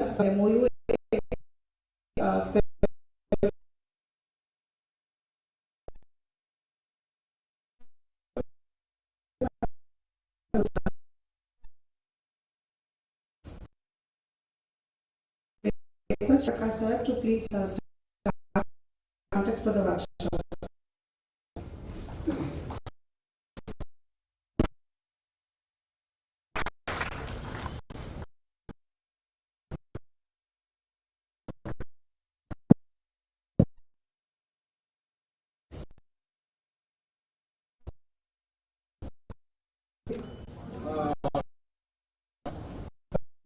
MOU request Prakash sir to please start context for the workshop.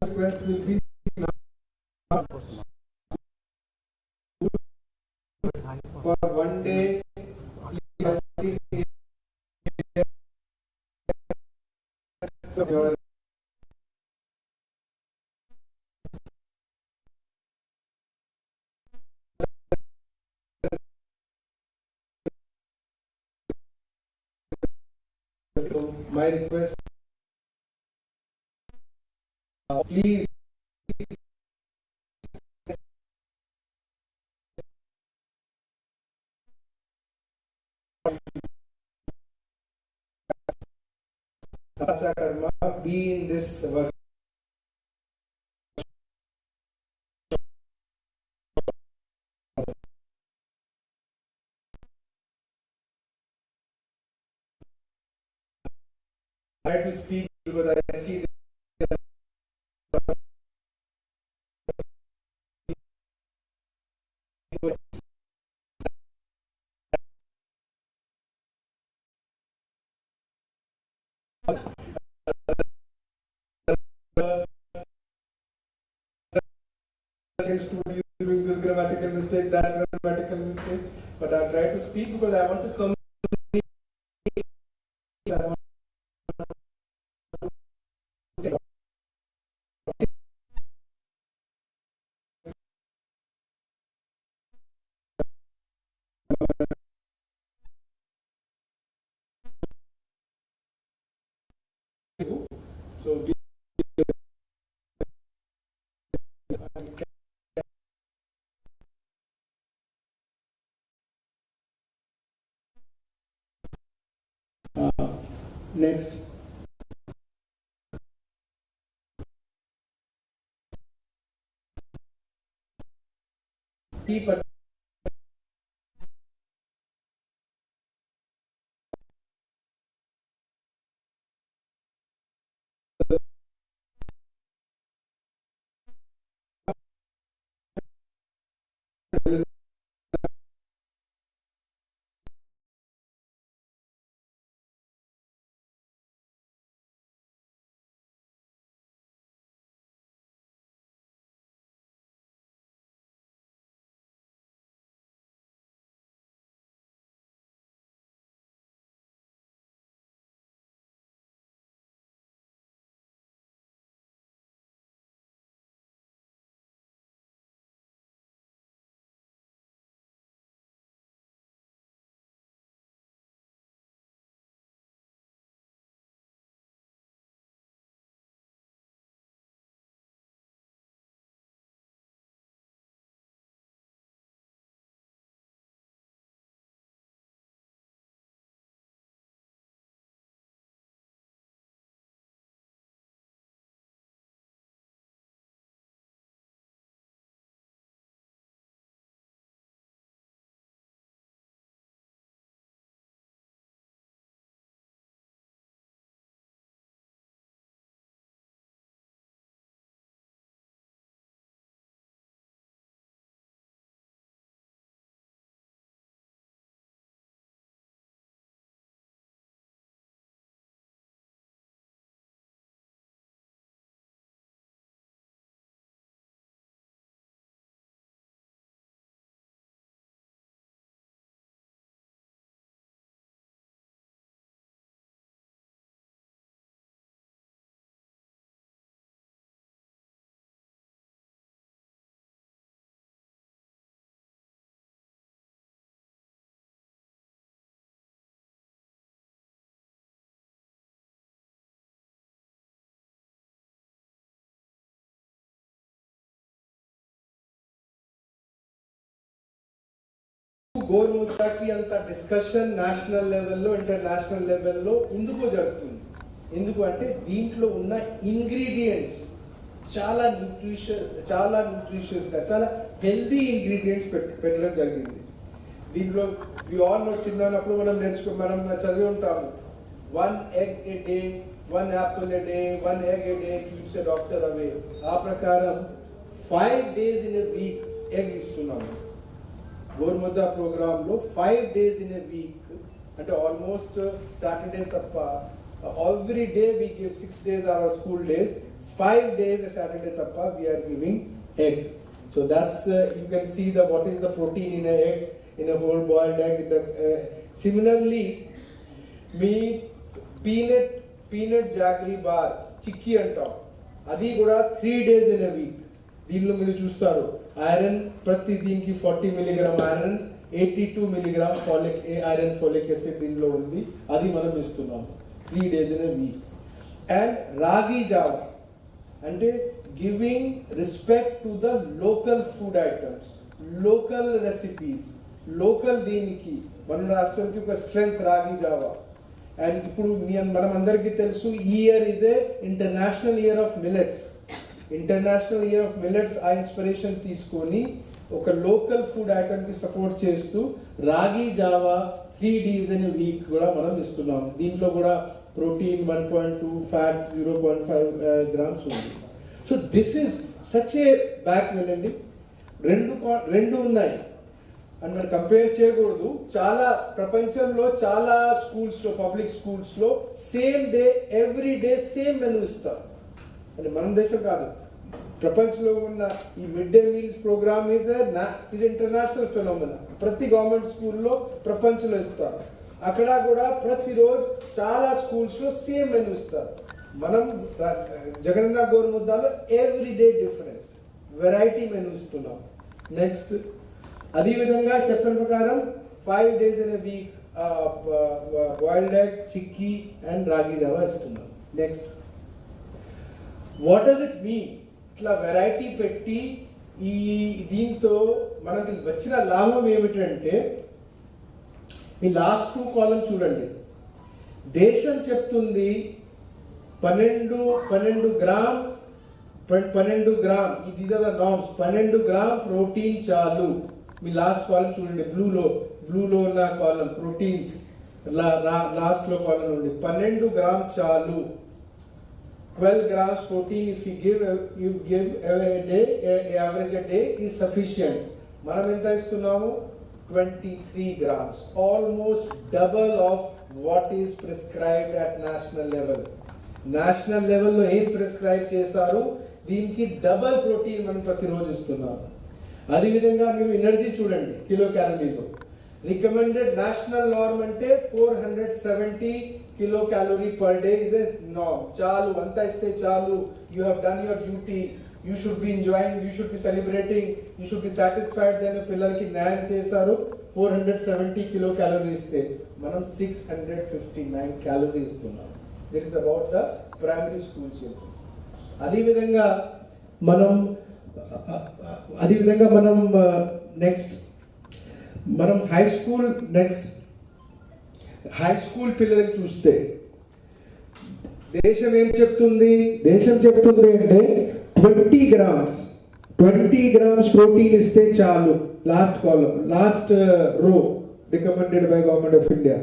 Request will be for one day. So my request, please Acha Karma be in this work. I have to speak because I see seems to be doing this grammatical mistake, that grammatical mistake, but I'll try to speak because I want to communicate. So we next. But గోరుముద్దకి అంత discussion national లెవెల్లో international లెవెల్లో ఎందుకు జరుగుతుంది? ఎందుకు అంటే దీంట్లో ఉన్న ingredients చాలా న్యూట్రిషియస్గా చాలా హెల్దీ ఇంగ్రీడియంట్స్ పెట్టడం జరిగింది. దీంట్లో వి ఆల్ నో, చిన్నప్పుడు మనం చదివి ఉంటాము, 1 egg a day, 1 apple a day, 1 egg a day keeps a doctor away. ఆ ప్రకారం 5 days in a week egg ఇస్తున్నాము. గోరుముద్ద ప్రోగ్రాంలో 5 days in a week అంటే ఆల్మోస్ట్ సాటర్డే తప్ప every day we give 6 days our school days, 5 days a Saturday tappa we are giving egg. So that's you can see what is the protein in a egg, in a whole boiled egg. Similarly, me peanut jaggery bar chikki antam, adi kuda 3 days in a week. దీనిలో మీరు చూస్తారు iron ప్రతి దీనికి 40 mg iron, 82 mg folic acid దీనిలో ఉంది, అది మనం ఇస్తున్నాము 3 days in a week. And ragi java అంటే giving respect to the local food items, local recipes, local దీనికి మన రాష్ట్రానికి ఒక స్ట్రెంగ్త్ రాగి జావా. అండ్ ఇప్పుడు మనం అందరికీ తెలుసు ఈ year is a international year of millets. International year of millets ఆ ఇన్స్పిరేషన్ తీసుకొని ఒక లోకల్ ఫుడ్ ఐటమ్కి సపోర్ట్ చేస్తూ రాగి Java 3 days in a week కూడా మనం ఇస్తున్నాం. దీంట్లో కూడా ప్రోటీన్ 1.2, ఫ్యాట్ 0.5 grams ఉంది. So this is such a back well అండి. రెండు ఉన్నాయి అని మనం కంపేర్ చేయకూడదు. చాలా ప్రపంచంలో చాలా స్కూల్స్లో, పబ్లిక్ స్కూల్స్లో same day every day same menu ఇస్తారు. అంటే మన దేశం కాదు, ప్రపంచంలో ఉన్న ఈ mid day meals programme is international phenomena. ప్రతి గవర్నమెంట్ స్కూల్లో ప్రపంచంలో ఇస్తారు. అక్కడ కూడా ప్రతిరోజు చాలా స్కూల్స్లో సేమ్ మెనూ ఇస్తారు. మనం జగనన్న గోరుముద్దలో every day different variety menu ఇస్తున్నాం. నెక్స్ట్ అదేవిధంగా చెప్పిన ప్రకారం 5 days in a week boiled egg, chikki and ragi java ఇస్తున్నాం. Next what does it mean? ఇట్లా వెరైటీ పెట్టి ఈ దీంతో మనకి వచ్చిన లాభం ఏమిటంటే, ఈ లాస్ట్ 2 కాలం చూడండి. దేశం చెప్తుంది 12 gram, these are the norms, 12 gram protein చాలు. మీ లాస్ట్ కాలం చూడండి, బ్లూలో ఉన్న కాలం ప్రోటీన్స్, లాస్ట్లో కాలం ఉంది 12 గ్రామ్ చాలు. 12 grams protein if you give a day, average a day is sufficient. మనం ఎంత ఇస్తున్నాము? 23 grams, almost double of what is prescribed at national level. National లెవెల్లో ఏం ప్రిస్క్రైబ్ చేశారు, దీనికి డబల్ ప్రోటీన్ మనం ప్రతిరోజు ఇస్తున్నాము. అదేవిధంగా మేము ఎనర్జీ చూడండి, కిలో క్యాలరీలో రికమెండెడ్ నేషనల్ నార్మ్ అంటే 470 kilo calorie per day is a norm. చాలు, అంతా ఇస్తే చాలు. You have done your duty. You should be enjoying. You should be celebrating. You should be satisfied. Then పిల్లలకి న్యాయం చేశారు. 470 kilo calorie ఇస్తే మనం 659 calorie ఇస్తున్నాం. This is about the primary school children. అదేవిధంగా మనం నెక్స్ట్ మనం హై స్కూల్ పిల్లలకి చూస్తే దేశం ఏం చెప్తుంది? దేశం చెప్తుంది అంటే 20 grams ప్రోటీన్ ఇస్తే చాలు. లాస్ట్ కాలం, లాస్ట్ రో recommended by government of India,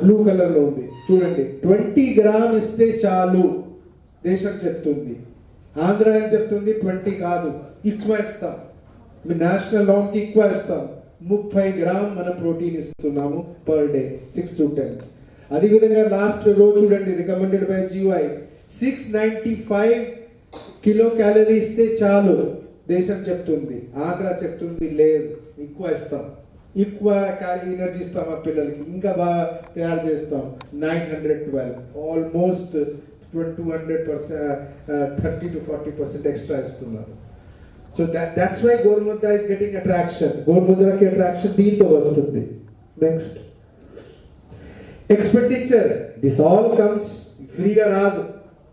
blue colour లో ఉంది చూడండి. 20 grams ఇస్తే చాలు దేశం చెప్తుంది. ఆంధ్ర ఏం చెప్తుంది? 20 కాదు, ఎక్కువ ఇస్తాం, మీ నేషనల్ నార్మ్ కి ఎక్కువ ఇస్తాం. 30 grams మన ప్రోటీన్ ఇస్తున్నాము పర్ డే, 6 to 10. అదేవిధంగా లాస్ట్ రో చూడండి, recommended by GY 695 kilo calorie ఇస్తే చాలు దేశం చెప్తుంది. ఆంధ్ర చెప్తుంది లేదు, ఎక్కువ ఇస్తాం, ఎక్కువ ఎనర్జీ ఇస్తాం ఆ పిల్లలకి, ఇంకా బాగా తయారు చేస్తాం. 912, ఆల్మోస్ట్ 200%, 30 to 40% ఎక్స్ట్రా ఇస్తున్నారు. So that's why Gorumudda is getting attraction. Gorumudda ki attraction దీంతో వస్తుంది. Next, expenditure. This all comes ఫ్రీగా రాదు.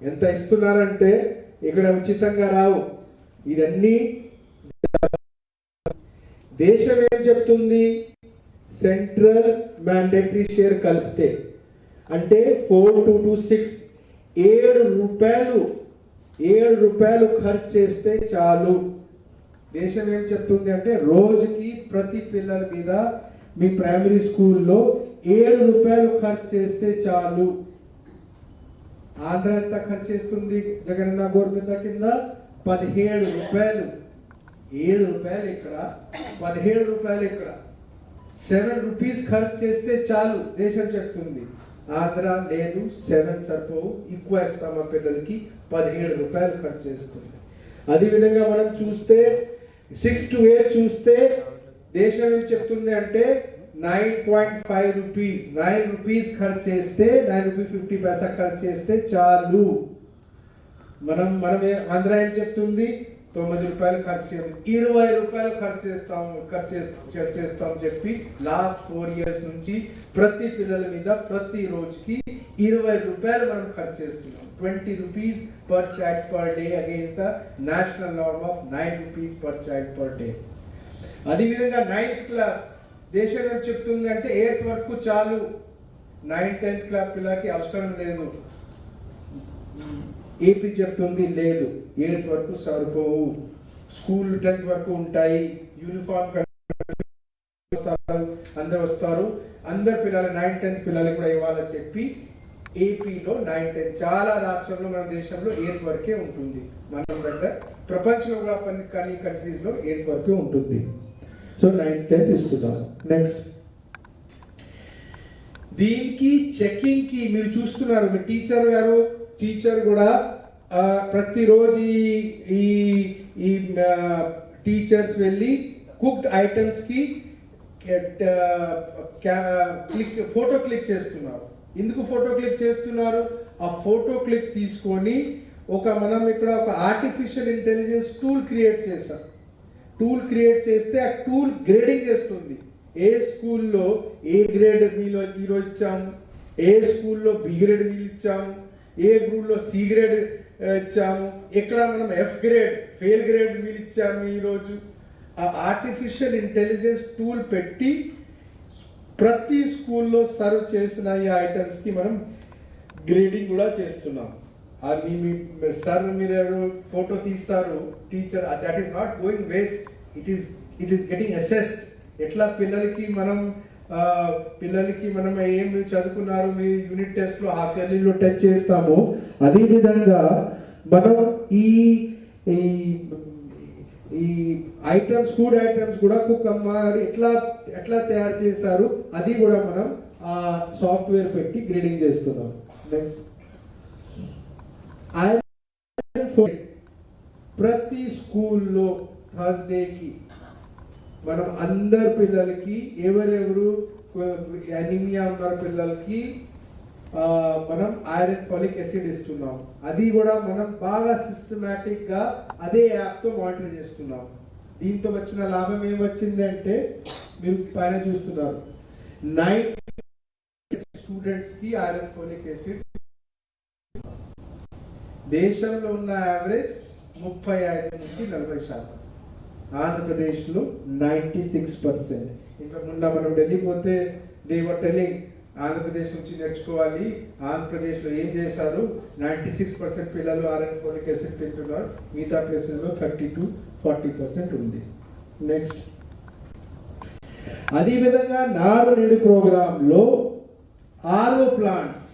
ఎంత ఇస్తున్నారంటే ఇక్కడ ఉచితంగా రావు. ఇదన్నీ దేశం ఏం చెప్తుంది? సెంట్రల్ మ్యాండేటరీ షేర్ కలిపితే అంటే 4 to 6 7 రూపాయలు ఖర్చు చేస్తే చాలు. దేశం ఏం చెప్తుంది అంటే రోజుకి ప్రతి పిల్లల మీద మీ ప్రైమరీ స్కూల్లో 7 రూపాయలు ఖర్చు చేస్తే చాలు. ఆంధ్ర ఎంత ఖర్చు చేస్తుంది జగనన్న గోరుముద్ద కింద? 17 రూపాయలు. 7 రూపాయలు ఇక్కడ, 17 రూపాయలు ఇక్కడ. 7 రూపీస్ ఖర్చు చేస్తే చాలు దేశం చెప్తుంది. ఆంధ్ర లేదు, 7 సరిపోవు, ఎక్కువ ఇస్తాం మా పిల్లలకి, 17 రూపాయలు ఖర్చు చేస్తుంది. అదేవిధంగా మనం చూస్తే 6 to 8 చూస్తే దేశం ఏం చెప్తుంది అంటే 9.5 రూపీస్, 9 రూపీస్ ఖర్చు చేస్తే 9 రూపీస్ 50 పైసా ఖర్చు చేస్తే చాలు. మనం ఆంధ్ర ఏం చెప్తుంది? 9 రూపాయలు ఖర్చు చేయాలి, 20 రూపాయలు ఖర్చు చేస్తాం చెప్పి లాస్ట్ 4 years నుంచి ప్రతి పిల్లల మీద ప్రతి రోజుకి 20 రూపాయలు మనం ఖర్చు చేస్తున్నాం. 20 rupees per child per day against the national norm of 9 rupees per child per day. అదేవిధంగా 9th class దేశం ఏం చెప్తుంది అంటే 8th వరకు చాలు, 9th 10th క్లాస్ పిల్లలకి అవసరం లేదు. ఏపీ చెప్తుంది లేదు, 8th వరకు సరిపోవు, స్కూల్ 10th వరకు ఉంటాయి, యూనిఫామ్ అందరు వస్తారు, అందరు పిల్లలు 9th 10th పిల్లలకి కూడా ఇవ్వాలని చెప్పి ఏపీలో 9th 10th చాలా రాష్ట్రంలో మన దేశంలో 8th వరకే ఉంటుంది. మనం దగ్గర ప్రపంచంలో కూడా కొన్ని కంట్రీస్లో 8th వరకే ఉంటుంది. సో 9th 10th ఇస్తున్నాం. నెక్స్ట్ దీనికి చెకింగ్ కి మీరు చూస్తున్నారు, మీ టీచర్ కూడా ప్రతిరోజు ఈ టీచర్స్ వెళ్ళి కుక్డ్ ఐటమ్స్ కి ఫోటో క్లిక్ చేస్తున్నారు. ఎందుకు ఫోటో క్లిక్ చేస్తున్నారు? ఆ ఫోటో క్లిక్ తీసుకొని మనం ఇక్కడ ఒక ఆర్టిఫిషియల్ ఇంటెలిజెన్స్ టూల్ క్రియేట్ చేస్తాం. టూల్ క్రియేట్ చేస్తే ఆ టూల్ గ్రేడింగ్ చేస్తుంది. ఏ స్కూల్లో ఏ గ్రేడ్ మీలో ఈరోజు ఇచ్చాము, ఏ స్కూల్లో బి గ్రేడ్ మీలు ఇచ్చాము, ఏ గ్రూప్లో సి గ్రేడ్ ఇచ్చాము, ఎక్కడ మనం ఎఫ్ గ్రేడ్ ఫెయిల్ గ్రేడ్ మీలు ఇచ్చాము ఈరోజు. ఆ ఆర్టిఫిషియల్ ఇంటెలిజెన్స్ టూల్ పెట్టి ప్రతి స్కూల్లో సర్వ్ చేసిన ఈ ఐటమ్స్కి మనం గ్రేడింగ్ కూడా చేస్తున్నాం. అది సార్ మీరు ఫోటో తీస్తారు teacher, that is not going waste, it is getting assessed. ఎట్లా పిల్లలకి మనం ఏం చదువుకున్నారు మీ యూనిట్ టెస్ట్లో హాఫ్ ఇయర్లీలో టెస్ట్ చేస్తాము, అదేవిధంగా మనం ఈ ఐటమ్స్ ఫుడ్ ఐటమ్స్ కూడా కుక్ అమ్మారు ఎట్లా తయారు చేశారు అది కూడా మనం ఆ సాఫ్ట్వేర్ పెట్టి గ్రేడింగ్ చేస్తున్నాం. నెక్స్ట్ ప్రతి స్కూల్లో థర్స్డేకి మనం అందరు పిల్లలకి ఎవరెవరు ఎనీమియా ఉన్న పిల్లలకి మనం ఐరన్ ఫాలిక్ యాసిడ్ ఇస్తున్నాం. అది కూడా మనం బాగా సిస్టమేటిక్ గా అదే యాప్తో మానిటర్ చేస్తున్నాం. దీంతో వచ్చిన లాభం ఏం వచ్చిందంటే మీరు పైన చూస్తున్నారు, 9 స్టూడెంట్స్ కి ఐరన్ ఫాలిక్ యాసిడ్. దేశంలో ఉన్న యావరేజ్ 35 నుంచి 40%, ఆంధ్రప్రదేశ్లో 96%. ఇంకా మొన్న మనం ఢిల్లీ పోతే దే వర్ టెలింగ్ ఆంధ్రప్రదేశ్ నుంచి నేర్చుకోవాలి, ఆంధ్రప్రదేశ్లో ఏం చేశారు, 96% పిల్లలు ఐరన్ ఫోలిక్ యాసిడ్ తింటున్నారు, మిగతా ప్లేసెస్లో 30-40% ఉంది. నెక్స్ట్ అదేవిధంగా నాడు నేడు ప్రోగ్రాంలో ఆర్ఓ ప్లాంట్స్,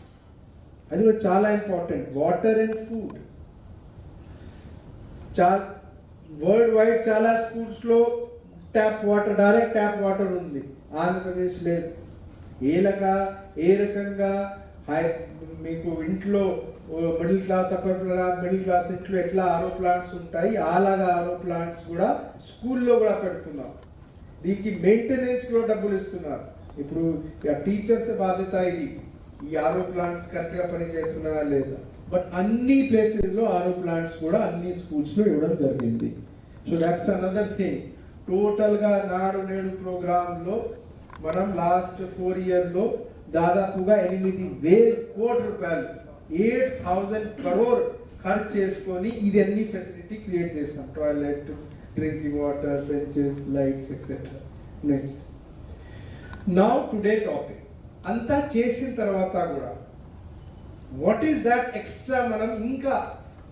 అది కూడా చాలా important. Water and food world wide చాలా స్కూల్స్లో tap water, direct tap water ఉంది, ఆంధ్రప్రదేశ్ లేదు. ఏ రకంగా మీకు ఇంట్లో middle class upper middle class ఇంట్లో ఎట్లా ఆరో ప్లాంట్స్ ఉంటాయి, అలాగా ఆరో ప్లాంట్స్ కూడా స్కూల్లో కూడా పెడుతున్నాం. దీనికి మెయింటెనెన్స్ కూడా డబ్బులు ఇస్తున్నారు. ఇప్పుడు టీచర్స్ బాధ్యత ఇది, ఈ ఆరో ప్లాంట్స్ కరెక్ట్గా పనిచేస్తున్నారా లేదా. బట్ అన్ని ప్లేసెస్లో ఆరో ప్లాంట్స్ కూడా అన్ని స్కూల్స్లో ఇవ్వడం జరిగింది. So that's another thing. టోటల్గా నాడు నేడు ప్రోగ్రాంలో మనం లాస్ట్ 4 yearsలో దాదాపుగా 8,000 కోట్ల రూపాయలు 8,000 crore ఖర్చు చేసుకొని ఇది అన్ని ఫెసిలిటీ క్రియేట్ చేస్తాం. Toilet, drinking water, benches, lights etcetera. Next Now today topic అంతా చేసిన తర్వాత కూడా వాట్ ఈస్ దట్ ఎక్స్ట్రా మనం ఇంకా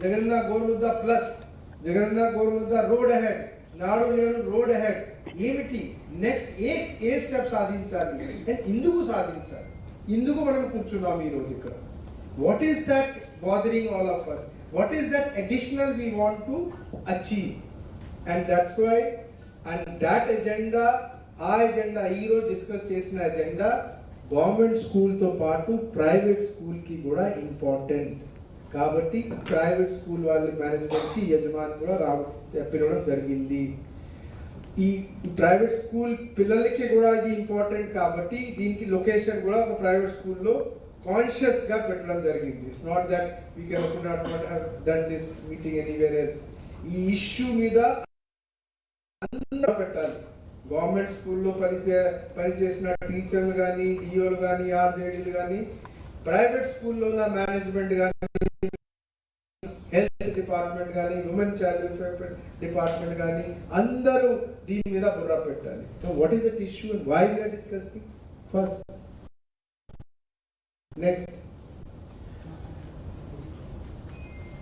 Jagananna Gorumudda plus Jagananna Gorumudda road ahead Nadu Nedu road ahead ఏమిటి నెక్స్ట్ ఏ స్టెప్ సాధించాలి ఎందుకు సాధించాలి ఇందుకు మనం కూర్చున్నాం ఈరోజు ఇక్కడ what is that bothering all of us what is that additional we want to achieve and that's why and that agenda ఆ ఎజెండా ఈరోజు డిస్కస్ చేసిన ఎజెండా గవర్నమెంట్ స్కూల్తో పాటు ప్రైవేట్ స్కూల్కి కూడా ఇంపార్టెంట్ కాబట్టి ప్రైవేట్ స్కూల్ వాళ్ళ మేనేజ్మెంట్కి యజమాని కూడా పిలవడం జరిగింది ఈ ప్రైవేట్ స్కూల్ పిల్లలకి కూడా ఇది ఇంపార్టెంట్ కాబట్టి దీనికి లొకేషన్ కూడా ఒక ప్రైవేట్ స్కూల్లో కాన్షియస్గా పెట్టడం జరిగింది it's not that we can not have done this meeting anywhere else ఈ ఇష్యూ మీద అందరూ పెట్టాలి గవర్నమెంట్ స్కూల్లో పనిచేసిన టీచర్లు కానీ డిఓలు కానీ ఆర్జేడీలు కానీ ప్రైవేట్ స్కూల్లో ఉన్న మేనేజ్మెంట్ కానీ హెల్త్ డిపార్ట్మెంట్ కానీ ఉమెన్ చైల్డ్ వెల్ఫేర్ డిపార్ట్మెంట్ కానీ అందరూ దీని మీద బుర్ర పెట్టాలి what is that issue and why we are discussing first next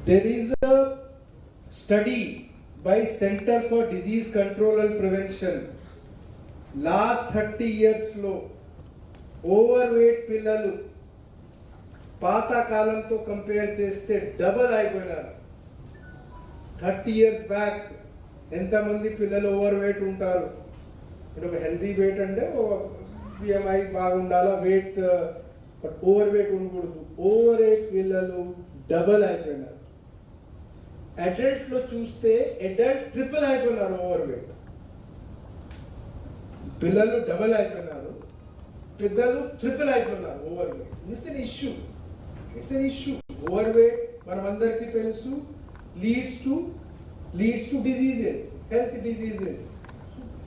there is a study by Center for Disease Control and Prevention last 30 yearsలో ఓవర్ వెయిట్ పిల్లలు పాత కాలంతో కంపేర్ చేస్తే డబల్ అయిపోయినారు 30 years బ్యాక్ ఎంతమంది పిల్లలు ఓవర్ వెయిట్ ఉంటారు అంటే ఒక హెల్తీ వెయిట్ అంటే బిఎంఐ బాగుండాలా వెయిట్ బట్ ఓవర్ వెయిట్ ఉండకూడదు ఓవర్ వెయిట్ పిల్లలు డబల్ అయిపోయినారు అడల్ట్స్లో చూస్తే అడల్ట్ ట్రిపుల్ అయిపోయినారు ఓవర్ వెయిట్ పిల్లలు డబల్ అయిపోయినారు పెద్దలు ట్రిపుల్ అయిపోయినారు over weight it's an issue over weight మనం అందరికీ తెలుసు leads to diseases health diseases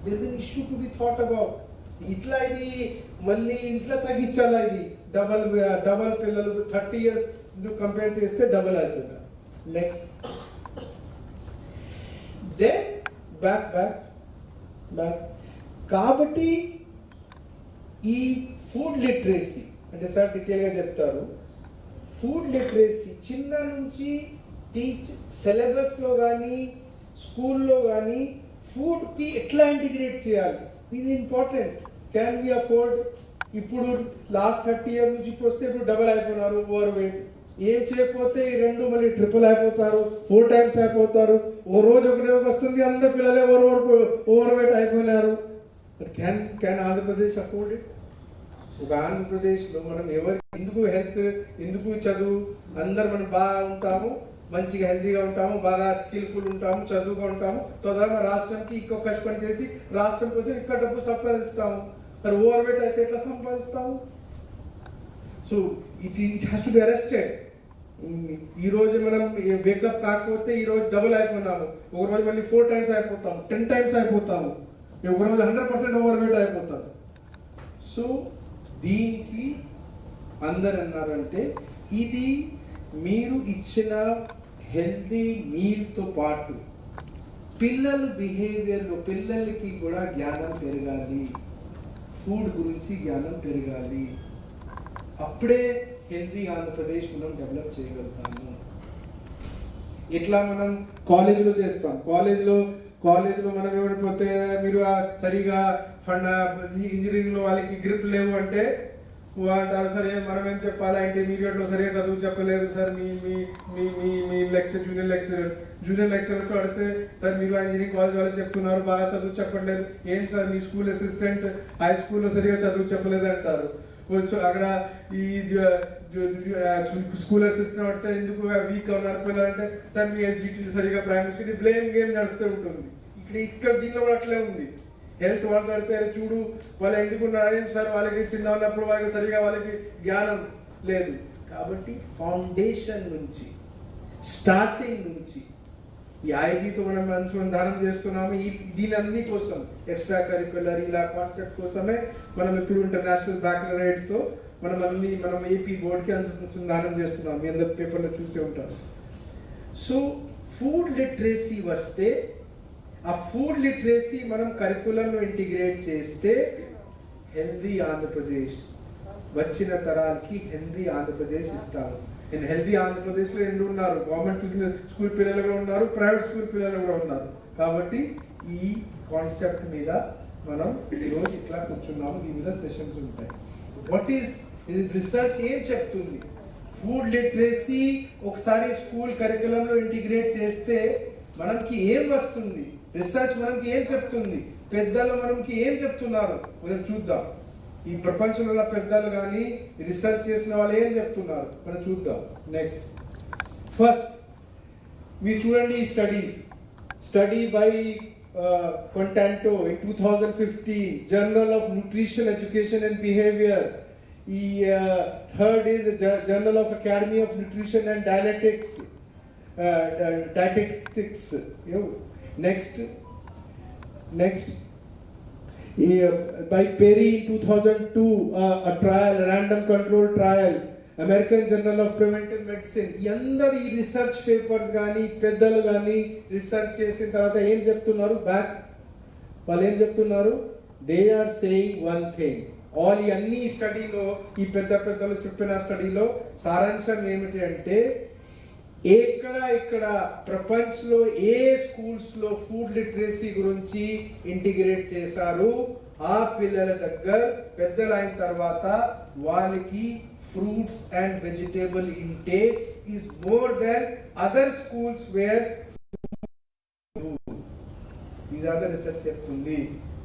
this is an issue to be thought about ఇట్లా ఇది మళ్ళీ ఇంట్లో తగ్గించాలా ఇది డబల్ పిల్లలు 30 years కంపేర్ చేస్తే డబల్ అయిపోయినారు నెక్స్ట్ దెన్ బ్యాక్ కాబట్టి ఈ ఫుడ్ లిటరసీ అంటే సార్ డీటెయిల్గా చెప్తారు ఫుడ్ లిటరసీ చిన్న నుంచి సిలబస్లో కానీ స్కూల్లో కానీ ఫుడ్కి ఎట్లా ఇంటిగ్రేట్ చేయాలి ఇది ఇంపార్టెంట్ క్యాన్ బి అఫోర్డ్ ఇప్పుడు లాస్ట్ 30 years నుంచి ఇప్పుడు వస్తే ఇప్పుడు డబల్ అయిపోయినారు ఓవర్ వెయిట్ ఏం చేయకపోతే ఈ రెండు మళ్ళీ ట్రిపుల్ అయిపోతారు 4 times అయిపోతారు ఓ రోజు ఒకటే వస్తుంది అందరు పిల్లలే ఓవర్ వెయిట్ అయిపోయినారు క్యాన్ ఆంధ్రప్రదేశ్ అఫోర్డ్ ఇట్ ఒక ఆంధ్రప్రదేశ్లో మనం ఎందుకు హెల్త్ ఎందుకు చదువు అందరు మనం బాగా ఉంటాము మంచిగా హెల్తీగా ఉంటాము బాగా స్కిల్ఫుల్ ఉంటాము చదువుగా ఉంటాము తొందరగా రాష్ట్రానికి ఇంకొక కష్టపడి చేసి రాష్ట్రం కోసం ఇక్కడ డబ్బు సంపాదిస్తాము మరి ఓవర్ వెయిట్ అయితే ఎట్లా సంపాదిస్తాము so it has to be arrested ఈరోజు మనం వేకప్ కాకపోతే ఈరోజు డబుల్ అయిపోయినాము ఒక రోజు మళ్ళీ 4 times అయిపోతాము 10 times అయిపోతాము ఒక రోజు 100% ఓవర్ వెయిట్ అయిపోతాము సో దీనికి అందరు అన్నారంటే ఇది మీరు ఇచ్చిన హెల్తీ మీల్తో పాటు పిల్లల బిహేవియర్లో పిల్లలకి కూడా జ్ఞానం పెరగాలి ఫుడ్ గురించి జ్ఞానం పెరగాలి అప్పుడే హెల్తీ ఆంధ్రప్రదేశ్ మనం డెవలప్ చేయగలుగుతాము ఇట్లా మనం కాలేజీలో చేస్తాం కాలేజీలో మనం ఏమైపోతే మీరు సరిగా ఇంజనీరింగ్లో వాళ్ళకి గ్రిప్ లేవు అంటే అంటారు సరే మనం ఏం చెప్పాలి ఇంటర్మీడియట్లో సరిగా చదువు చెప్పలేదు సార్ మీ జూనియర్ లెక్చరర్తో అడిగితే సార్ మీరు ఇంజనీరింగ్ కాలేజ్ వాళ్ళు చెప్తున్నారు బాగా చదువు చెప్పట్లేదు ఏం సార్ మీ స్కూల్ అసిస్టెంట్ హై స్కూల్లో సరిగా చదువు చెప్పలేదు అంటారు అక్కడ ఈ స్కూల్ అసిస్టెంట్ పడితే ఎందుకు వీక్ ఉన్నారు పిల్లలంటే సార్ మీ ఎస్జిటీ సరిగా ప్రైమరీ స్కూల్ బ్లేమ్ గేమ్ నడుస్తూ ఉంటుంది ఇక్కడ దీనిలో కూడా అట్లే ఉంది హెల్త్ వాళ్ళు పడితే చూడు వాళ్ళు ఎందుకు ఉన్నారు సార్ వాళ్ళకి చిన్న ఉన్నప్పుడు వాళ్ళకి సరిగా వాళ్ళకి జ్ఞానం లేదు కాబట్టి ఫౌండేషన్ నుంచి స్టార్టింగ్ నుంచి ఈ ఐబీతో మనం అనుసంధానం చేస్తున్నాము దీని అన్ని కోసం ఎక్స్ట్రా కరిక్యులర్ ఇలా కాన్సెప్ట్ కోసమే మనం ఇప్పుడు ఇంటర్నేషనల్ బ్యాక్లరేట్తో మనం ఏపీ బోర్డ్కి అనుసంధానం చేస్తున్నాం మీ అందరు పేపర్లో చూసే ఉంటారు సో ఫుడ్ లిటరసీ వస్తే ఆ ఫుడ్ లిటరసీ మనం కరికులంలో ఇంటిగ్రేట్ చేస్తే హెల్దీ ఆంధ్రప్రదేశ్, వచ్చిన తరాలకి హెల్దీ ఆంధ్రప్రదేశ్ ఇస్తాను. నేను హెల్దీ ఆంధ్రప్రదేశ్లో ఎన్ని ఉన్నారు, గవర్నమెంట్ స్కూల్ పిల్లలు కూడా ఉన్నారు, ప్రైవేట్ స్కూల్ పిల్లలు కూడా ఉన్నారు. కాబట్టి ఈ కాన్సెప్ట్ మీద మనం ఈరోజు ఇట్లా కూర్చున్నాము, దీని మీద సెషన్స్ ఉంటాయి. వాట్ ఈస్ ఇది రీసెర్చ్ ఏం చెప్తుంది? ఫుడ్ లిటరసీ ఒకసారి స్కూల్ కరికులంలో ఇంటిగ్రేట్ చేస్తే మనకి ఏం వస్తుంది? రీసెర్చ్ మనకి ఏం చెప్తుంది? పెద్దలు మనకి ఏం చెప్తున్నారు కొంచెం చూద్దాం. ఈ ప్రపంచంలో పెద్దలు కానీ రీసెర్చ్ చేసిన వాళ్ళు ఏం చెప్తున్నారు మనం చూద్దాం. నెక్స్ట్ ఫస్ట్ మీరు చూడండి ఈ study by Contanto in 2015, Journal of Nutrition, Education and Behavior. Third is the Journal of Academy of Nutrition and Dietetics. Next, by Perry in 2002, a trial, random control trial. American journal of preventive medicine. అందరు ఈ research papers కానీ పెద్దలు కానీ research చేసిన తర్వాత ఏం చెప్తున్నారు? వాళ్ళు ఏం చెప్తున్నారు? They are saying one thing. All ఈ అన్ని స్టడీలో, ఈ పెద్దలు చెప్పిన స్టడీలో సారాంశం ఏమిటి అంటే, ఇక్కడ ప్రపంచంలో ఏ స్కూల్స్లో ఫుడ్ లిటరసీ గురించి ఇంటిగ్రేట్ చేశారు, ఆ పిల్లల దగ్గర పెద్దలు అయిన తర్వాత వాళ్ళకి fruits and vegetable intake is more than other schools where these are the research చెప్తుంది.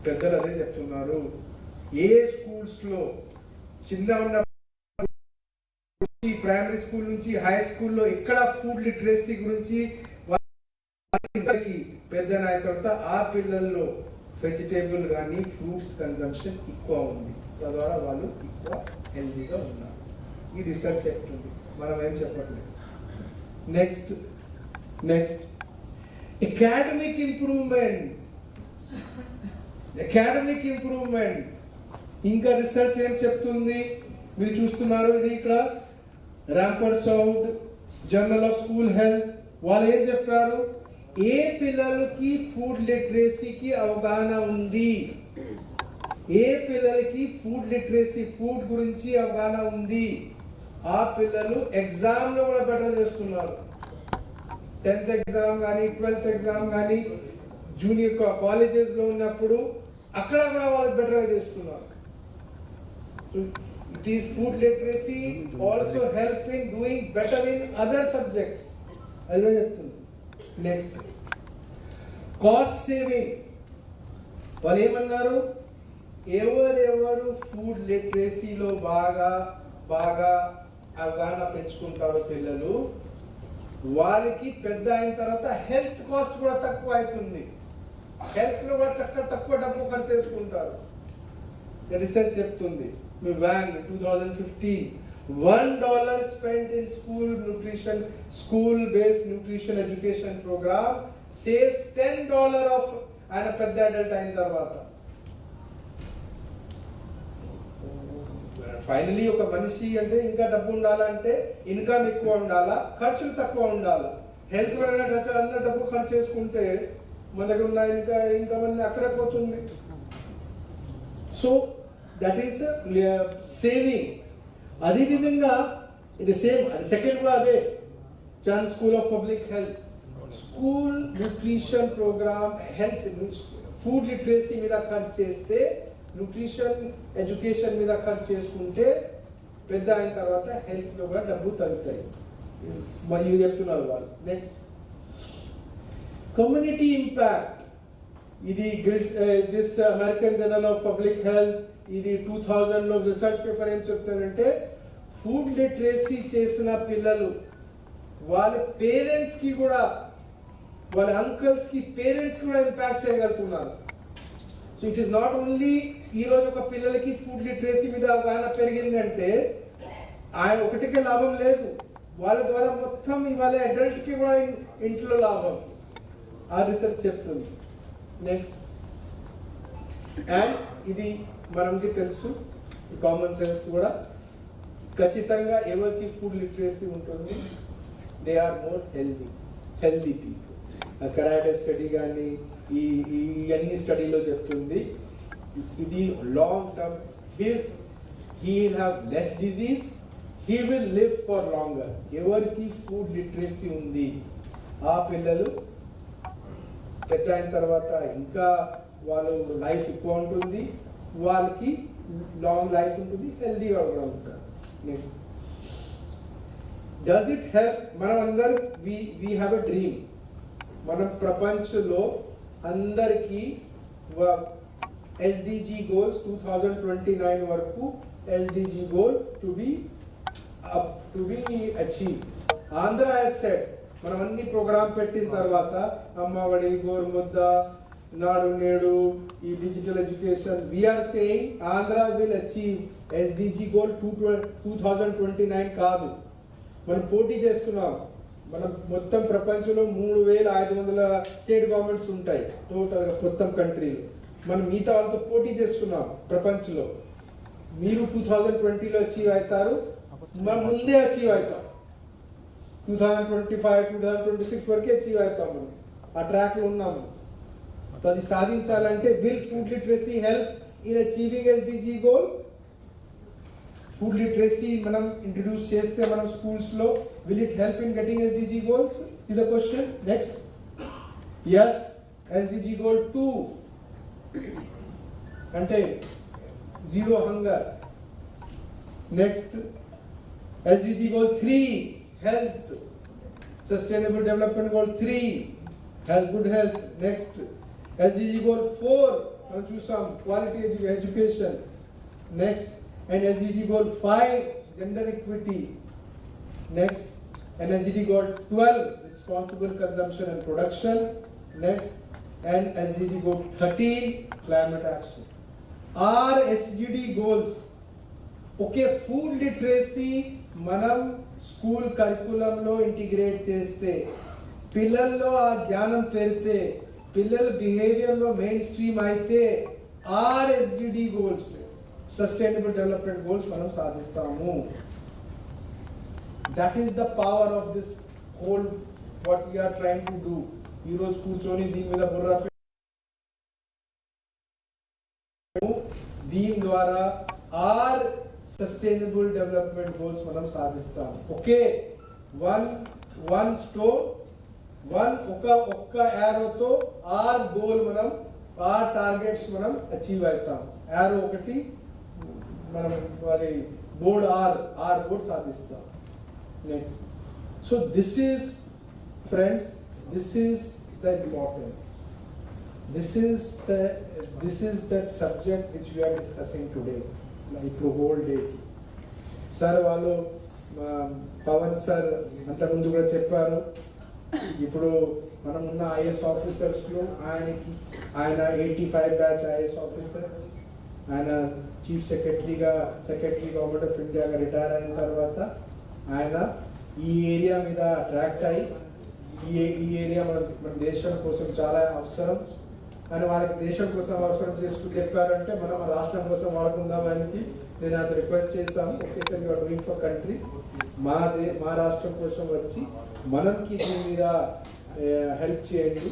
పెద్దలు అదే చెప్తున్నారు. ఏ స్కూల్స్ లో చిన్న ఉన్న ప్రైమరీ స్కూల్ నుంచి హై స్కూల్లో ఎక్కడ ఫుడ్ లిటరసీ గురించి పెద్ద అయిన తర్వాత ఆ పిల్లల్లో వెజిటేబుల్ కానీ ఫ్రూట్స్ కన్సంప్షన్ ఎక్కువ ఉంది, తద్వారా వాళ్ళు ఎక్కువ హెల్తీగా ఉన్నారు. ఈ రీసెర్చ్ చెప్తుంది, మనం ఏం చెప్పట్లేదు. Next academic improvement. ఇంకా రీసెర్చ్ ఏం చెప్తుంది మీరు చూస్తున్నారు. ఇది ఇక్కడ ర్యాంపర్ సౌండ్ జర్నల్ ఆఫ్ స్కూల్ హెల్త్. వాళ్ళు ఏం చెప్పారు? ఏ పిల్లలకి ఫుడ్ లిటరసీకి అవగాహన ఉంది, ఏ పిల్లలకి ఫుడ్ లిటరసీ ఫుడ్ గురించి అవగాహన ఉంది, ఆ పిల్లలు ఎగ్జామ్ లో కూడా బెటర్ చేస్తున్నారు. 10th ఎగ్జామ్ కానీ 12th ఎగ్జామ్ కానీ జూనియర్ కాలేజెస్ లో ఉన్నప్పుడు అక్కడ కూడా వాళ్ళు బెటర్ చేస్తున్నారు. So it is food literacy also help in doing better in other subjects. అదే చెప్తుంది. Next cost saving. వాళ్ళు ఏమన్నారు? ఎవరెవరు ఫుడ్ లిటరసీలో బాగా అవగాహన పెంచుకుంటారు పిల్లలు, వాళ్ళకి పెద్ద అయిన తర్వాత హెల్త్ కాస్ట్ కూడా తక్కువ అవుతుంది. హెల్త్ లో కూడా తక్కువ డబ్బు ఖర్చు చేసుకుంటారు. రీసెర్చ్ చెప్తుంది. మీ Wang 2015 $1 spent in school based nutrition education program saves $10 of ఆయన పెద్ద అడల్ట్ అయిన తర్వాత. ఫైనలీ ఒక మనిషి అంటే ఇంకా డబ్బు ఉండాలంటే ఇన్కమ్ ఎక్కువ ఉండాలా, ఖర్చులు తక్కువ ఉండాలా. హెల్త్ అన్న డబ్బు ఖర్చు చేసుకుంటే మన దగ్గర ఉన్న ఇన్కమ్ అన్ని అక్కడే పోతుంది. So that is saving. అదేవిధంగా ఇది సేమ్, అది సెకండ్ కూడా అదే. Chan school of public health school nutrition programme health food literacy మీద ఖర్చు చేస్తే, న్యూట్రిషన్ ఎడ్యుకేషన్ మీద ఖర్చు చేసుకుంటే పెద్ద అయిన తర్వాత హెల్త్ లో కూడా డబ్బు తగ్గుతాయి. ఇవి చెప్తున్నారు వాళ్ళు. Next community impact. ఇది this American journal of public health, ఇది 2000లో రీసెర్చ్ పేపర్ ఏం చెప్తారంటే, ఫుడ్ లిటరసీ చేసిన పిల్లలు వాళ్ళ పేరెంట్స్ కి కూడా, వాళ్ళ అంకల్స్ కి పేరెంట్స్ కూడా ఇంపాక్ట్ చేయగలుగుతున్నారు. So it is not only ఈ రోజు ఒక పిల్లలకి ఫుడ్ లిటరసీ మీద అవగాహన పెరిగిందంటే ఆయన ఒకటికే లాభం లేదు, వాళ్ళ ద్వారా మొత్తం ఇవాళ అడల్ట్ కి కూడా ఇంట్లో లాభం. ఆ రీసెర్చ్ చెప్తుంది. నెక్స్ట్ అండ్ ఇది మనకి తెలుసు, కామన్ సెన్స్ కూడా, ఖచ్చితంగా ఎవరికి ఫుడ్ లిటరసీ ఉంటుంది, they are more healthy people. కరాటే స్టడీ కానీ ఈ అన్ని స్టడీలో చెప్తుంది. ఇది long term he will have less disease, he will live for longer. ఎవరికి ఫుడ్ లిటరసీ ఉంది ఆ పిల్లలు పెద్ద అయిన తర్వాత ఇంకా వాళ్ళు లైఫ్ ఎక్కువ ఉంటుంది, వాళ్ళకి లాంగ్ లైఫ్ ఉంటుంది, హెల్తీగా కూడా ఉంటారు. Next, does it help? మనం అందరు వి హ్యావ్ ఎ డ్రీమ్. మనం ప్రపంచంలో అందరికీ ఎస్డిజి గోల్స్ 2029 వరకు SDG goal to be achieve. Andhra has set, మనం అన్ని ప్రోగ్రామ్ పెట్టిన తర్వాత అమ్మఒడి, గోరుముద్ద, నాడు నేడు, ఈ digital education, we are saying Andhra will achieve SDG goal 2029 కాదు. మనం పోటీ చేస్తున్నాం. మనం మొత్తం ప్రపంచంలో 3500 స్టేట్ గవర్నమెంట్స్ ఉంటాయి టోటల్ మొత్తం కంట్రీలో. మనం మిగతా వాళ్ళతో పోటీ చేస్తున్నాం ప్రపంచంలో. మీరు 2020లో అచీవ్ అవుతారు, మనం ముందే అచీవ్ అవుతాం. 2025, 2026 వరకే అచీవ్ అవుతాం. మనం ఆ ట్రాక్లో ఉన్నాము. అది సాధించాలంటే will food literacy help in achieving SDG goal? Food literacy మనం ఇంట్రడ్యూస్ చేస్తే మనం స్కూల్స్లో, will it help in getting SDG goals is the question. Next, yes, SDG goal 2 అంటే zero hunger. Next, SDG goal 3 health, sustainable development goal 3 health, good health. Next, SDG goal 4 మనం చూసాం, quality education. Next, and SDG goal 5 gender equity. Next, and SDG goal 12 responsible consumption and production. Next, and SDG goal 13 climate action. Are SDG goals? Okay, food literacy మనం school కరికులంలో integrate చేస్తే, పిల్లల్లో ఆ జ్ఞానం పెరిగితే, పిల్లల బిహేవియర్లో మెయిన్ స్ట్రీమ్ అయితే our SDG goals, sustainable development goals మనం సాధిస్తాము. That is the power of this whole what we are trying to do. ఈరోజు కూర్చొని దీని మీద బుర్ర, దీని ద్వారా ఆర్ సస్టైనబుల్ డెవలప్మెంట్ గోల్స్ మనం సాధిస్తాం. ఓకే, వన్ స్టోన్, ఒక్క యారోతో ఆర్ గోల్ మనం, ఆర్ టార్గెట్స్ మనం అచీవ్ అవుతాం. యారో ఒకటి మనం మరి బోర్డ్ ఆర్ బోర్డ్ సాధిస్తాం. Next, so this is friends, this is the importance, this is the subject which we are discussing today. ఇప్పుడు హోల్ డేకి సార్ వాళ్ళు పవన్ సార్ అంతకుముందు కూడా చెప్పారు. ఇప్పుడు మనం ఉన్న ఐఏఎస్ ఆఫీసర్స్లో ఆయన 85 బ్యాచ్ ఐఏఎస్ ఆఫీసర్, ఆయన చీఫ్ సెక్రటరీ గవర్నమెంట్ ఆఫ్ ఇండియాగా రిటైర్ అయిన తర్వాత ఆయన ఈ ఏరియా మీద అట్రాక్ట్ అయ్యి, ఈ ఏరియా మన దేశం కోసం చాలా అవసరం అని వాళ్ళకి దేశం కోసం అవసరం చేసుకుని చెప్పారంటే మనం మన రాష్ట్రం కోసం వాడుకుందాం అని నేను అది రిక్వెస్ట్ చేశాను. Okay sir, you are doing for country, మా రాష్ట్రం కోసం వచ్చి మనకి దీని మీద హెల్ప్ చేయండి.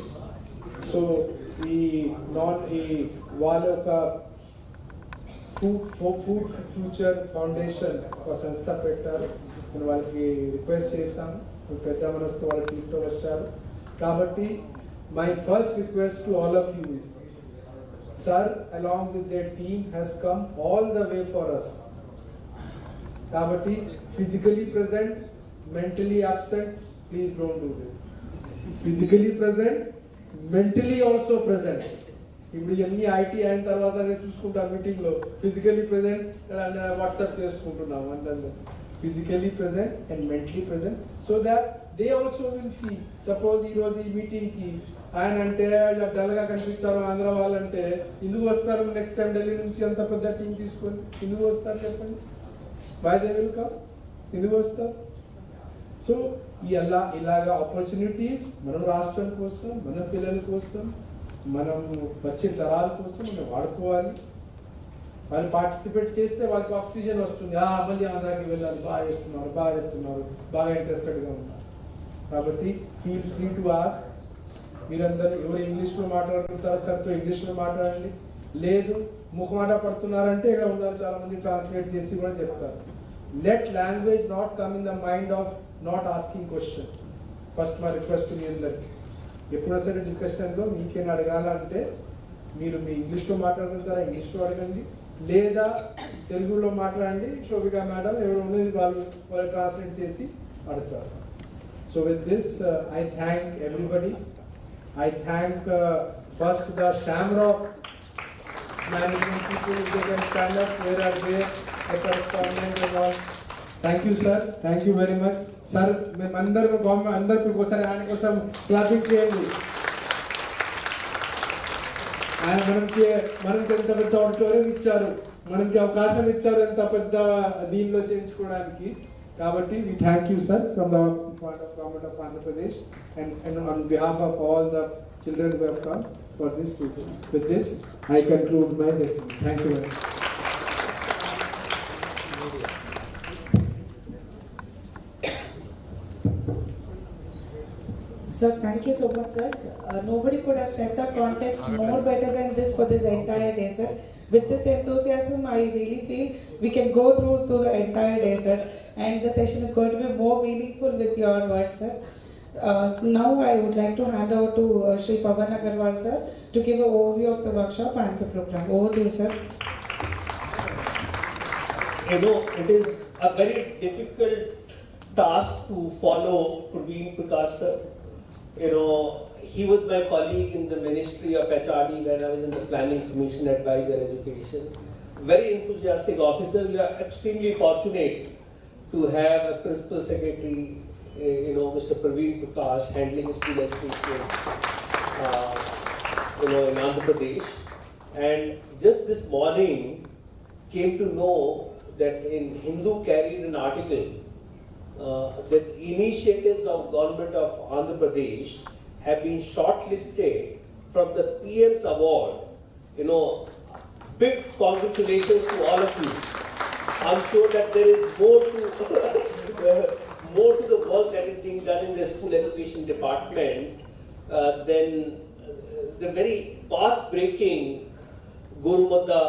సో ఈ వాళ్ళ ఒక ఫుడ్ ఫ్యూచర్ ఫౌండేషన్ ఒక సంస్థ పెట్టారు. నేను వాళ్ళకి రిక్వెస్ట్ చేశాను, పెద్ద మనసుతో వాళ్ళ టీంతో వచ్చారు. కాబట్టి my first request to all of you is, sir along with their team has come all the way for us. Kabatti, physically present, mentally absent, please don't do this. Physically present, mentally also present. ఇప్పుడు ఇవన్నీ IT అయిన తర్వాత నేను చూసుకుంటాను మీటింగ్లో, physically present WhatsApp చేసుకుంటున్నాం అంటే physically present and mentally present, so that they also will feel. Suppose ఈరోజు ఈ మీటింగ్కి ఆయన అంటే డల్గా కనిపించారు ఆంధ్ర వాళ్ళంటే ఎందుకు వస్తారు నెక్స్ట్ టైం ఢిల్లీ నుంచి అంత పెద్ద టీం తీసుకొని? ఎందుకు వస్తారు చెప్పండి? Why they will come? ఎందుకు వస్తారు? సో ఇలాగా ఆపర్చునిటీస్ మనం రాష్ట్రం కోసం, మన పిల్లల కోసం, మనం వచ్చే తరాల కోసం మనం వాడుకోవాలి. వాళ్ళు పార్టిసిపేట్ చేస్తే వాళ్ళకి ఆక్సిజన్ వస్తుంది, మళ్ళీ ఆంధ్రాకి వెళ్ళాలి, బాగా చేస్తున్నారు, బాగా చెప్తున్నారు, బాగా ఇంట్రెస్టెడ్గా ఉన్నారు. కాబట్టి ఫీల్ ఫ్రీ టు ఆస్క్. మీరందరూ ఎవరు ఇంగ్లీష్లో మాట్లాడుకుంటారో సార్తో ఇంగ్లీష్లో మాట్లాడండి, లేదు ముఖమాట పడుతున్నారంటే ఇక్కడ ఉన్నారు చాలా మంది ట్రాన్స్లేట్ చేసి కూడా చెప్తారు. Let language not come in the mind of not asking question. First మా రిక్వెస్ట్ మీ అందరికి, ఎప్పుడో సరే డిస్కషన్లో మీకేం అడగాలంటే మీరు మీ ఇంగ్లీష్లో మాట్లాడుతుంటారా ఇంగ్లీష్లో అడగండి, లేదా తెలుగులో మాట్లాడండి. శోభిక మేడం ఎవరు ఉన్నది వాళ్ళు ట్రాన్స్లేట్ చేసి అడుగుతారు. So with this I thank everybody. I thank first the Shamrock management people. If they can stand up, where are they? The correspondent and all. Thank you, sir. Thank you very much, sir. మేము అందరు ఒకసారి ఆయన కోసం clapping చేయండి. ఆయన మనకి ఎంత పెద్ద ఆడిటోరియం ఇచ్చారు, మనకి అవకాశం ఇచ్చారు ఎంత పెద్ద దీనిలో చేయించుకోవడానికి. కాబట్టి we thank you, sir, from the government of Andhra Pradesh and on behalf of all the children who have come for this season. With this, I conclude my lessons. Thank you very much. Sir, thank you so much, sir. Nobody could have set the context more better than this for this entire day, sir. With this enthusiasm, I really feel we can go through to the entire day, sir. And the session is going to be more meaningful with your words, sir. So now I would like to hand over to Shri Pavan Agarwal, sir, to give an overview of the workshop and the program. Over to you, sir. You know, it is a very difficult task to follow Praveen Prakash, sir. You know, he was my colleague in the Ministry of HRD when I was in the Planning Commission Advisor Education. Very enthusiastic officer. We are extremely fortunate to have a Principal Secretary, Mr. Praveen Prakash, handling school education, in Andhra Pradesh. And just this morning, came to know that in Hindu carried an article that initiatives of government of Andhra Pradesh have been shortlisted from the PM's award. Big congratulations to all of you. I'm sure that there is more to the work that is being done in the school education department than the very path-breaking Gorumudda,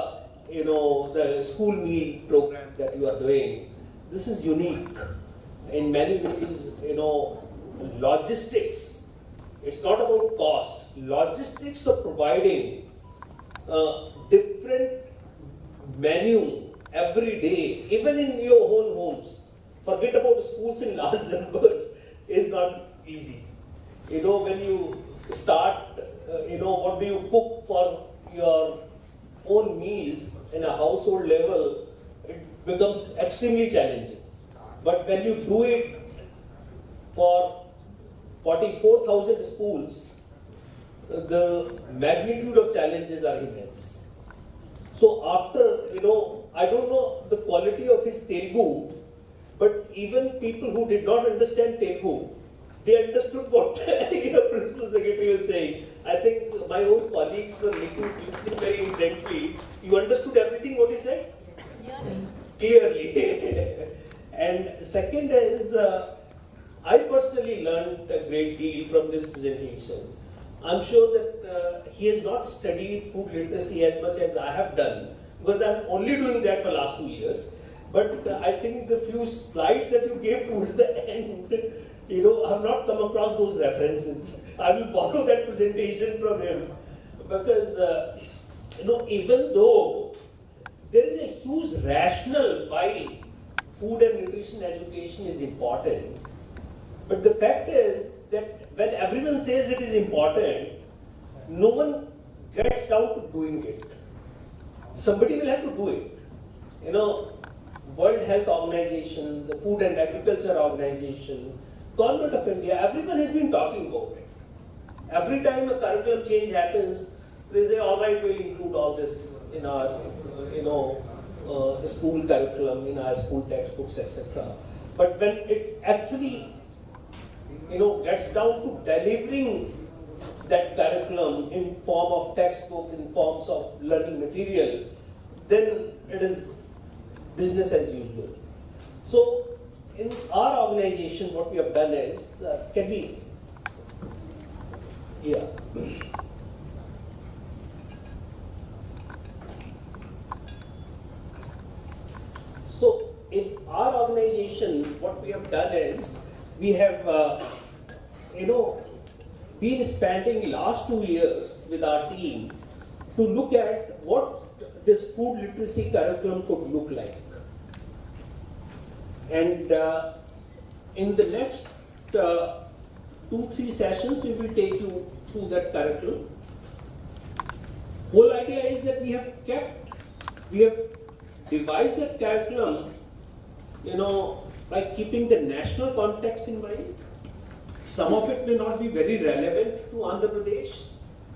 the school meal program that you are doing. This is unique. In many ways, logistics, it's not about cost. Logistics of providing different menu every day, even in your own homes. Forget about schools in large numbers, is not easy. When you start, what do you cook for your own meals in a household level, it becomes extremely challenging. But when you do it for 44,000 schools, the magnitude of challenges are immense. So after, I don't know the quality of his Telugu, but even people who did not understand Telugu, they understood what your Principal Secretary was saying. I think my own colleagues were listening very intently. You understood everything what he said? Yeah. Clearly. And second is, I personally learned a great deal from this presentation. I'm sure that he has not studied food literacy as much as I have done, because I'm only doing that for the last 2 years. But I think the few slides that you gave towards the end, I have not come across those references. I will borrow that presentation from him, because even though there is a huge rationale why food and nutrition education is important, but the fact is that when everyone says it is important, no one gets down to doing it. Somebody will have to do it. World Health Organization, the Food and Agriculture Organization, Government of India, everyone has been talking about it. Every time a curriculum change happens, they say, all right, we'll include all this in our, school curriculum, in our school textbooks, etc. But when it actually, gets down to delivering that curriculum in form of textbook, in forms of learning material, then it is business as usual. So, in our organization, what we have done is, what we have done is, we have, been spending last 2 years with our team to look at what this food literacy curriculum could look like. And in the next 2-3 sessions, we will take you through that curriculum. Whole idea is that we have devised that curriculum, by keeping the national context in mind. Some of it may not be very relevant to Andhra Pradesh,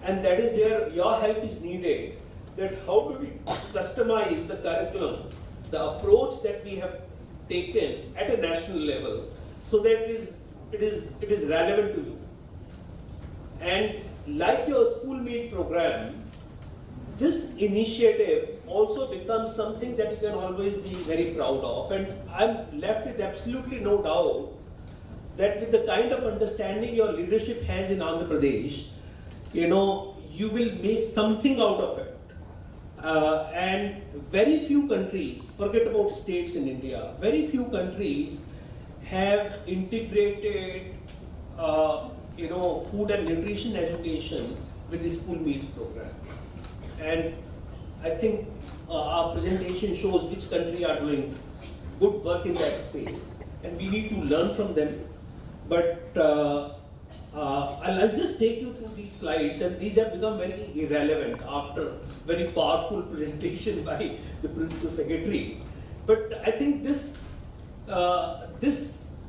and that is where your help is needed. That how do we customize the curriculum, the approach that we have taken at a national level, so that it is relevant to you. And like your school meal program, this initiative also becomes something that you can always be very proud of. And I'm left with absolutely no doubt that with the kind of understanding your leadership has in Andhra Pradesh, you will make something out of it. And very few countries, forget about states in India, very few countries have integrated, food and nutrition education with the school meals program. And I think our presentation shows which country are doing good work in that space, and we need to learn from them. But I'll just take you through these slides, and these have become very irrelevant after very powerful presentation by the Principal Secretary. But I think this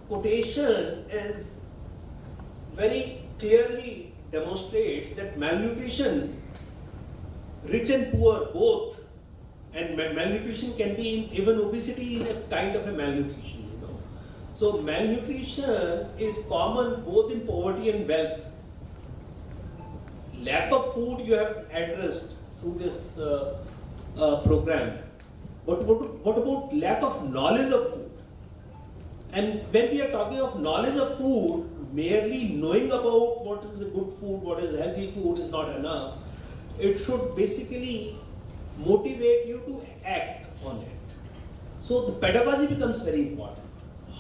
quotation is very clearly demonstrates that malnutrition, rich and poor both, and malnutrition can be even obesity is a kind of a malnutrition. So malnutrition is common both in poverty and wealth. Lack of food you have addressed through this program. But what about lack of knowledge of food? And when we are talking of knowledge of food, merely knowing about what is a good food, what is healthy food is not enough. It should basically motivate you to act on it. So the pedagogy becomes very important.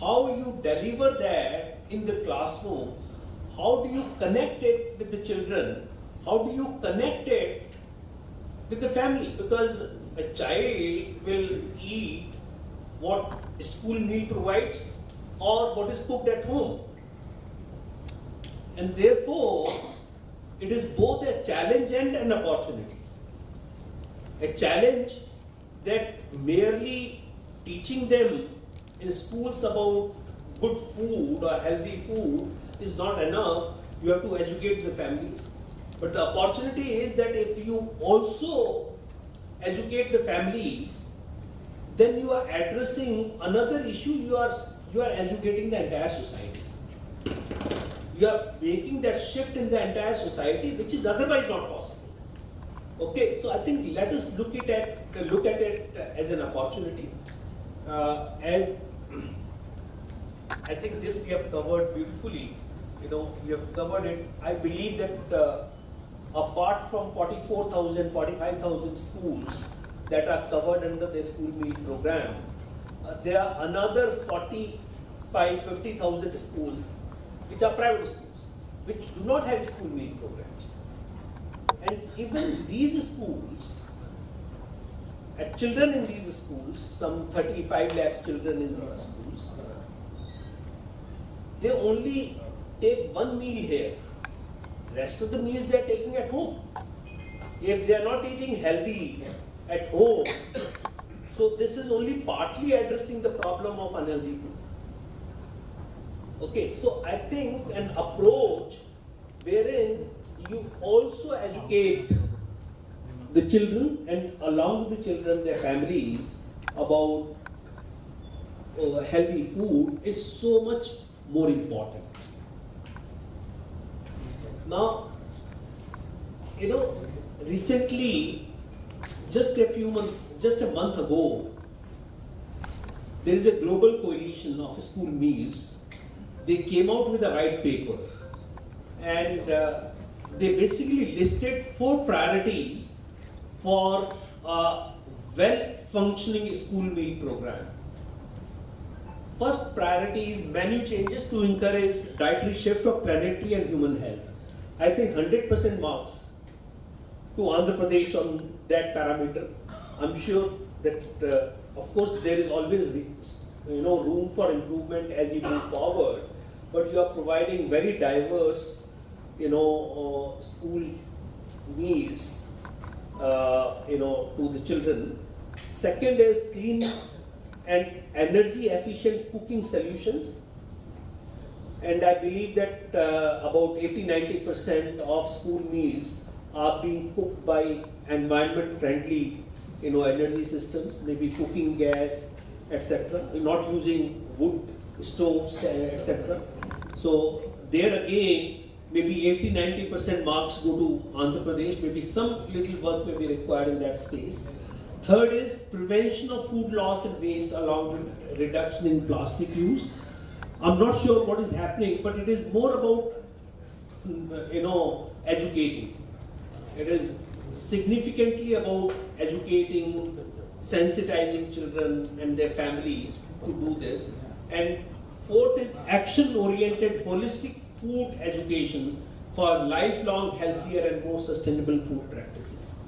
How you deliver that in the classroom, how do you connect it with the children, how do you connect it with the family? Because a child will eat what a school meal provides or what is cooked at home. And therefore, it is both a challenge and an opportunity. A challenge that merely teaching them in schools about good food or healthy food is not enough. You have to educate the families. But the opportunity is that if you also educate the families, then you are addressing another issue. You are educating the entire society. You are making that shift in the entire society, which is otherwise not possible. Okay, so I think let us look at it as an opportunity. As I think this we have covered beautifully. We have covered it. I believe that apart from 44,000, 45,000 schools that are covered under the school meal program, there are another 50,000 schools which are private schools, which do not have school meal programs. And even these schools, children in these schools, some 35 lakh children in these schools, they only take one meal here. Rest of the meals they are taking at home. If they are not eating healthy at home, so this is only partly addressing the problem of unhealthy food. Okay, so I think an approach wherein you also educate the children and along with the children, their families about healthy food is so much more important. Now, recently, just a month ago, there is a global coalition of school meals. They came out with a white paper, and they basically listed 4 priorities for a well-functioning school meal program. first priority is menu changes to encourage dietary shift of planetary and human health. I think 100% marks to Andhra Pradesh on that parameter. I'm sure that, of course, there is always room for improvement as you move forward, but you are providing very diverse, school meals, to the children. Second is clean and energy efficient cooking solutions. And I believe that about 80-90% of school meals are being cooked by environment friendly, energy systems, maybe cooking gas, etc. Not using wood stoves, etc. So there again, maybe 80-90% marks go to Andhra Pradesh. Maybe some little work may be required in that space. Third is prevention of food loss and waste along with reduction in plastic use. I'm not sure what is happening, but it is more about, educating. It is significantly about educating, sensitizing children and their families to do this. And fourth is action-oriented holistic food education for lifelong healthier and more sustainable food practices.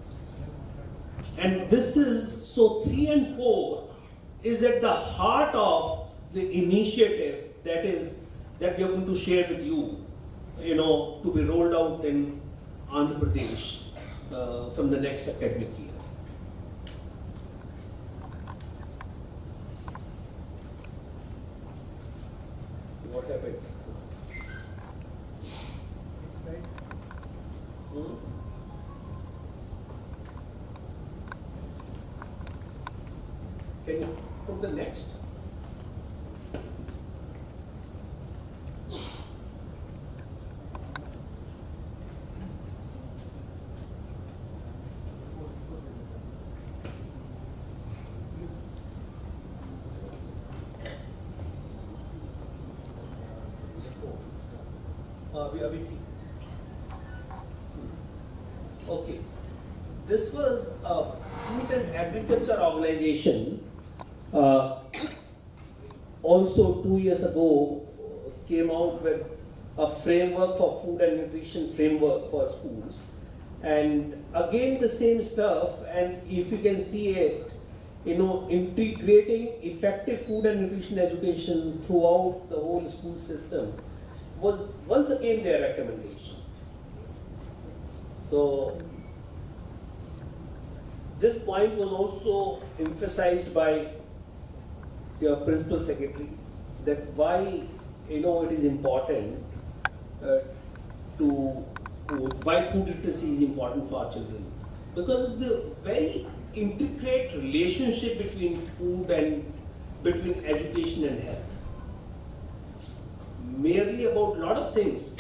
And this is, so 3 and 4 is at the heart of the initiative that we are going to share with you, to be rolled out in Andhra Pradesh from the next academic year. What happened? Can you put the next? Okay, this was a food and agriculture organization. Also 2 years ago came out with a framework for food and nutrition framework for schools, and again the same stuff. And if you can see it, integrating effective food and nutrition education throughout the whole school system was once again their recommendation. So this point was also emphasized by your principal secretary, that why it is important why food literacy is important for our children, because of the very intricate relationship between food and between education and health. It's merely about a lot of things.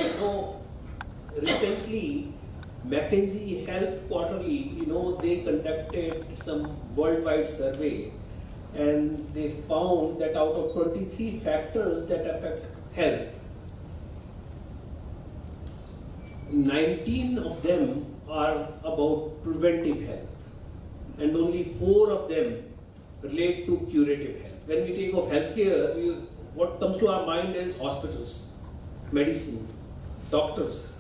Recently McKinsey Health Quarterly, they conducted some worldwide survey, and they found that out of 23 factors that affect health, 19 of them are about preventive health, and only 4 of them relate to curative health. When we think of healthcare, what comes to our mind is hospitals, medicine, doctors.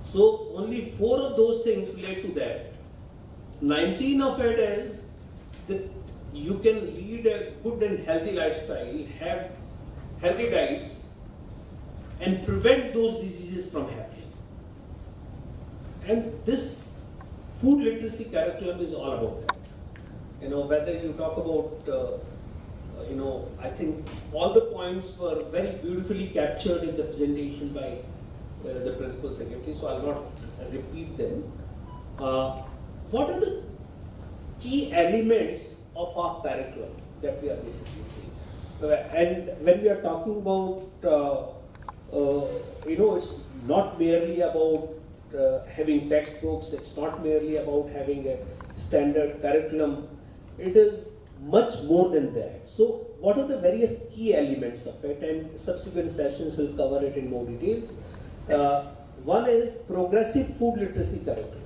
So only 4 of those things relate to that. 19 of it is that you can lead a good and healthy lifestyle, have healthy diets, and prevent those diseases from happening. And this food literacy curriculum is all about that. Whether you talk about, I think all the points were very beautifully captured in the presentation by the principal secretary, so I'll not repeat them. What are the key elements of our curriculum that we are basically seeing? And when we are talking about, it's not merely about having textbooks, it's not merely about having a standard curriculum, it is much more than that. So what are the various key elements of it, and subsequent sessions will cover it in more details. One is progressive food literacy curriculum.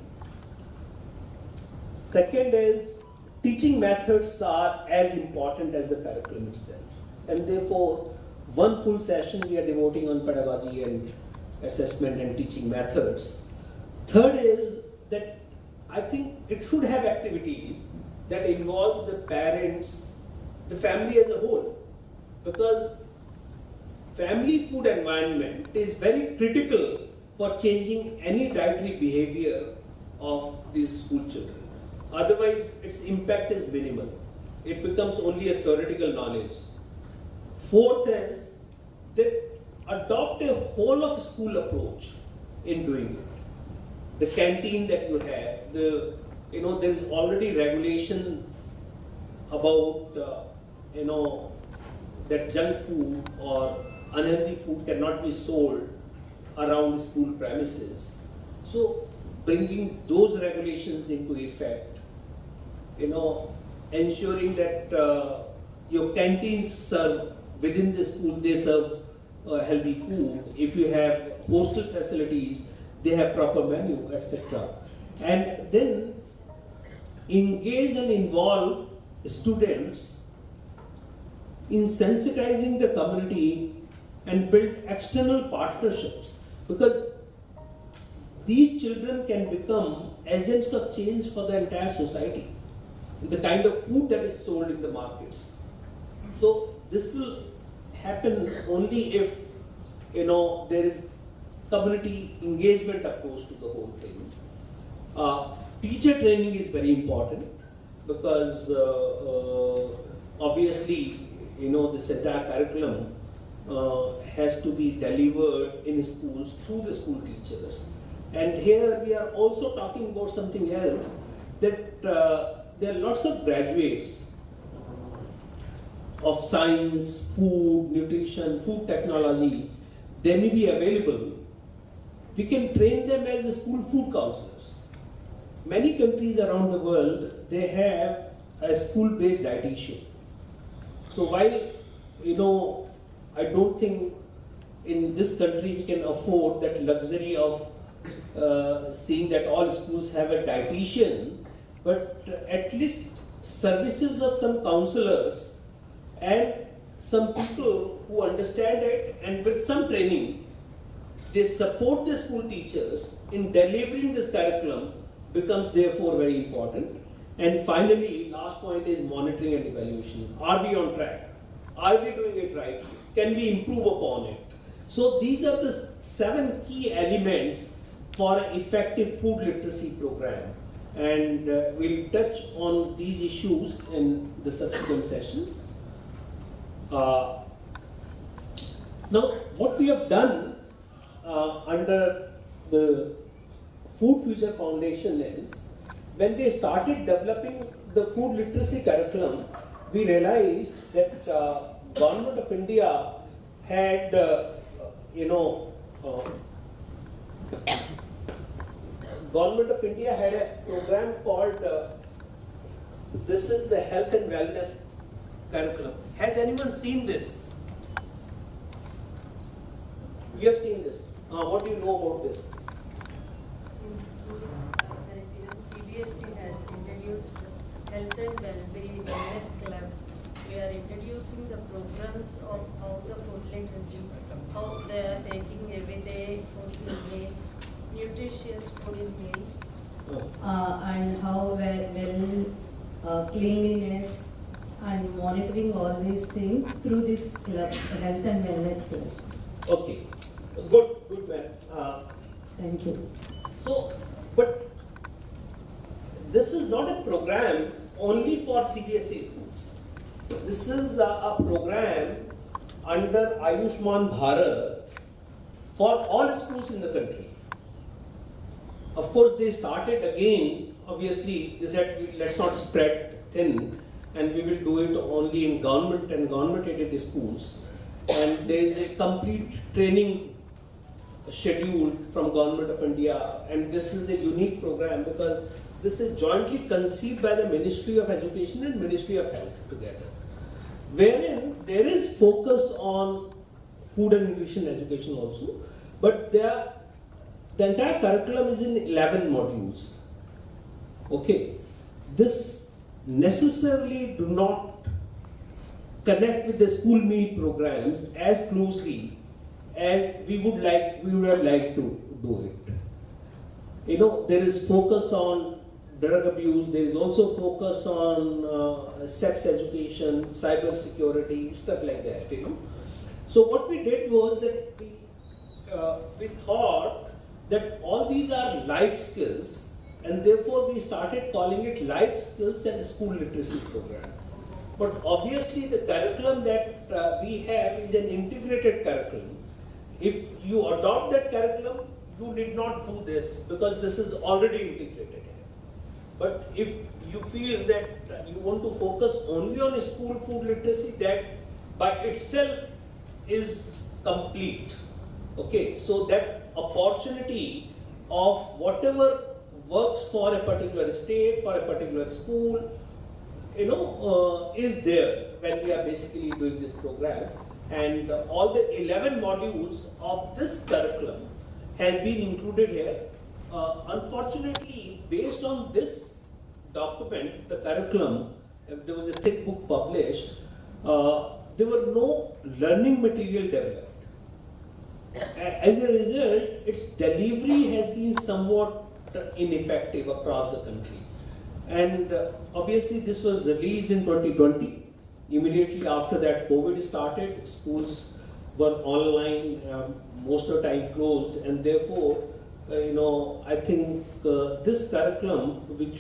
Second is teaching methods are as important as the curriculum itself. and therefore one full session we are devoting on pedagogy and assessment and teaching methods. Third is that I think it should have activities that involve the parents, the family as a whole, because family food environment is very critical for changing any dietary behavior of these school children. Otherwise, its impact is minimal. It becomes only a theoretical knowledge. Fourth is that adopt a whole of school approach in doing it. The canteen that you have, there is already regulation about that junk food or unhealthy food cannot be sold around school premises. So bringing those regulations into effect, ensuring that your canteens serve within the school, they serve healthy food. If you have hostel facilities, they have proper menu, etc. And then engage and involve students in sensitizing the community and build external partnerships, because these children can become agents of change for the entire society, the kind of food that is sold in the markets. So this will happen only if there is community engagement approach to the whole thing. Teacher training is very important, because obviously this entire curriculum has to be delivered in schools through the school teachers. And here we are also talking about something else, that there are lots of graduates of science, food, nutrition, food technology. They may be available. We can train them as school food counselors. Many countries around the world, they have a school-based dietitian. So while, I don't think in this country we can afford that luxury of seeing that all schools have a dietitian, but at least services of some counselors and some people who understand it, and with some training, they support the school teachers in delivering this curriculum, becomes therefore very important. And finally, last point is monitoring and evaluation. Are we on track? Are we doing it right? Can we improve upon it? So these are the 7 key elements for an effective food literacy program. And we'll touch on these issues in the subsequent sessions. Now, what we have done under the Food Future Foundation is, when they started developing the food literacy curriculum, we realized that Government of India had, Government of India had a program called, this is the Health and Wellness Curriculum. Has anyone seen this? You have seen this. What do you know about this? CBSE has introduced Health and Wellbeing Wellness Club. We are introducing the programs of how the food literacy, how they are taking everyday food in meals, nutritious food in meals, and how well cleanliness and monitoring all these things through this club, Health and Wellness Club. Okay, good man. Thank you. So, but this is not a program only for CBSE schools. This is a program under Ayushman Bharat for all schools in the country. Of course, they started again, obviously, they said, let's not spread thin, and we will do it only in government and government-aided schools. And there is a complete training schedule from Government of India, and this is a unique program because this is jointly conceived by the Ministry of Education and Ministry of Health together, wherein there is focus on food and nutrition education also, but the entire curriculum is in 11 modules. Okay, this necessarily do not connect with the school meal programs as closely as we would have liked to do it. You know, there is focus on drug abuse, there is also focus on sex education, cyber security, stuff like that, you know. So what we did was that we thought that all these are life skills, and therefore we started calling it Life Skills and School Literacy Program. But obviously the curriculum that we have is an integrated curriculum. If you adopt that curriculum, you need not do this because this is already integrated here. But if you feel that you want to focus only on school food literacy, that by itself is complete. Okay, so that opportunity of whatever works for a particular state, for a particular school, you know, is there when we are basically doing this program. And all the 11 modules of this curriculum has been included here. Unfortunately, based on this document, the curriculum, there was a thick book published, there were no learning material developed. As a result, its delivery has been somewhat ineffective across the country. And obviously this was released in 2020. Immediately after that, COVID started, schools were online, most of the time closed, and therefore, you know, I think this curriculum, which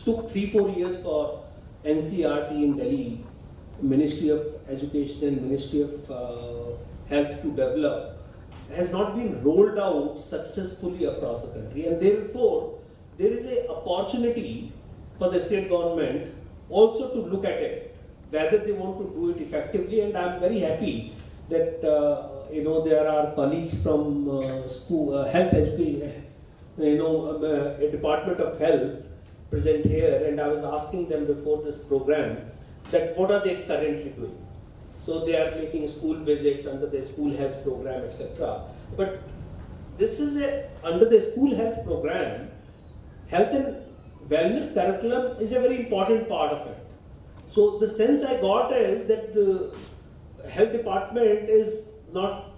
took 3-4 years for NCERT in Delhi, Ministry of Education and Ministry of Health to develop, has not been rolled out successfully across the country, and therefore there is an opportunity for the state government also to look at it, whether they want to do it effectively. And I am very happy that you know, there are colleagues from health education, you know, a Department of Health present here, and I was asking them before this program that what are they currently doing. So they are making school visits under the school health program, etc. But this is under the school health program, health and wellness curriculum is a very important part of it. So the sense I got is that the health department is not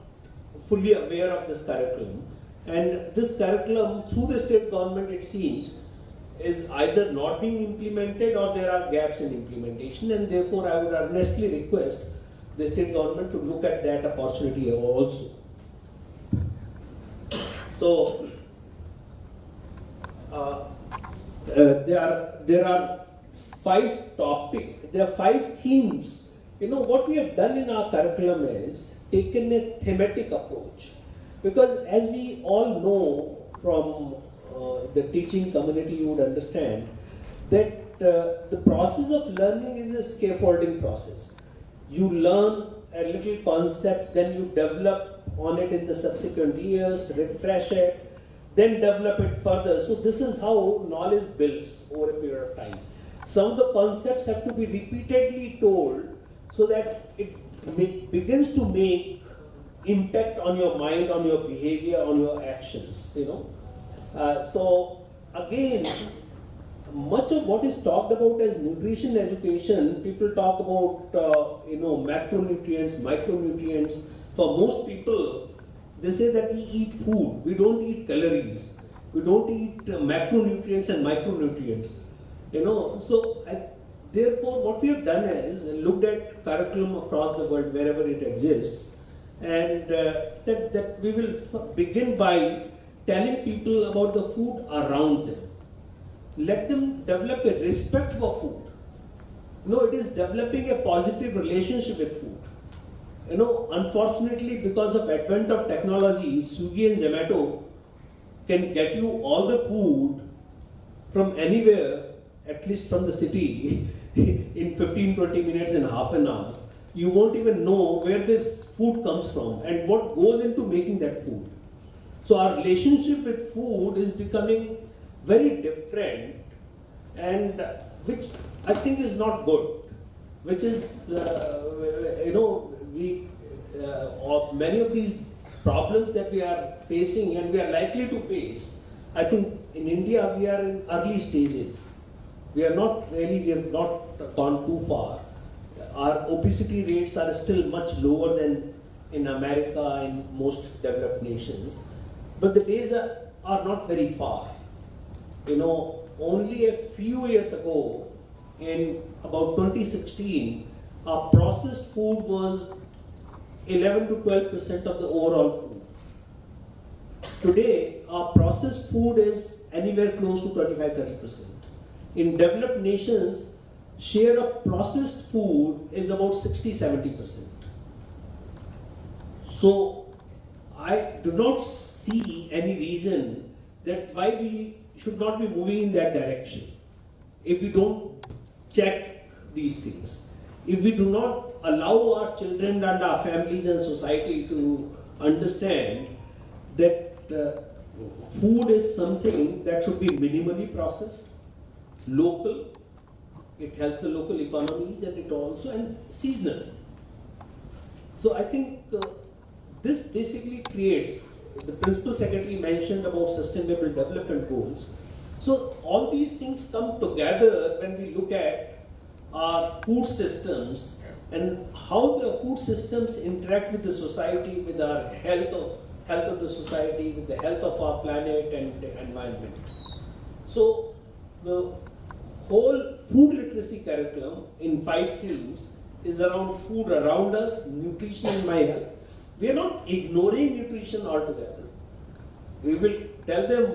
fully aware of this curriculum, and this curriculum through the state government, it seems, is either not being implemented or there are gaps in implementation, and therefore I would earnestly request the state government to look at that opportunity also. So there are 5 topics, there are 5 themes. You know, what we have done in our curriculum is taken a thematic approach, because as we all know from the teaching community, you would understand that the process of learning is a scaffolding process. You learn a little concept, then you develop on it in the subsequent years, refresh it, then develop it further. So this is how knowledge builds over a period of time. Some of the concepts have to be repeatedly told so that it begins to make impact on your mind, on your behavior, on your actions, you know. So again, much of what is talked about as nutrition education, people talk about you know, macronutrients, micronutrients. For most people, they say that we eat food, we don't eat calories, we don't eat macronutrients and micronutrients, you know. So therefore what we have done is looked at curriculum across the world wherever it exists, and said that we will begin by telling people about the food around them. Let them develop a respect for food. You know, it is developing a positive relationship with food. You know, unfortunately, because of advent of technology, Swiggy and Zomato can get you all the food from anywhere, at least from the city, in 15-20 minutes and half an hour. You won't even know where this food comes from and what goes into making that food. So our relationship with food is becoming very different, and which I think is not good, which is, you know, many of these problems that we are facing and we are likely to face, I think in India we are in early stages. We have not gone too far. our obesity rates are still much lower than in America and most developed nations. But the days are not very far. You know, only a few years ago, in about 2016, our processed food was 11 to 12% of the overall food. Today, our processed food is anywhere close to 25-30%. In developed nations, share of processed food is about 60-70%. So, I do not see any reason that why we should not be moving in that direction if we don't check these things. If we do not allow our children and our families and society to understand that food is something that should be minimally processed, local, it helps the local economies, and it also, and seasonal. So I think this basically creates, the Principal Secretary mentioned about Sustainable Development Goals. So all these things come together when we look at our food systems and how the food systems interact with the society, with our health of the society, with the health of our planet and the environment. So the whole food literacy curriculum in 5 themes is around food around us, nutrition and my health. We are not ignoring nutrition altogether. We will tell them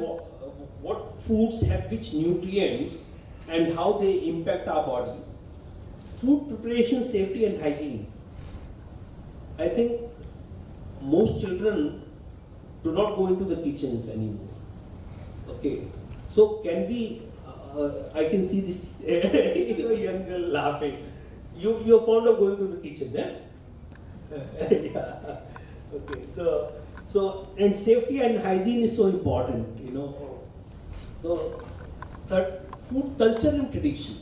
what foods have which nutrients and how they impact our body. Food preparation, safety and hygiene. I think most children do not go into the kitchens anymore. Okay, so can we, I can see this young girl laughing. You're fond of going to the kitchen, eh? Yeah. Okay, so and safety and hygiene is so important, you know. So third, food culture and tradition.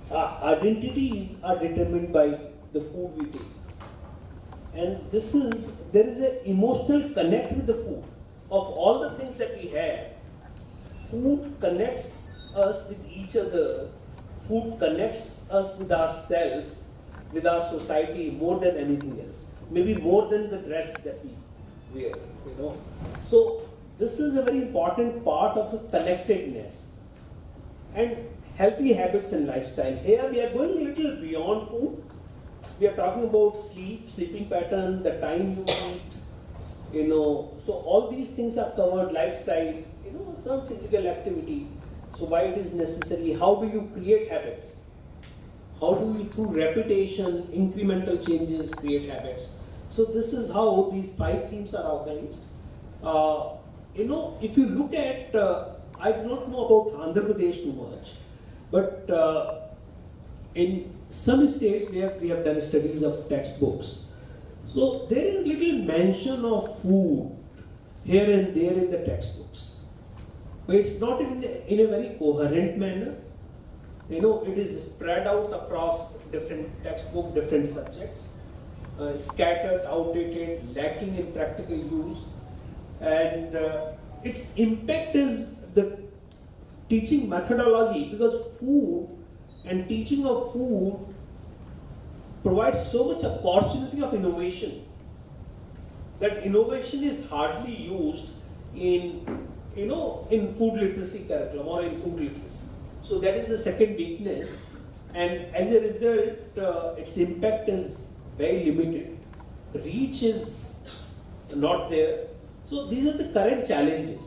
Identities are determined by the food we take, and there is an emotional connect with the food. Of all the things that we have, food connects us with each other. Food connects us with ourselves, with our society more than anything else. Maybe more than the dress that we wear, you know. So this is a very important part of the connectedness and healthy habits and lifestyle. Here we are going a little beyond food. We are talking about sleeping pattern, the time you eat, you know. So all these things are covered, lifestyle, you know, some physical activity. So why it is necessary, how do you create habits? How do you, through repetition, incremental changes, create habits? So this is how these 5 themes are organized. You know, if you look at, I do not know about Andhra Pradesh too much, but in some states we have done studies of textbooks. So there is little mention of food here and there in the textbooks. But it's not in a very coherent manner. You know, it is spread out across different textbooks, different subjects, scattered, outdated, lacking in practical use, and its impact is the teaching methodology, because food and teaching of food provides so much opportunity of innovation that innovation is hardly used in, you know, in food literacy curriculum or in food literacy. So that is the second weakness, and as a result, its impact is very limited. Reach is not there. So these are the current challenges,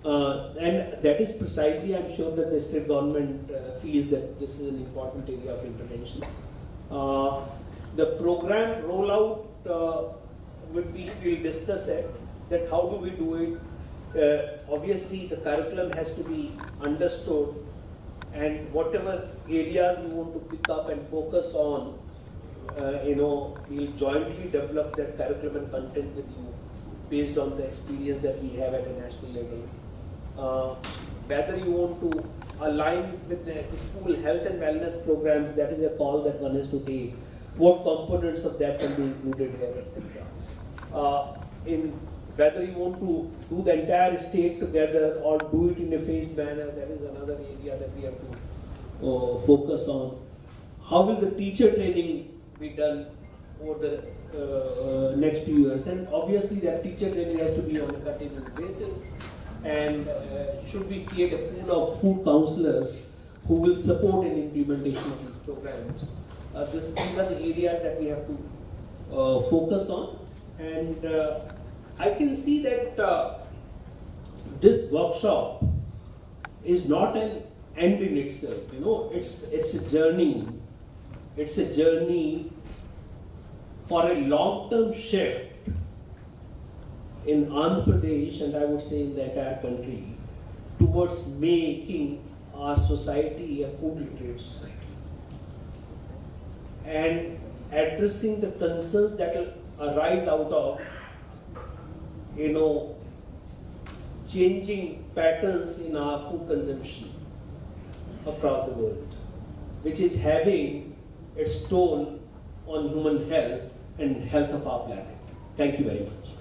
and that is precisely, I'm sure that the state government feels that this is an important area of intervention. The program rollout we'll discuss it, that how do we do it. Obviously, the curriculum has to be understood, and whatever areas you want to pick up and focus on, you know, we'll jointly develop that curriculum and content with you based on the experience that we have at a national level. Whether you want to align with the school health and wellness programs, that is a call that one has to take. What components of that can be included here, etc. In whether you want to do the entire state together or do it in a phased manner, that is another area that we have to focus on. how will the teacher training be done over the next few years? And obviously that teacher training has to be on a continuous basis. And should we create a pool of food counselors who will support in implementation of these programs? These are the areas that we have to focus on. And I can see that this workshop is not an end in itself. You know, it's a journey. It's a journey for a long-term shift in Andhra Pradesh, and I would say in the entire country, towards making our society a food literate society and addressing the concerns that will arise out of, you know, changing patterns in our food consumption across the world, which is having its toll on human health and health of our planet. Thank you very much.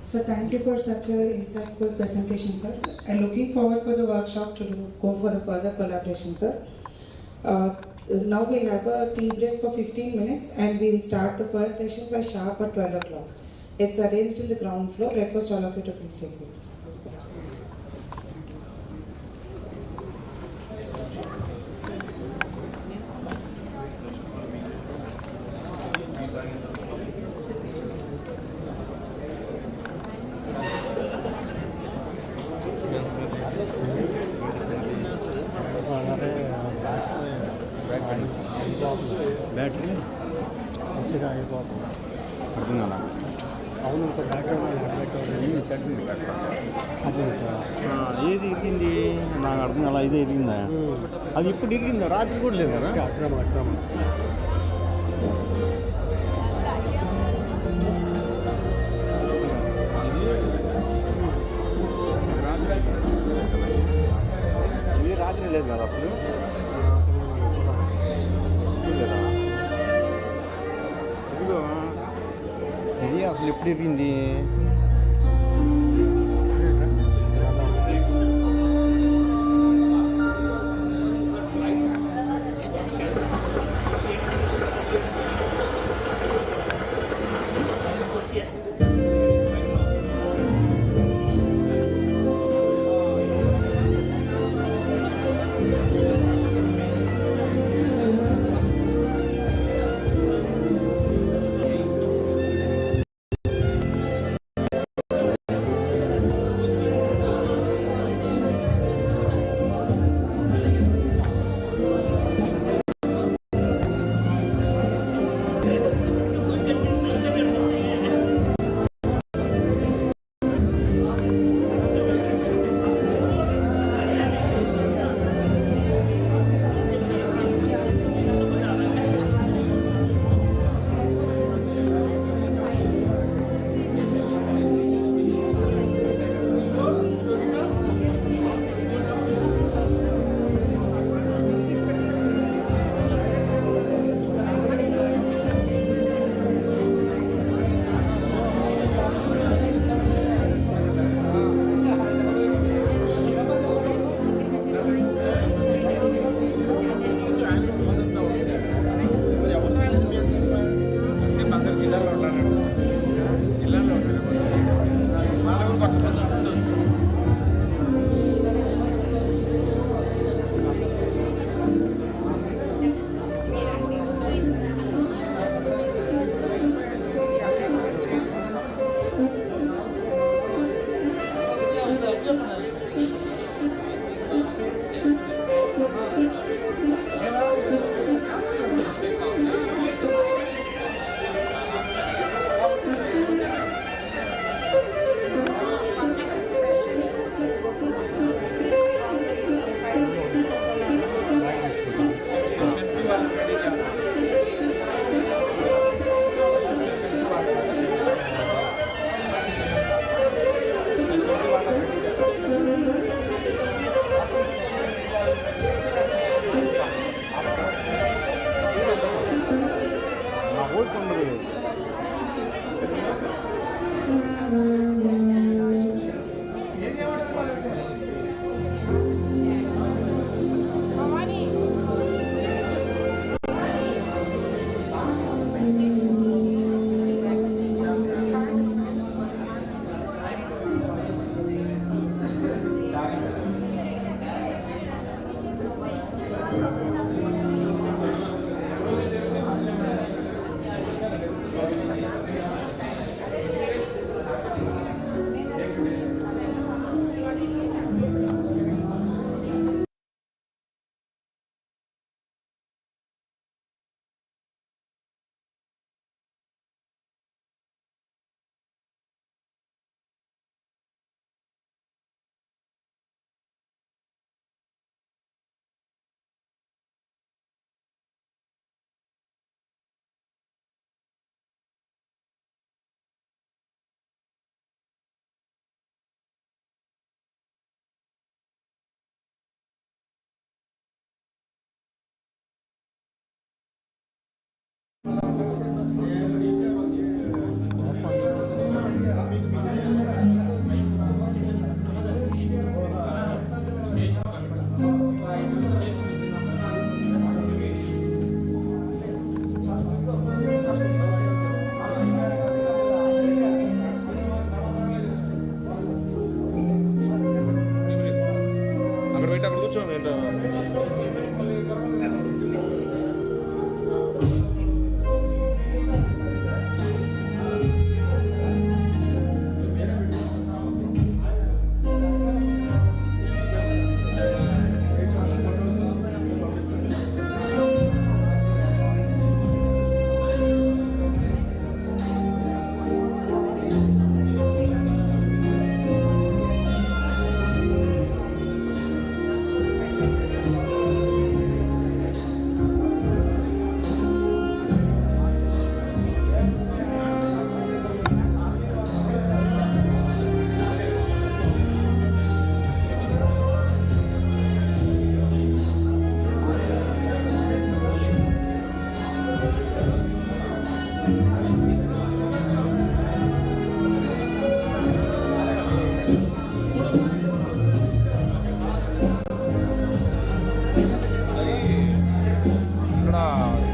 So thank you for such an insightful presentation, sir. I'm looking forward for the workshop to go for the further collaboration, sir. Now we'll have a tea break for 15 minutes and we'll start the first session by sharp at 12 o'clock. It's arranged in the ground floor. Request all of you to please take it. Battery మంచిగా అయిపోతుంది అర్థం కదా అవును ఒక battery chutney అది ఏది ఇరిగింది నాకు అర్థం అలా ఇదే ఇరిగిందా అది ఇప్పుడు ఇరిగిందా రాత్రి కూడా లేదు కదా అక్రమ ఇది రాత్రి లేదు కదా అసలు ఇది అసలు ఎప్పుడు ఇరిగింది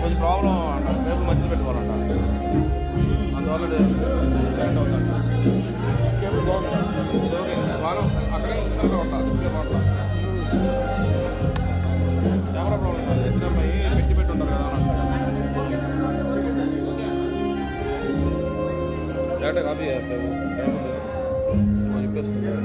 కొంచెం ప్రాబ్లం అంట, టేబుల్ మధ్యలో పెట్టుకోవాలంట, అందువల్ల స్టాండ్ అవుతాడు. టేబుల్ బాగుంది, ఇది ఓకే, బాగా అక్కడే కరెక్ట్గా ఉంటారు, బాగుంటారు. కెమెరా ప్రాబ్లం కాదు, HDMI పెట్టి ఉంటారు కదా డైరెక్ట్గా కాపీ చేస్తారు, చెప్పేసుకుంటారు.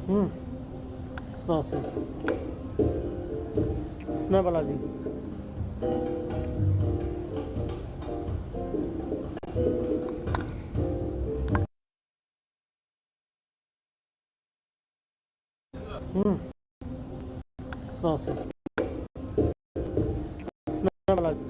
सुना सुना बालाजी सुना सुना Balaji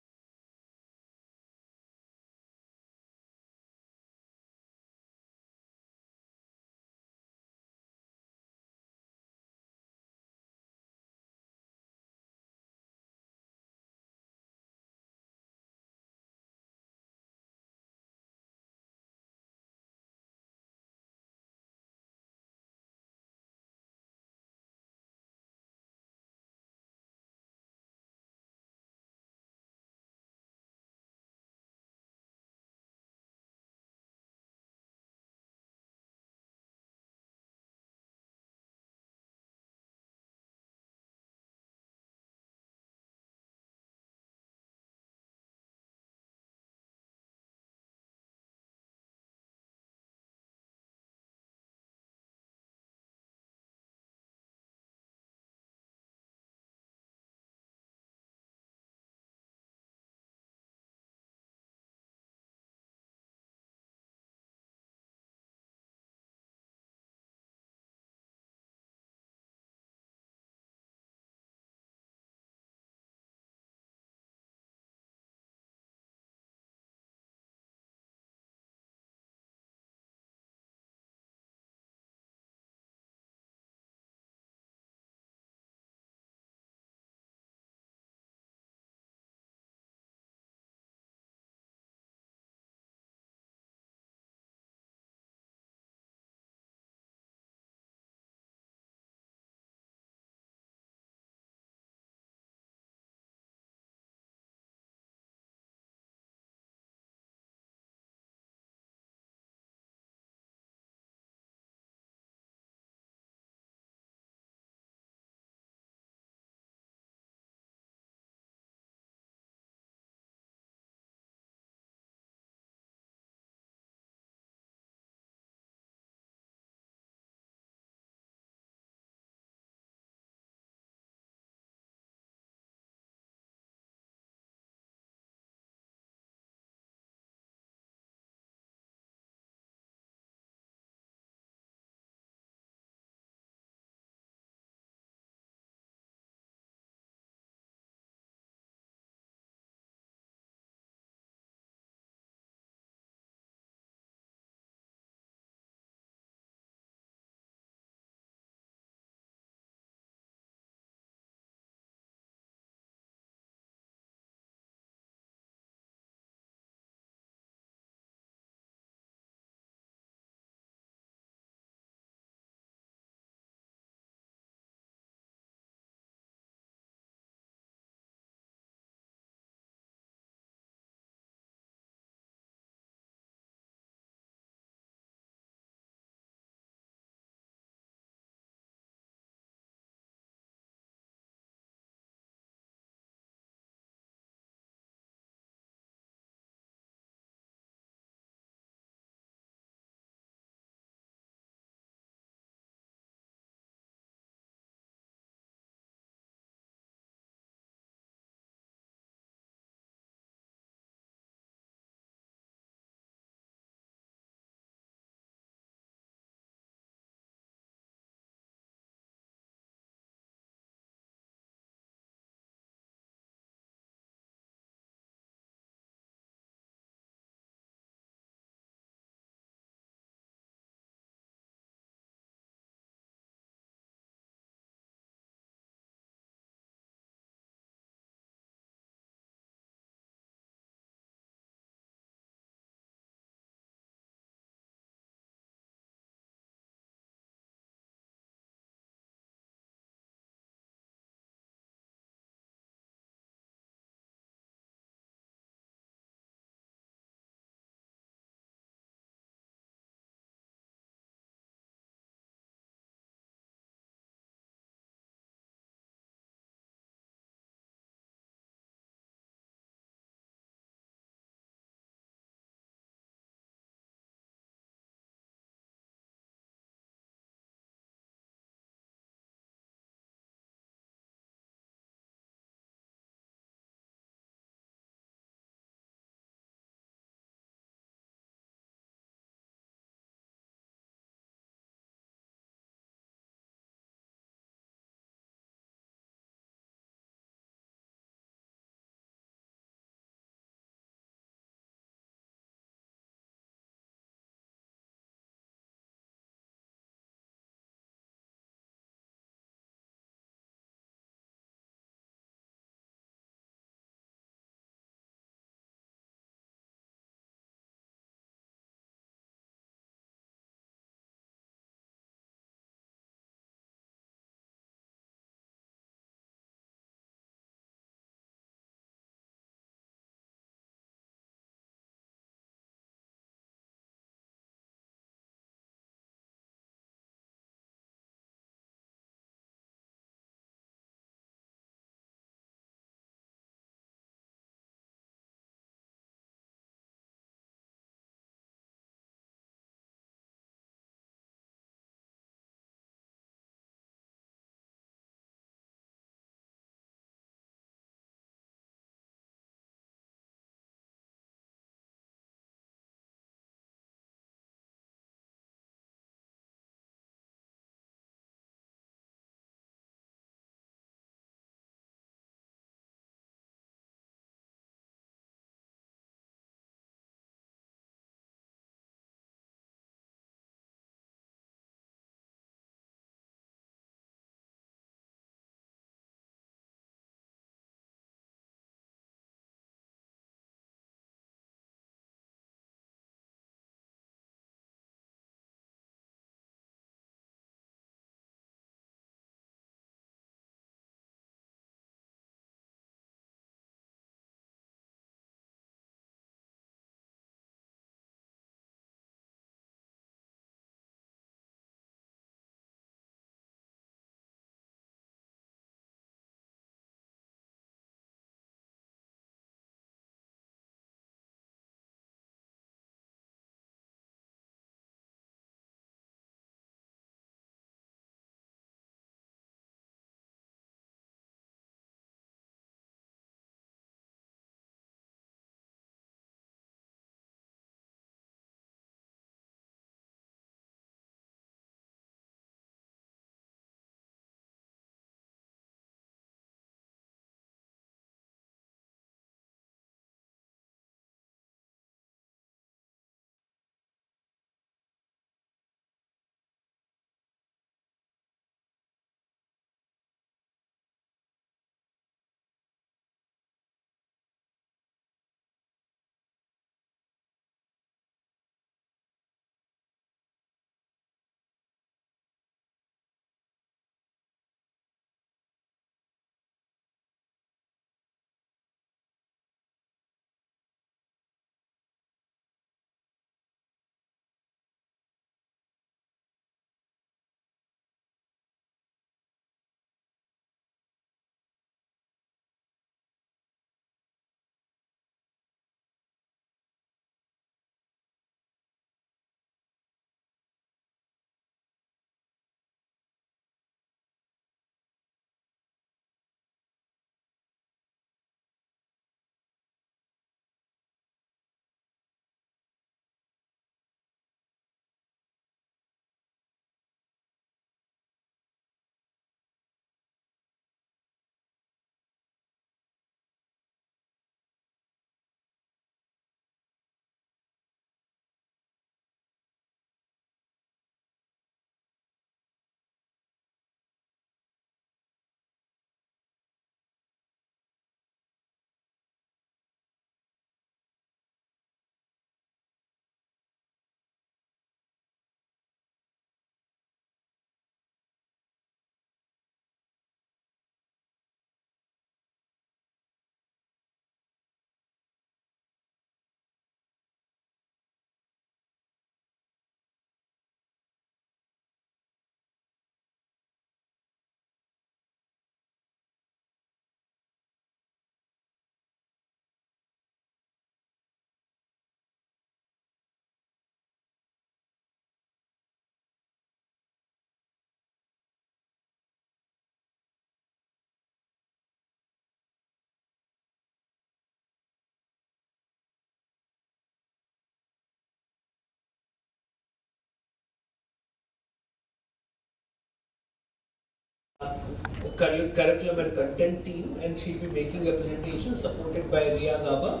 curriculum and content team, and she'll be making a presentation supported by Ria Gaba,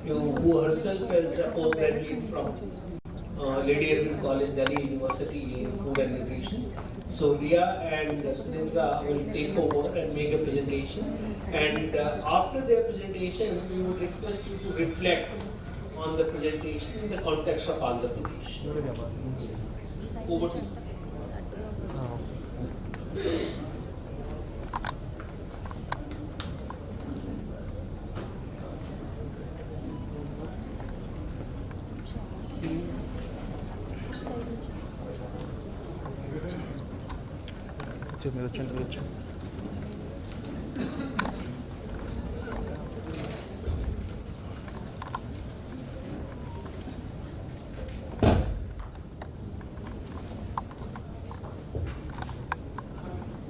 who herself is a postgraduate from Lady Irwin College, Delhi University in Food and Nutrition. So Ria and Sunindra will take over and make a presentation, and after their presentation, we would request you to reflect on the presentation in the context of Andhra Pradesh. Yes. Over to you.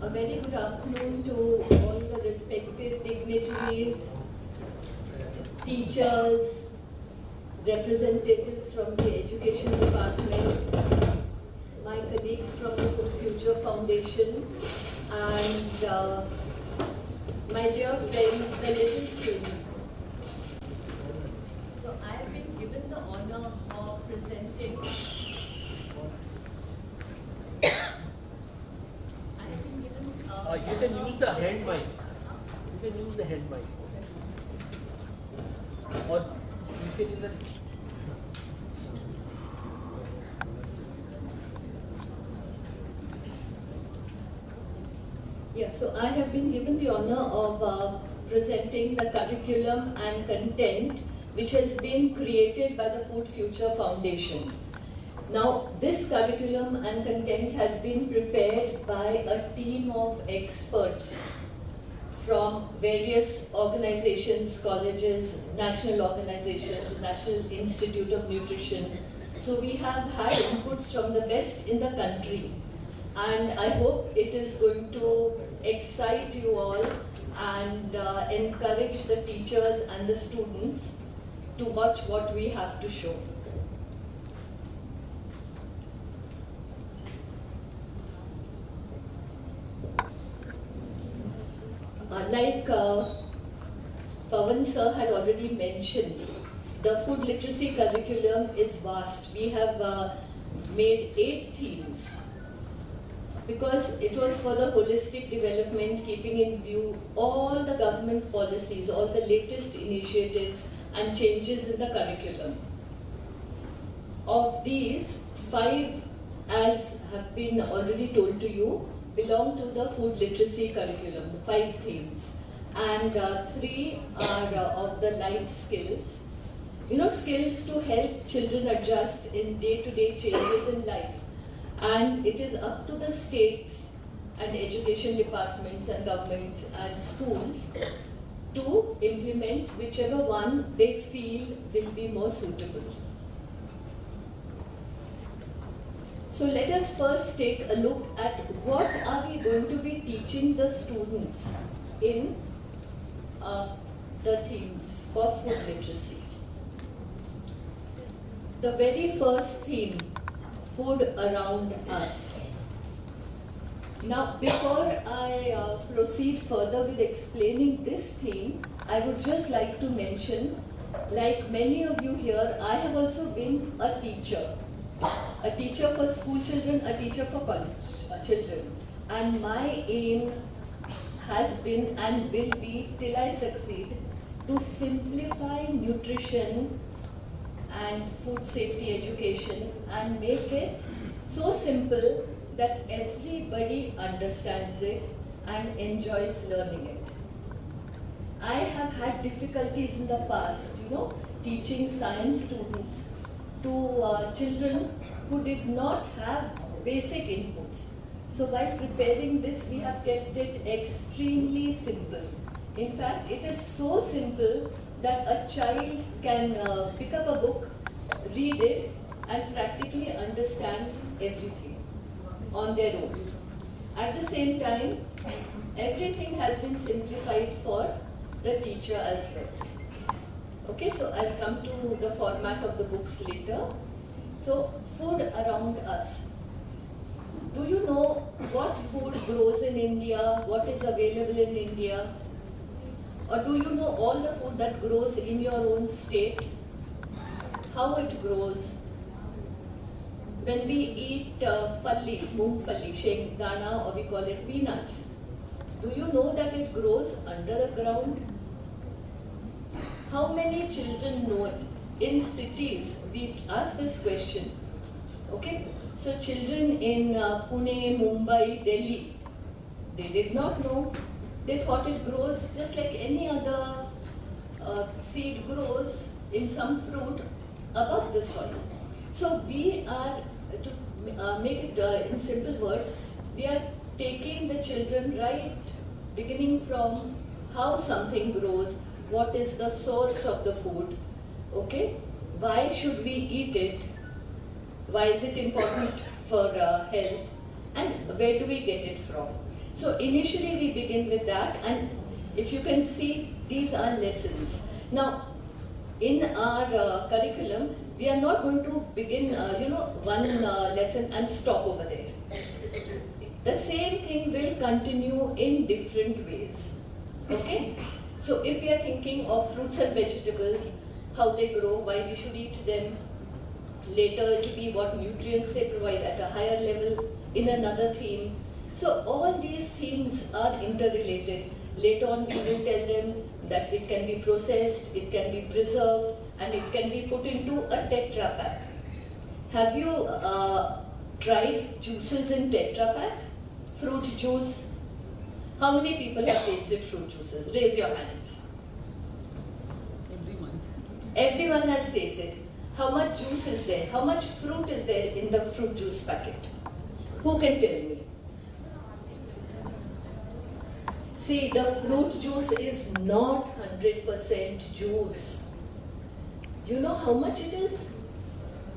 A very good afternoon to all the respected dignitaries, teachers, representatives from the Education Department, my colleagues from the Food Future Foundation, and my dear friends, the little students. So I've been given the honor of presenting. You can use the hand mic. You can use the hand mic. Or you can even. Yeah, so I have been given the honor of presenting the curriculum and content which has been created by the Food Future Foundation. Now, this curriculum and content has been prepared by a team of experts from various organizations, colleges, national organizations, National Institute of Nutrition. So we have had inputs from the best in the country. And I hope it is going to excite you all and encourage the teachers and the students to watch what we have to show. Like Pawan sir had already mentioned, the food literacy curriculum is vast. We have made 8 themes because it was for the holistic development, keeping in view all the government policies, all the latest initiatives and changes in the curriculum. Of these, 5, as have been already told to you, belong to the food literacy curriculum, the 5 themes. And 3 are of the life skills. You know, skills to help children adjust in day-to-day changes in life. And it is up to the states and education departments and governments and schools to implement whichever one they feel will be more suitable. So let us first take a look at what are we going to be teaching the students in the themes for food literacy. The very first theme, food around us. Now, before I proceed further with explaining this theme, I would just like to mention, like many of you here, I have also been a teacher. A teacher for school children, a teacher for college children. And my aim has been and will be, till I succeed, to simplify nutrition and food safety education and make it so simple that everybody understands it and enjoys learning it. I have had difficulties in the past, you know, teaching science students to children who did not have basic inputs. So while preparing this, we have kept it extremely simple. In fact, it is so simple that a child can pick up a book, read it, and practically understand everything on their own. At the same time, everything has been simplified for the teacher as well. Okay, so I'll come to the format of the books later. So, food around us. do you know what food grows in India, what is available in India? Or do you know all the food that grows in your own state? How it grows? When we eat falli, moongfalli, shengdana, or we call it peanuts, do you know that it grows under the ground? How many children know it? In cities, we ask this question, okay? So children in Pune, Mumbai, Delhi, they did not know. They thought it grows just like any other seed grows in some fruit above the soil. So we are, to make it in simple words, we are taking the children right, beginning from how something grows, what is the source of the food, okay? Why should we eat it? Why is it important for health? And where do we get it from? So initially we begin with that, and if you can see, these are lessons. Now, in our curriculum, we are not going to begin, one lesson and stop over there. The same thing will continue in different ways, okay? So if we are thinking of fruits and vegetables, how they grow, why we should eat them, later it will be what nutrients they provide at a higher level in another theme. So all these themes are interrelated. Later on we will tell them that it can be processed, it can be preserved, and it can be put into a Tetra Pak. Have you tried juices in Tetra Pak? Fruit juice? How many people have tasted fruit juices? Raise your hands. Everyone has tasted. How much juice is there? How much fruit is there in the fruit juice packet? Who can tell me? See, the fruit juice is not 100% juice. You know how much it is?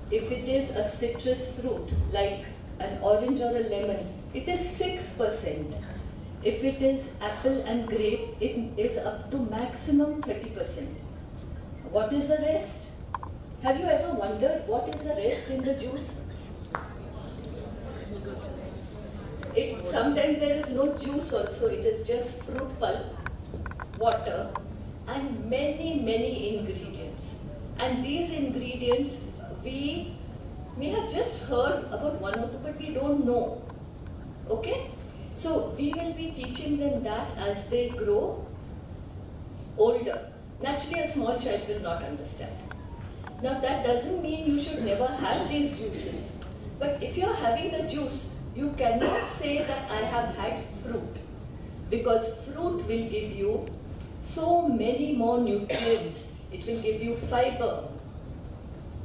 If it is a citrus fruit, like an orange or a lemon, it is 6%. If it is apple and grape, it is up to maximum 30%. What is the rest? Have you ever wondered what is the rest in the juice? Sometimes there is no juice also, it is just fruit pulp, water, and many ingredients. And these ingredients, we may have just heard about one or two, but we don't know. Okay? So we will be teaching them that as they grow older. Naturally, a small child will not understand. Now that doesn't mean you should never have these juices. But if you're having the juice, you cannot say that I have had fruit. Because fruit will give you so many more nutrients. It will give you fiber.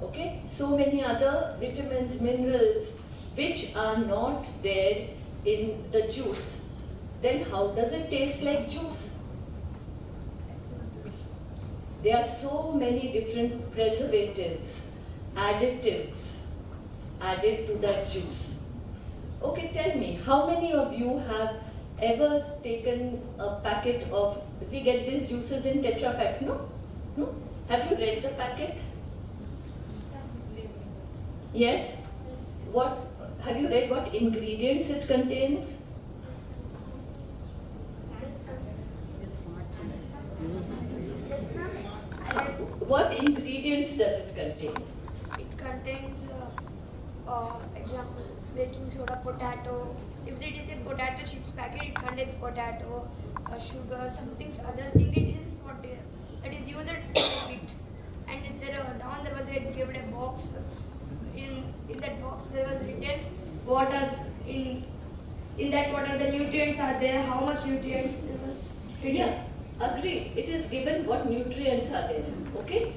Okay? So many other vitamins, minerals, which are not there in the juice. Then how does it taste like juice? There are so many different preservatives, additives added to that juice. Okay, tell me, how many of you have ever taken a packet of, we get these juices in Tetra Pak, no? No? Have you read the packet? Yes? What, have you read what ingredients it contains? What ingredients does it contain? It contains, example, baking soda, potato. If it is a potato chips packet, it contains potato, sugar, something other ingredients what that is used in it. And down there was given a box. In that box there was written water. In that water the nutrients are there. How much nutrients there was? Yeah. Agree. It is given what nutrients are there. Okay?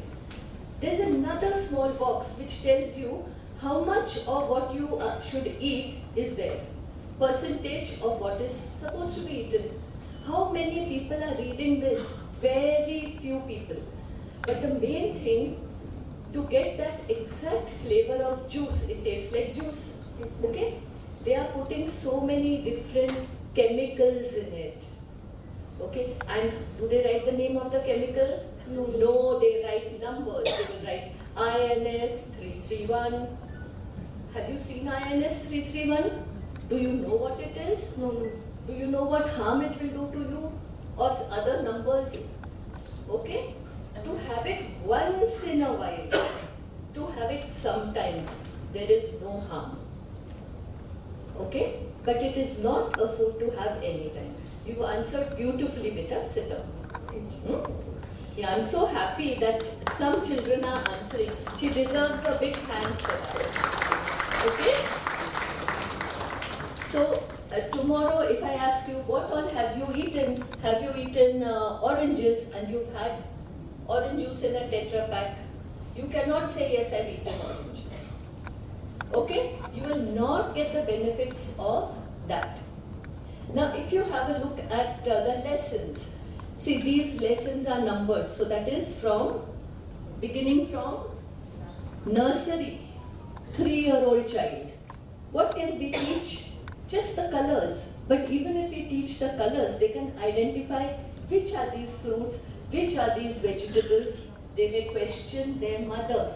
There's another small box which tells you how much of what you should eat is there. Percentage of what is supposed to be eaten. How many people are reading this? Very few people. But the main thing, to get that exact flavor of juice, it tastes like juice. Okay? They are putting so many different chemicals in it. Okay, and do they write the name of the chemical? No. No, they write numbers. They will write INS 331. Have you seen INS 331? Do you know what it is? No, no. Do you know what harm it will do to you or other numbers? Okay? To have it once in a while, to have it sometimes, there is no harm. Okay? But it is not a food to have anytime. You answered beautifully, beta. Sit down. Yeah, I'm so happy that some children are answering. She deserves a big hand for that. Okay? So, tomorrow if I ask you, what all have you eaten? Have you eaten oranges and you've had orange juice in a Tetra Pak? You cannot say, yes, I've eaten orange juice. Okay? You will not get the benefits of that. Now, if you have a look at the lessons, see, these lessons are numbered. So that is beginning from nursery, 3-year-old child. What can we teach? Just the colors. But even if we teach the colors, they can identify which are these fruits, which are these vegetables. They may question their mother.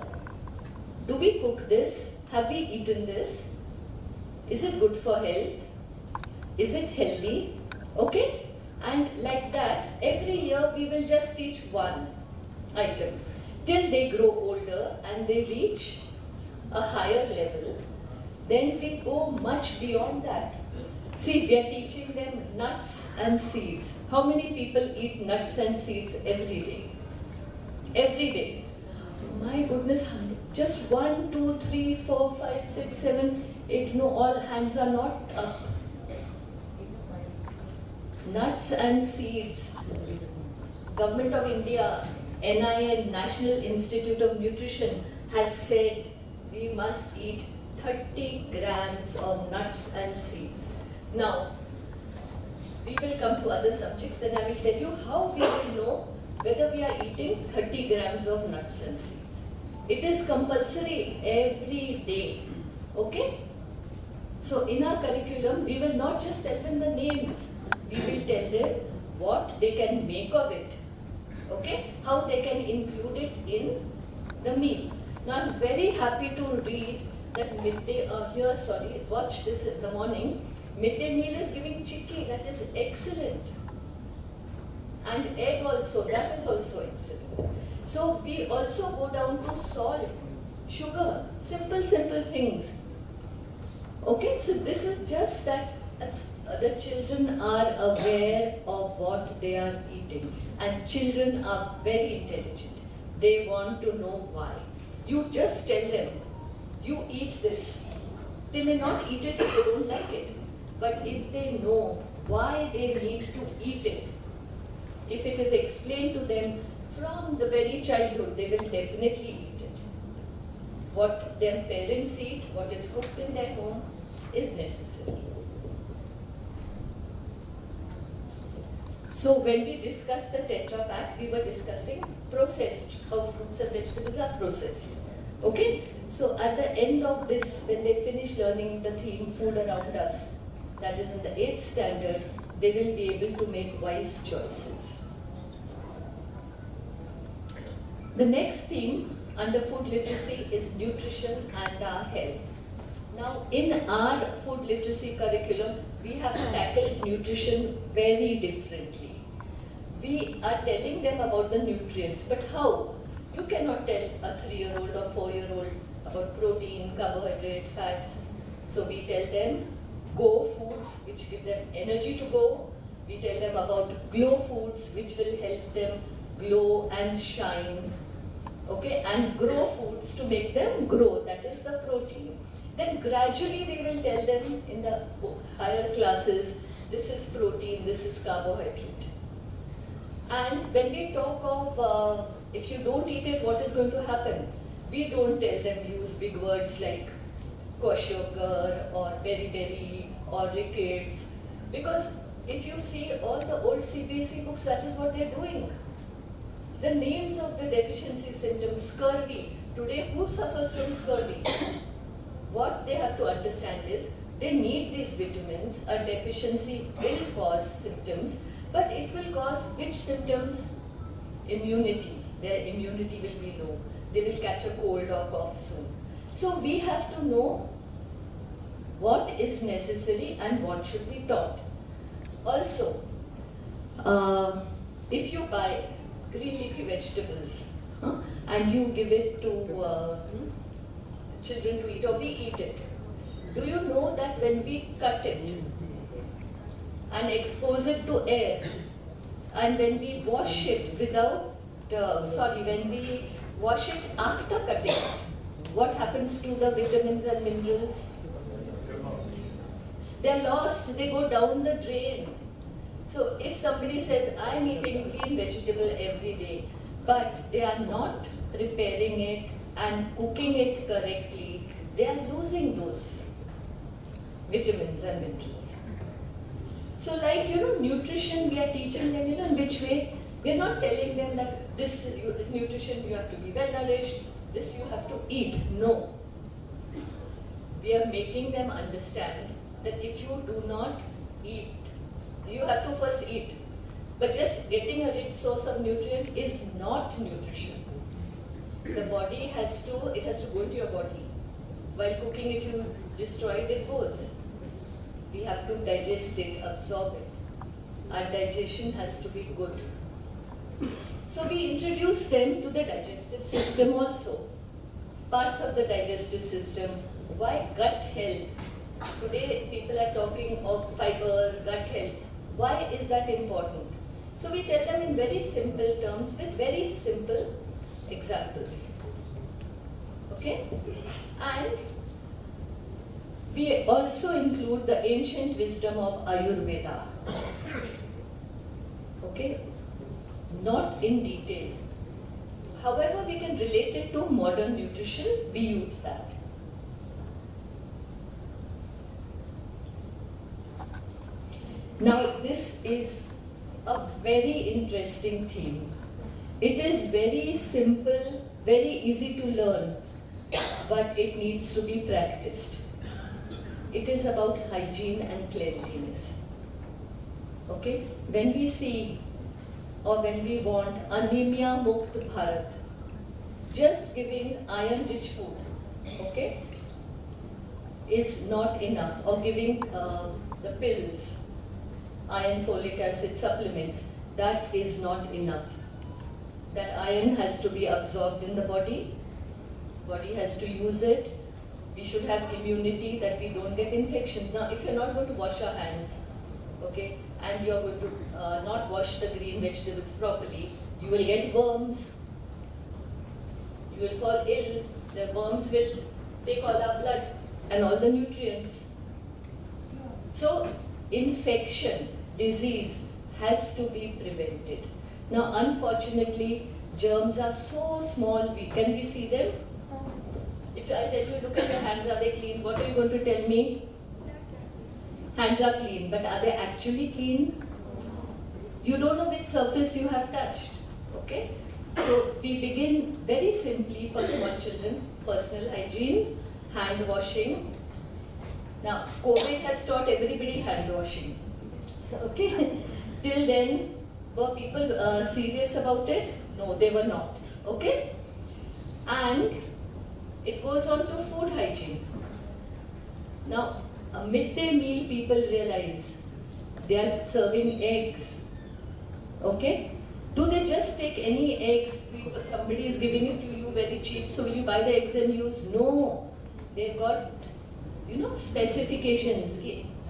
Do we cook this? Have we eaten this? Is it good for health? Is it healthy? Okay? And like that, every year we will just teach one item till they grow older and they reach a higher level. Then we go much beyond that. See, we are teaching them nuts and seeds. How many people eat nuts and seeds every day? Every day. My goodness, just 1, 2, 3, 4, 5, 6, 7, 8, no, all hands are not up. Nuts and seeds. Government of India, NIN, National Institute of Nutrition, has said we must eat 30 grams of nuts and seeds. Now, we will come to other subjects, then I will tell you how we will know whether we are eating 30 grams of nuts and seeds. It is compulsory every day. Okay? So in our curriculum, we will not just tell them the names. We will tell them what they can make of it. Okay? How they can include it in the meal. Now I'm very happy to read that watch this in the morning. Midday meal is giving chicky, that is excellent. And egg also, that is also excellent. So we also go down to salt, sugar, simple things. Okay, so this is just that the children are aware of what they are eating. And children are very intelligent. They want to know why. You just tell them, you eat this. They may not eat it if they don't like it. But if they know why they need to eat it, if it is explained to them from the very childhood, they will definitely eat it. What their parents eat, what is cooked in their home, is necessary. So when we discussed the Tetra Pak, we were discussing processed, how fruits and vegetables are processed. Okay? So at the end of this, when they finish learning the theme food around us, that is in the 8th standard, they will be able to make wise choices. The next theme under food literacy is nutrition and our health. Now in our food literacy curriculum, we have tackled nutrition very differently. We are telling them about the nutrients, but how? You cannot tell a 3-year-old or 4-year-old about protein, carbohydrate, fats. So we tell them go foods which give them energy to go. We tell them about glow foods which will help them glow and shine. Okay, and grow foods to make them grow, that is the protein. Then gradually we will tell them in the higher classes, this is protein, this is carbohydrate. And when we talk of if you don't eat it, what is going to happen? We don't tell them use big words like kwashiorkor or beriberi or rickets. Because if you see all the old CBSE books, that is what they are doing. The names of the deficiency symptoms, scurvy. Today, who suffers from scurvy? What they have to understand is, they need these vitamins. A deficiency will cause symptoms, but it will cause which symptoms? Immunity. Their immunity will be low. They will catch a cold or cough soon. So we have to know what is necessary and what should be taught. Also, if you buy green leafy vegetables and you give it to children to eat, or we eat it, do you know that when we cut it and expose it to air, and when we wash it when we wash it after cutting, what happens to the vitamins and minerals? They are lost, they go down the drain. So if somebody says, I'm eating green vegetable every day, but they are not preparing it and cooking it correctly, they are losing those vitamins and minerals. So like, nutrition, we are teaching them, in which way? We are not telling them that this is nutrition, you have to be well nourished, this you have to eat. No. We are making them understand that if you do not eat, you have to first eat. But just getting a rich source of nutrient is not nutrition. The body has to go into your body. While cooking, if you destroy it, it goes. We have to digest it, absorb it. Our digestion has to be good. So we introduce them to the digestive system also. Parts of the digestive system. Why gut health? Today people are talking of fiber, gut health. Why is that important? So we tell them in very simple terms with very simple examples. Okay? And we also include the ancient wisdom of Ayurveda. Okay? Not in detail. However, we can relate it to modern nutrition, we use that. Now, this is a very interesting theme. It is very simple, very easy to learn, but it needs to be practiced. It is about hygiene and cleanliness. Okay? When we see or when we want anemia mukt Bharat, just giving iron-rich food, okay, is not enough. Or giving the pills, iron, folic acid supplements, that is not enough. That iron has to be absorbed in the body has to use it. We should have immunity that we don't get infections. Now, if you're not going to wash your hands, okay, and you're going to not wash the green vegetables properly, you will get worms. You will fall ill. The worms will take all our blood and all the nutrients. So, infection, disease has to be prevented. Now, unfortunately, germs are so small. Can we see them? If I tell you, look at your hands, are they clean? What are you going to tell me? Hands are clean, but are they actually clean? You don't know which surface you have touched, okay? So we begin very simply for small children, personal hygiene, hand washing. Now, COVID has taught everybody hand washing, okay? Till then, were people serious about it? No, they were not, okay? And it goes on to food hygiene. Now, a midday meal, people realize they are serving eggs. Okay? Do they just take any eggs? Somebody is giving it to you very cheap, so will you buy the eggs and use? No. They've got, specifications.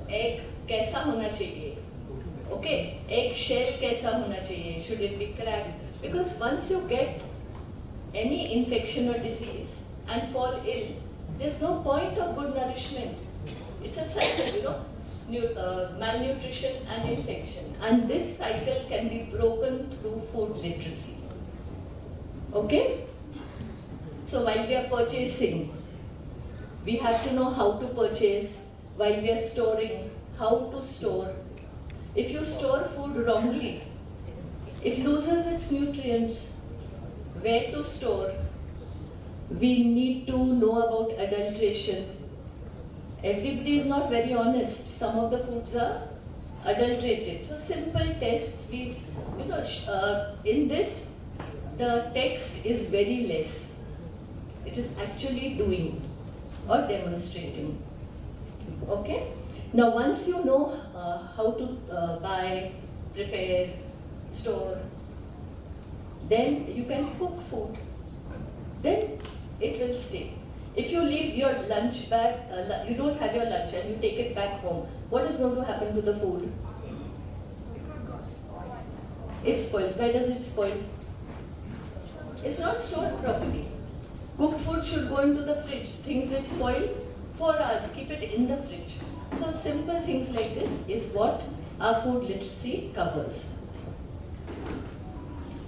Egg kaisa hona chahiye? Okay? Egg shell kaisa hona chahiye? Should it be cracked? Because once you get any infection or disease and fall ill, there's no point of good nourishment. It's a cycle, malnutrition and infection. And this cycle can be broken through food literacy. Okay? So while we are purchasing, we have to know how to purchase. While we are storing, how to store. If you store food wrongly, it loses its nutrients. Where to store? We need to know about adulteration. Everybody is not very honest. Some of the foods are adulterated. So simple tests, in this, the text is very less. It is actually doing or demonstrating. Okay? Now once you know how to buy, prepare, store, then you can cook food. Then it will stay. If you leave your lunch bag, you don't have your lunch and you take it back home, what is going to happen to the food? It spoils. Why does it spoil? It's not stored properly. Cooked food should go into the fridge. Things which spoil, 4 hours, keep it in the fridge. So simple things like this is what our food literacy covers.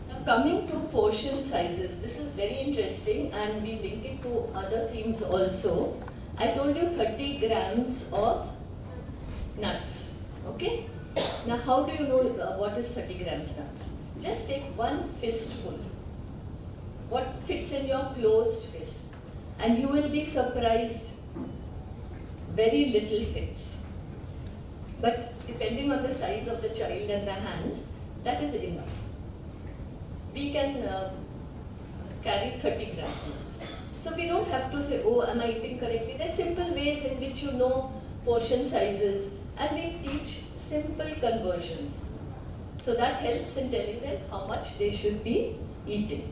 Now coming to portion sizes, this is very interesting and we link it to other themes also. I told you 30 grams of nuts, okay? Now how do you know what is 30 grams nuts? Just take one fistful, what fits in your closed fist, and you will be surprised, very little fits. But depending on the size of the child and the hand, that is enough. We can carry 30 grams nuts. So we don't have to say, oh, am I eating correctly? There are simple ways in which you know portion sizes, and we teach simple conversions. So that helps in telling them how much they should be eating.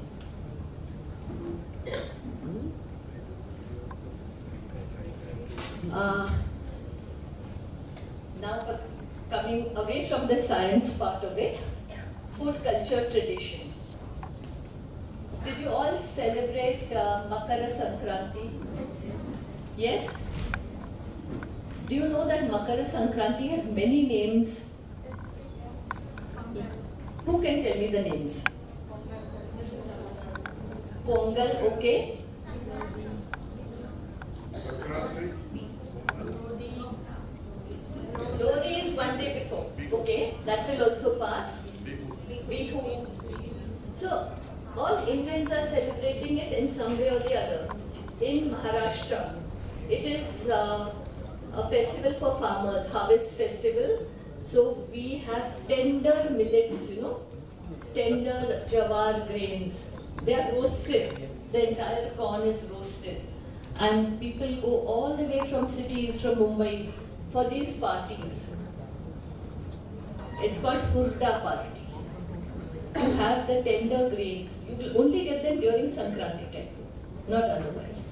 Now coming away from the science part of it, food culture tradition. Did you all celebrate Makara Sankranti? Yes? Do you know that Makara Sankranti has many names? Who can tell me the names? Pongal, okay. Lori is one day before. Okay, that will also pass. Bihu. So, all Indians are celebrating it in some way or the other. In Maharashtra, it is a festival for farmers, harvest festival. So we have tender millets, you know, tender jawar grains. They are roasted. The entire corn is roasted. And people go all the way from cities, from Mumbai, for these parties. It's called Hurda party. You have the tender grains. You will only get them during Sankranti time, not otherwise.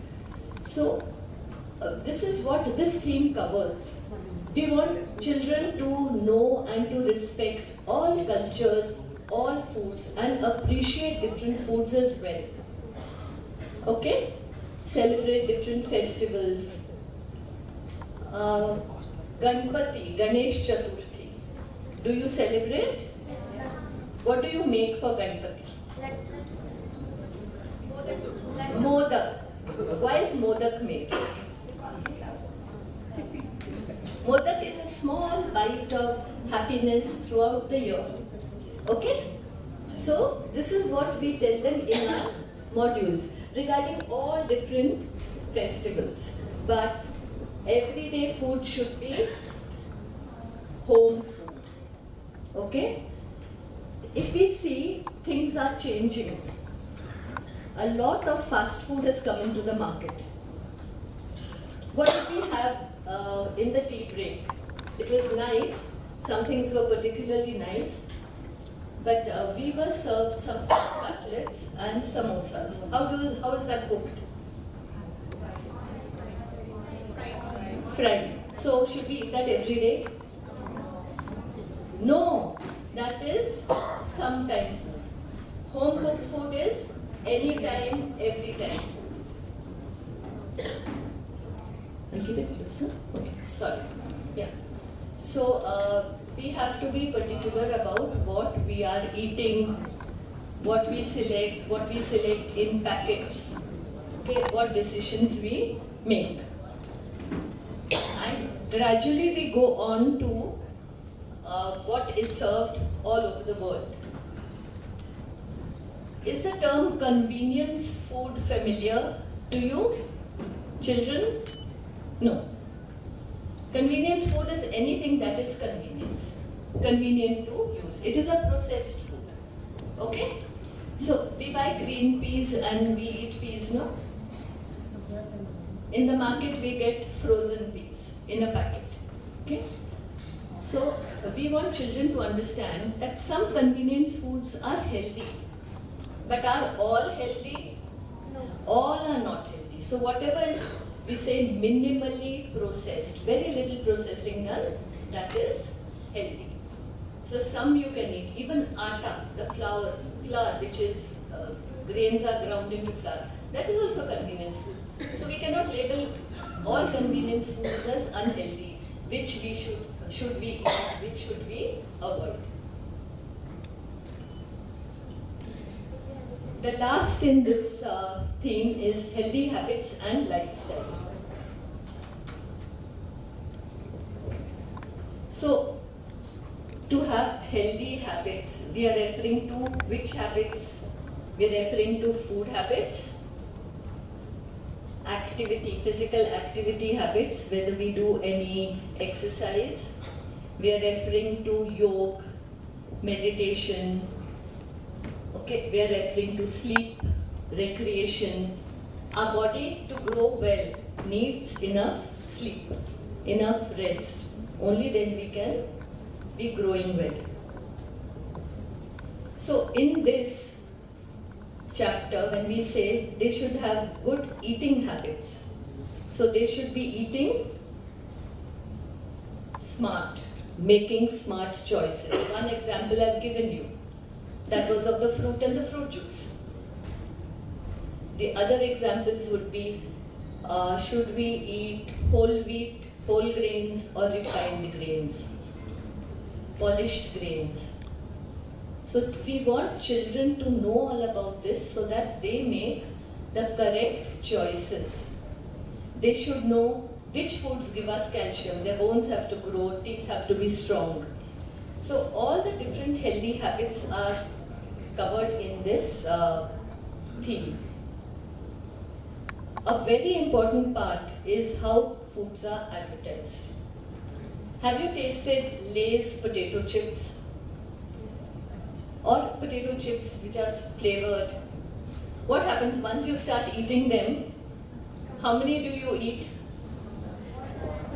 So, this is what this theme covers. We want children to know and to respect all cultures, all foods, and appreciate different foods as well. Okay? Celebrate different festivals. Ganpati, Ganesh Chaturthi. Do you celebrate? What do you make for Ganpati? Modak. Why is Modak made? Modak is a small bite of happiness throughout the year. Okay? So, this is what we tell them in our modules regarding all different festivals. But everyday food should be home food. Okay? If we see, things are changing. A lot of fast food has come into the market. What did we have in the tea break? It was nice. Some things were particularly nice. But we were served some cutlets and samosas. How is that cooked? Fried. So should we eat that every day? No. That is sometime food. Home cooked food is anytime, every time food. I'll keep it closer. Okay, sorry. Yeah. So we have to be particular about what we are eating, what we select in packets, okay, what decisions we make. And gradually we go on to what is served all over the world. Is the term convenience food familiar to you, children? No. Convenience food is anything that is convenient to use. It is a processed food. Okay? So we buy green peas and we eat peas, no? In the market we get frozen peas. in a packet. Okay? So we want children to understand that some convenience foods are healthy, but are all healthy? No. All are not healthy. So whatever is, we say, minimally processed, very little processing done, that is healthy. So some you can eat, even atta, the flour which is, grains are ground into flour, that is also convenience food. So we cannot label all convenience foods as unhealthy, which we should we eat, which should we avoid. The last in this theme is healthy habits and lifestyle. So, to have healthy habits, we are referring to which habits? We are referring to food habits, activity, physical activity habits, whether we do any exercise. We are referring to yoga, meditation. Okay, we are referring to sleep, recreation. Our body to grow well needs enough sleep, enough rest. Only then we can be growing well. So in this chapter, when we say they should have good eating habits, so they should be eating smart, making smart choices. One example I've given you, that was of the fruit and the fruit juice. The other examples would be, should we eat whole wheat, whole grains, or refined grains, polished grains. So we want children to know all about this so that they make the correct choices. They should know which foods give us calcium. Their bones have to grow, teeth have to be strong. So all the different healthy habits are covered in this theme. A very important part is how foods are advertised. Have you tasted Lay's potato chips? Or potato chips which are flavored? What happens once you start eating them? How many do you eat?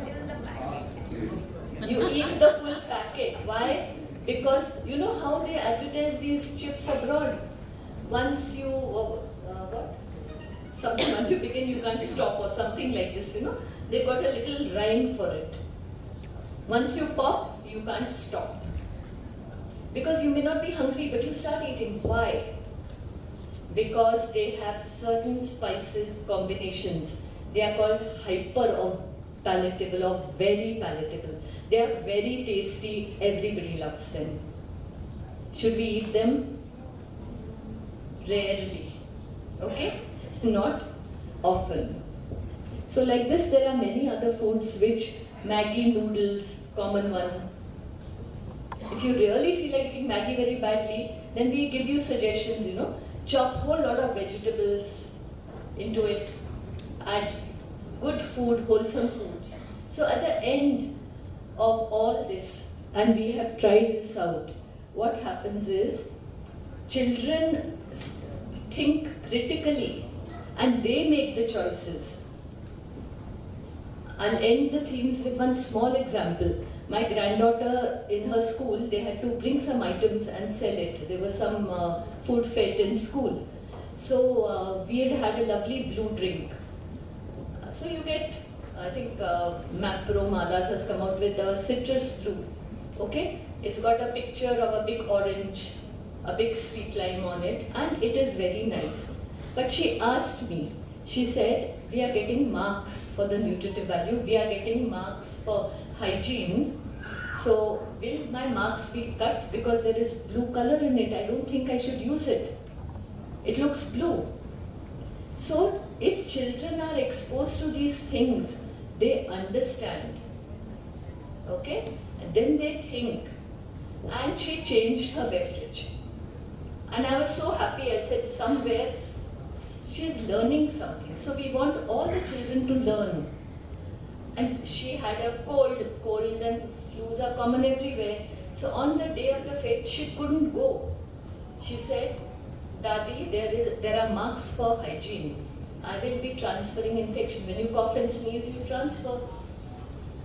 Even the packet. You eat the full packet. Why? Because you know how they advertise these chips abroad? Once you, once you begin, you can't stop, or something like this, you know. They've got a little rhyme for it. Once you pop, you can't stop. Because you may not be hungry, but you start eating. Why? Because they have certain spices combinations. They are called hyper or palatable or very palatable. They are very tasty. Everybody loves them. Should we eat them? Rarely. Okay? Not often. So like this, there are many other foods which Maggi noodles, common one. If you really feel like eating Maggi very badly, then we give you suggestions, you know. Chop whole lot of vegetables into it. Add good food, wholesome foods. So at the end of all this, and we have tried this out, what happens is children think critically and they make the choices. I'll end the themes with one small example. My granddaughter, in her school, they had to bring some items and sell it. There was some food fete in school. So we had a lovely blue drink. So you get, I think Mapro Malas has come out with a citrus blue. Okay? It's got a picture of a big orange, a big sweet lime on it, and it is very nice. But she asked me, she said, we are getting marks for the nutritive value, we are getting marks for hygiene, so will my marks be cut because there is blue color in it? I don't think I should use it. It looks blue. So if children are exposed to these things, they understand. Okay? And then they think. And she changed her beverage. And I was so happy. I said somewhere she's learning something. So we want all the children to learn. And she had a cold and flus are common everywhere. So on the day of the fete, she couldn't go. She said, Dadi, there are marks for hygiene. I will be transferring infection. When you cough and sneeze, you transfer.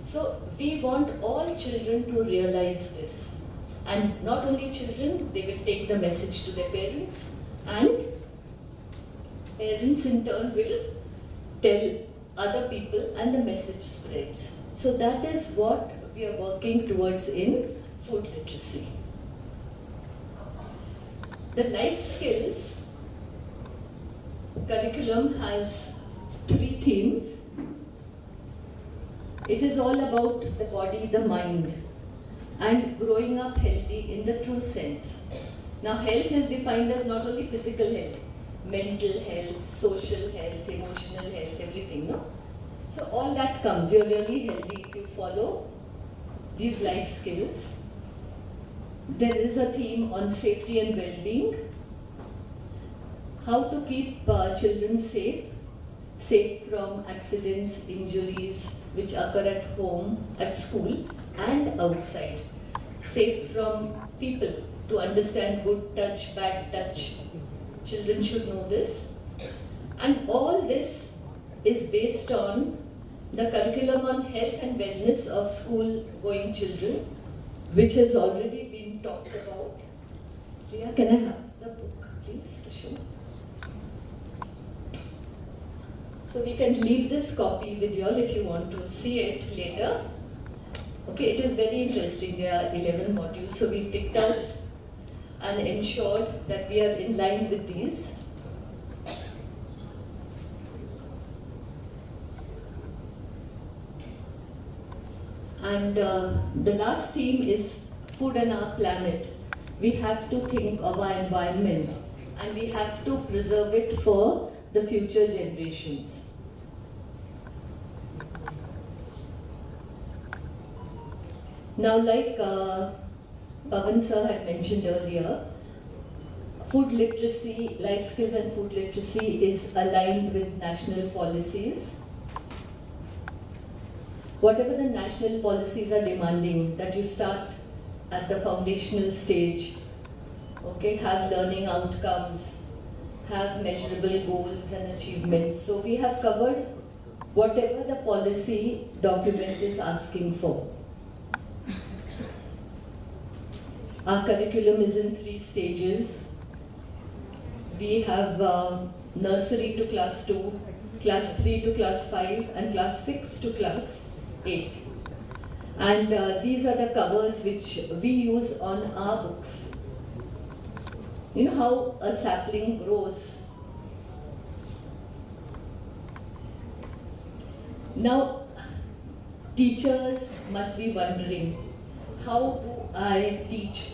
So we want all children to realize this. And not only children, they will take the message to their parents, and parents in turn will tell other people, and the message spreads. So that is what we are working towards in food literacy. The life skills curriculum has 3 themes. It is all about the body, the mind, and growing up healthy in the true sense. Now, health is defined as not only physical health, mental health, social health, emotional health, everything, no? So all that comes. You're really healthy if you follow these life skills. There is a theme on safety and well-being. How to keep children safe from accidents, injuries which occur at home, at school and outside. Safe from people, to understand good touch, bad touch. Children should know this. And all this is based on the curriculum on health and wellness of school-going children, which has already been talked about. Priya, can I have the book, please, to show? So we can leave this copy with you all if you want to see it later. Okay, it is very interesting. There are 11 modules, so we've picked out and ensured that we are in line with these. And the last theme is food and our planet. We have to think of our environment and we have to preserve it for the future generations. Now, like Pavan sir had mentioned earlier, food literacy, life skills and food literacy is aligned with national policies. Whatever the national policies are demanding, that you start at the foundational stage, okay, have learning outcomes, have measurable goals and achievements. So we have covered whatever the policy document is asking for. Our curriculum is in 3 stages. We have nursery to class 2, class 3 to class 5, and class 6 to class 8. And these are the covers which we use on our books. You know how a sapling grows? Now, teachers must be wondering, how do I teach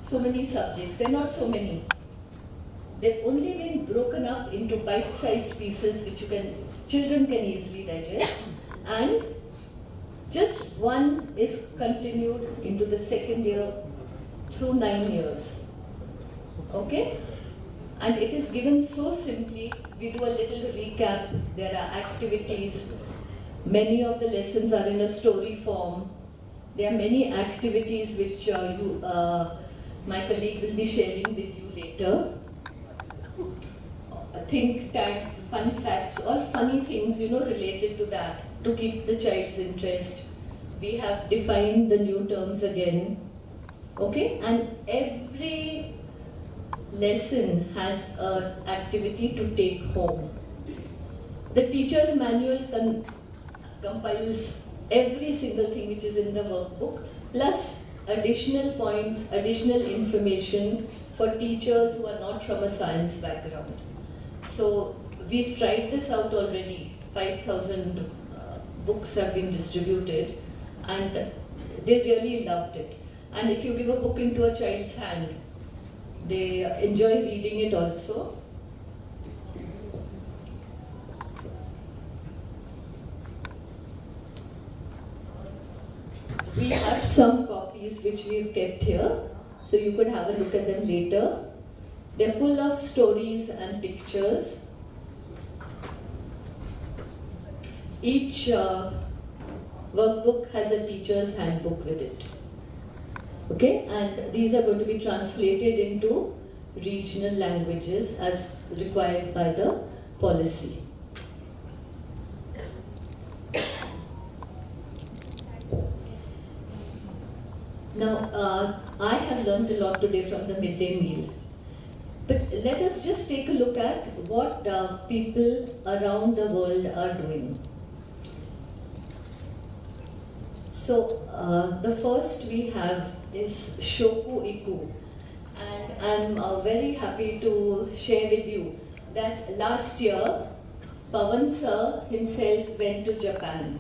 so many subjects? They're not so many. They've only been broken up into bite-sized pieces which children can easily digest, and just one is continued into the second year through 9 years. Okay? And it is given so simply. We do a little recap. There are activities. Many of the lessons are in a story form. There are many activities which my colleague will be sharing with you later. Think tank, fun facts, all funny things, related to that, to keep the child's interest. We have defined the new terms again, okay? And every lesson has an activity to take home. The teacher's manual compiles every single thing which is in the workbook, plus additional points, additional information for teachers who are not from a science background. So we've tried this out already. 5,000 books have been distributed and they really loved it. And if you give a book into a child's hand, they enjoy reading it also. We have some copies which we've kept here, so you could have a look at them later. They're full of stories and pictures. Each workbook has a teacher's handbook with it. Okay, and these are going to be translated into regional languages as required by the policy. Now, I have learned a lot today from the midday meal. But let us just take a look at what people around the world are doing. So, the first we have is Shoku Iku. And I'm very happy to share with you that last year, Pawan sir himself went to Japan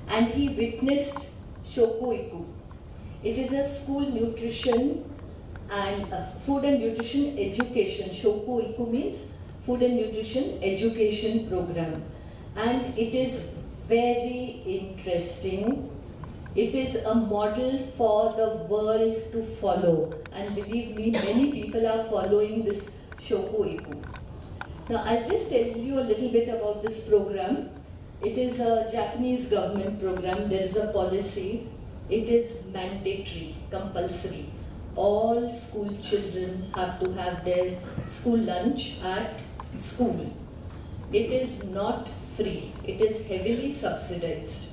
and he witnessed Shoku Iku. It is a school nutrition and food and nutrition education. Shoku Iku means food and nutrition education program. And it is very interesting. It is a model for the world to follow. And believe me, many people are following this Shoku Iku. Now, I'll just tell you a little bit about this program. It is a Japanese government program. There is a policy. It is mandatory, compulsory. All school children have to have their school lunch at school. It is not free. It is heavily subsidized.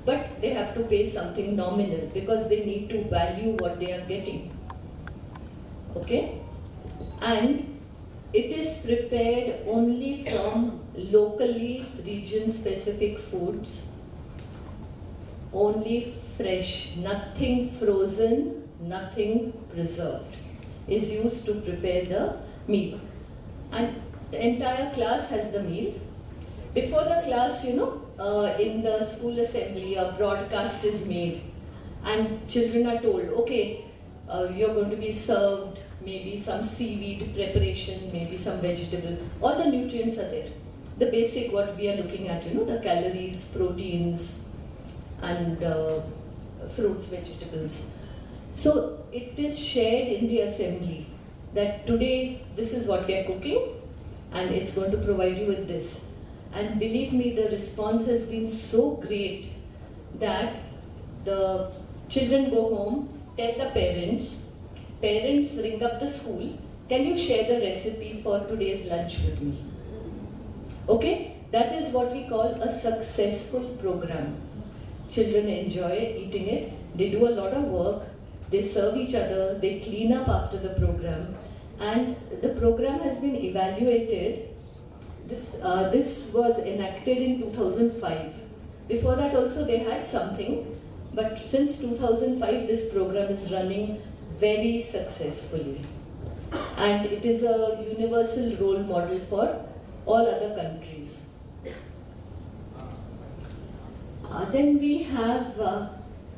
But they have to pay something nominal because they need to value what they are getting. Okay? And it is prepared only from locally region-specific foods, only fresh, nothing frozen, nothing preserved is used to prepare the meal. And the entire class has the meal. Before the class, in the school assembly, a broadcast is made and children are told, okay, you're going to be served maybe some seaweed preparation, maybe some vegetable, all the nutrients are there. The basic what we are looking at, the calories, proteins, and fruits, vegetables. So it is shared in the assembly that today this is what we are cooking and it's going to provide you with this. And believe me, the response has been so great that the children go home, tell the parents ring up the school, can you share the recipe for today's lunch with me? Okay, that is what we call a successful program. Children enjoy eating it, they do a lot of work, they serve each other, they clean up after the program, and the program has been evaluated. This was enacted in 2005. Before that also they had something, but since 2005 this program is running very successfully. And it is a universal role model for all other countries. Then we have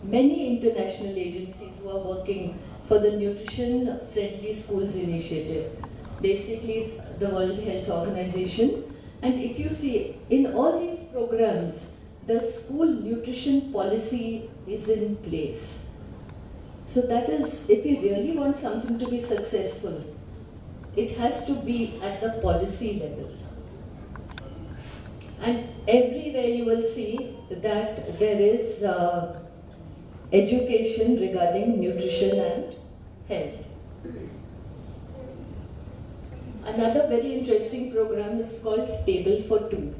many international agencies who are working for the Nutrition Friendly Schools Initiative. Basically, the World Health Organization. And if you see, in all these programs, the school nutrition policy is in place. So that is, if you really want something to be successful, it has to be at the policy level. And everywhere you will see that there is education regarding nutrition and health. Another very interesting program is called Table for Two.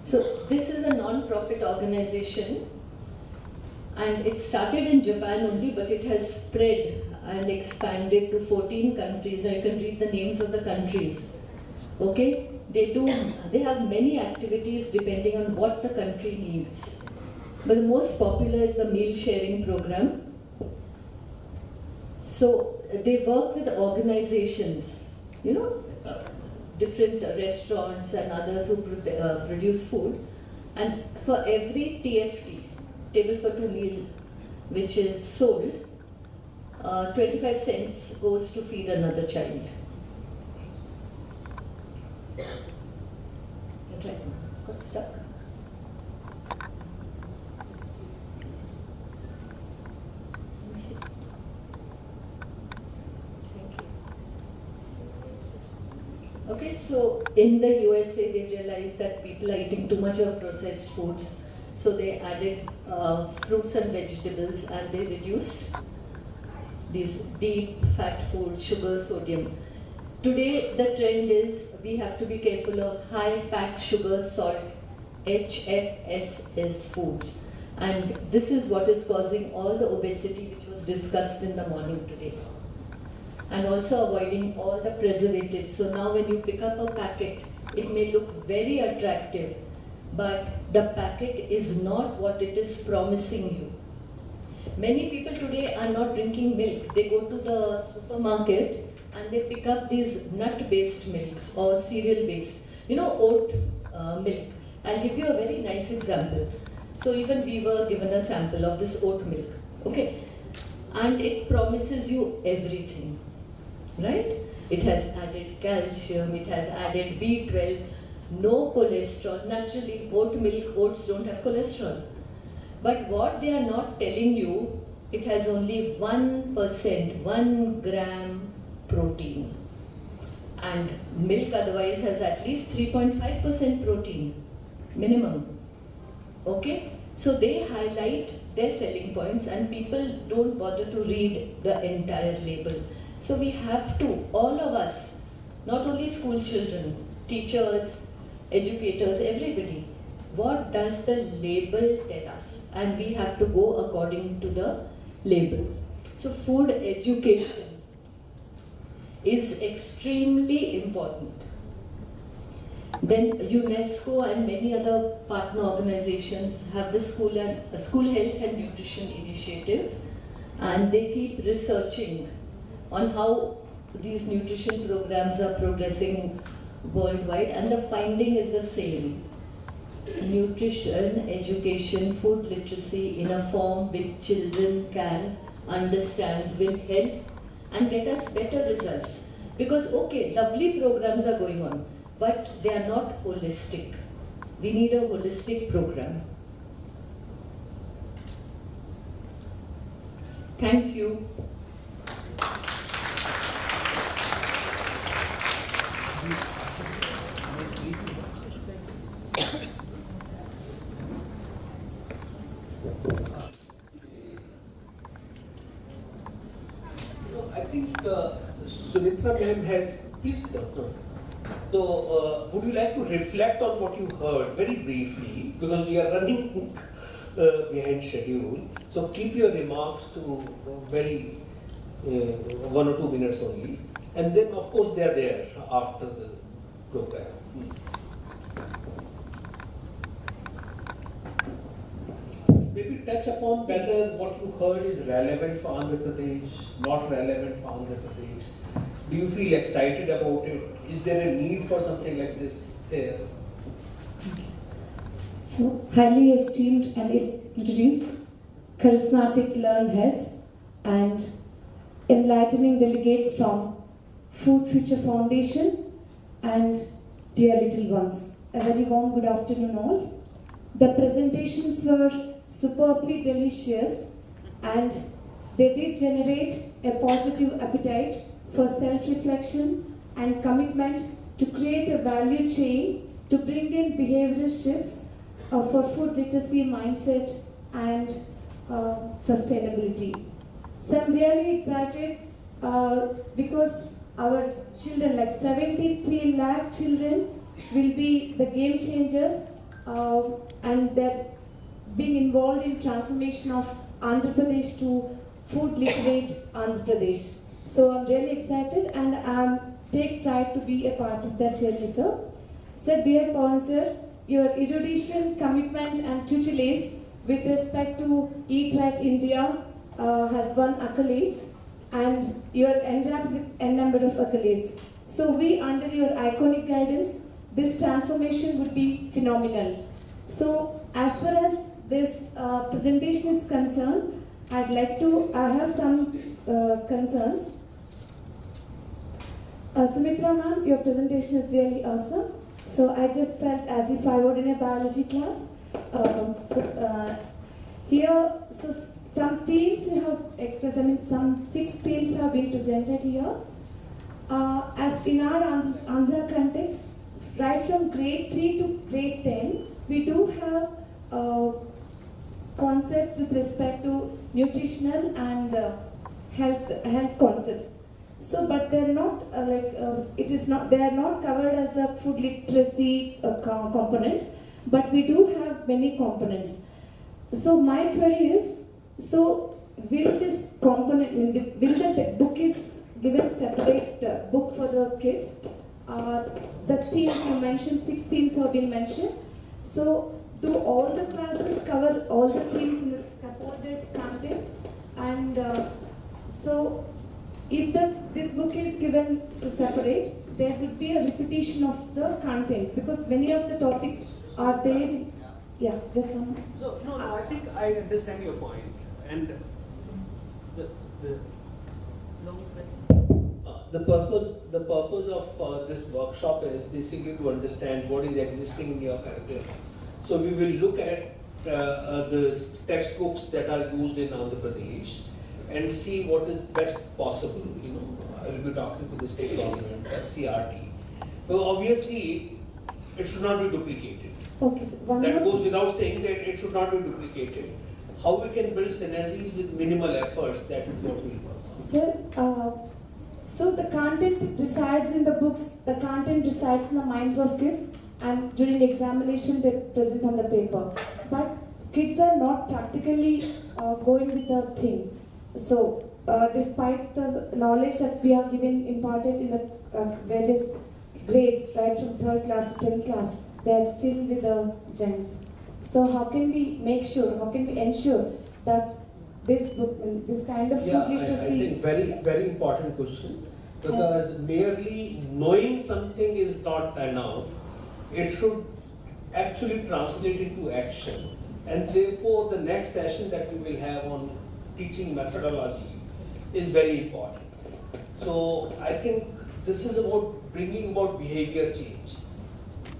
So this is a non-profit organization and it started in Japan only, but it has spread and expanded to 14 countries. Now you can read the names of the countries. Okay? They have many activities depending on what the country needs. But the most popular is the meal sharing program. So they work with organizations, different restaurants and others who produce food. And for every TFT, Table for Two meal, which is sold, 25 cents goes to feed another child. Right, it's got stuck. Let me see. Thank you. Okay, so in the USA they realized that people are eating too much of processed foods. So they added fruits and vegetables and they reduced these deep fat foods, sugar, sodium. Today the trend is we have to be careful of high fat, sugar, salt, HFSS foods. And this is what is causing all the obesity which was discussed in the morning today. And also avoiding all the preservatives. So now when you pick up a packet, it may look very attractive, but the packet is not what it is promising you. Many people today are not drinking milk. They go to the supermarket and they pick up these nut-based milks or cereal-based. You know, oat milk. I'll give you a very nice example. So even we were given a sample of this oat milk, okay? And it promises you everything, right? It has added calcium, it has added B12, no cholesterol. Naturally, oat milk, oats don't have cholesterol. But what they are not telling you, it has only 1%, 1 gram protein. And milk otherwise has at least 3.5% protein, minimum. Okay? So they highlight their selling points and people don't bother to read the entire label. So we have to, all of us, not only school children, teachers, educators, everybody, what does the label tell us? And we have to go according to the label. So food education is extremely important. Then UNESCO and many other partner organizations have the School Health and Nutrition Initiative, and they keep researching on how these nutrition programs are progressing worldwide, and the finding is the same. Nutrition, education, food literacy in a form which children can understand will help and get us better results. Because okay, lovely programs are going on, but they are not holistic. We need a holistic program. Thank you. I think Sunitra ma'am has, please doctor. So would you like to reflect on what you heard very briefly, because we are running behind schedule. So keep your remarks to very 1 or 2 minutes only, and then of course they are there after the program. Maybe touch upon whether what you heard is relevant for Andhra Pradesh, not relevant for Andhra Pradesh. Do you feel excited about it? Is there a need for something like this here? So, highly esteemed and introduced, charismatic learned heads and enlightening delegates from Food Future Foundation and dear little ones. A very warm good afternoon all. The presentations were superbly delicious and they did generate a positive appetite for self-reflection and commitment to create a value chain to bring in behavioral shifts for food literacy mindset and sustainability. So I'm really excited because our children, like 73 lakh children, will be the game changers and they're being involved in transformation of Andhra Pradesh to food literate Andhra Pradesh. So I'm really excited and take pride to be a part of that journey, sir. So dear Pawan sir, your erudition, commitment and tutelage with respect to Eat Right India has won accolades and you are enwrapped with a number of accolades. So we, under your iconic guidance, this transformation would be phenomenal. So as far as this presentation is concerned, I have some concerns. Sumitra ma'am, your presentation is really awesome. So I just felt as if I were in a biology class. Here, so some themes you have expressed, some 6 themes have been presented here. As in our Andhra context, right from grade 3 to grade 10, we do have concepts with respect to nutritional and health concepts. So, but they're not they are not covered as a food literacy components, but we do have many components. So my query is, so will this component, will the book is given separate book for the kids? The themes you mentioned, 6 themes have been mentioned. So do all the classes cover all the themes in the scaffolded content? And so if this book is given separate, there would be a repetition of the content because many of the topics are there. Yeah, just one. So, no, I think I understand your point. And the purpose of this workshop is basically to understand what is existing in your curriculum. So we will look at the textbooks that are used in Andhra Pradesh and see what is best possible. You know, I will be talking to the state government, SCRT. So obviously, it should not be duplicated. Okay, so That goes without saying that it should not be duplicated. How we can build synergies with minimal efforts, that is what we will work on. Sir, so the content resides in the books, the content resides in the minds of kids, and during examination they present on the paper. But kids are not practically going with the thing. So despite the knowledge that we are given imparted in the various grades, right from 3rd class to 10th class, they are still with the gens. So how can we make sure, how can we ensure that this book, this kind of food literacy? I think very important question, because merely knowing something is not enough. It should actually translate into action, and therefore the next session that we will have on teaching methodology is very important. So I think this is about bringing about behavior change.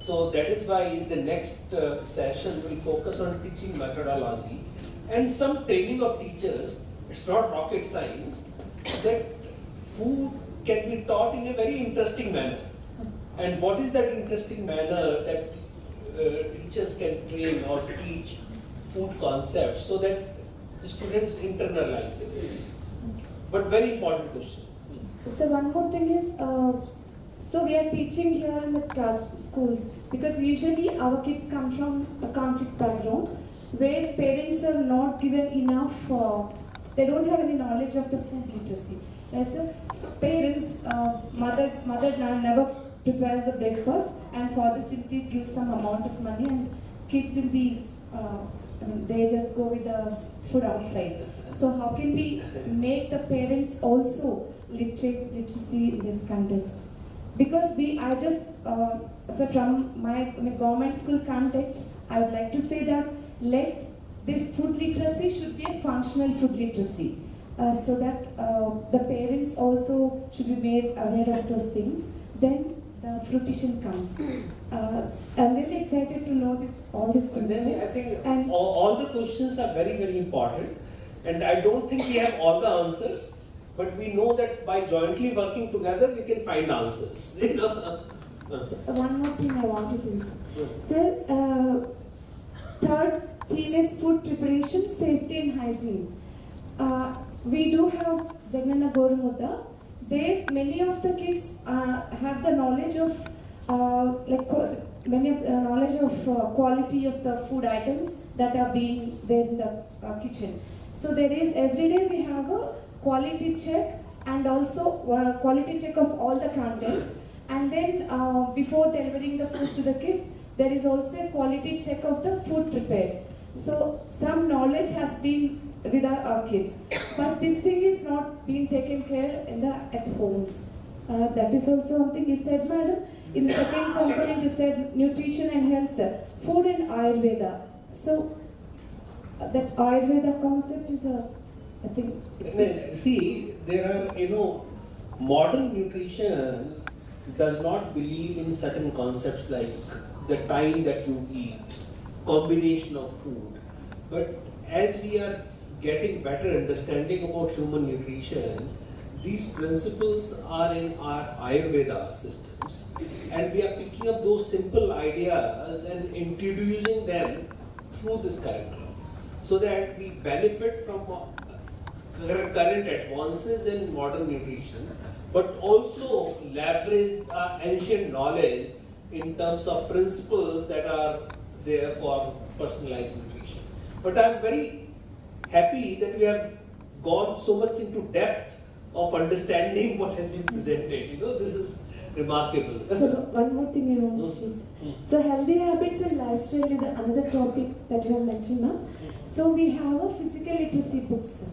So that is why the next session will focus on teaching methodology and some training of teachers. It's not rocket science, that food can be taught in a very interesting manner. And what is that interesting manner that teachers can train or teach food concepts so that the students internalize it? But very important question. So one more thing is, so we are teaching here in the schools because usually our kids come from a conflict background where parents are not given enough, they don't have any knowledge of the food literacy. Right, so parents, mother never prepares the breakfast and father simply gives some amount of money and kids will be, they just go with the food outside. So how can we make the parents also literacy in this context? Because so from my government school context, I would like to say that this food literacy should be a functional food literacy. So that the parents also should be made aware of those things. Then the fruition comes. I'm really excited to know all these things. Then I think all the questions are very important, and I don't think we have all the answers. But we know that by jointly working together, we can find answers. One more thing I wanted to say. Sir, third theme is food preparation, safety and hygiene. We do have Jagananna Gorumudda. Many of the kids have the knowledge of quality of the food items that are being there in the kitchen. So there is every day we have a quality check and also quality check of all the contents, and then before delivering the food to the kids there is also a quality check of the food prepared. So some knowledge has been with our kids, but this thing is not being taken care at homes. That is also something you said, madam. In the second component you said nutrition and health, food and Ayurveda. So that Ayurveda concept is I think. See, there are, modern nutrition does not believe in certain concepts like the time that you eat, combination of food. But as we are getting better understanding about human nutrition, these principles are in our Ayurveda systems. And we are picking up those simple ideas and introducing them through this curriculum so that we benefit from current advances in modern nutrition, but also leverage ancient knowledge in terms of principles that are there for personalized nutrition. But I'm very happy that we have gone so much into depth of understanding what has been presented. This is remarkable. So one more thing I want to share. So healthy habits and lifestyle is another topic that you have mentioned now. So we have a physical literacy books.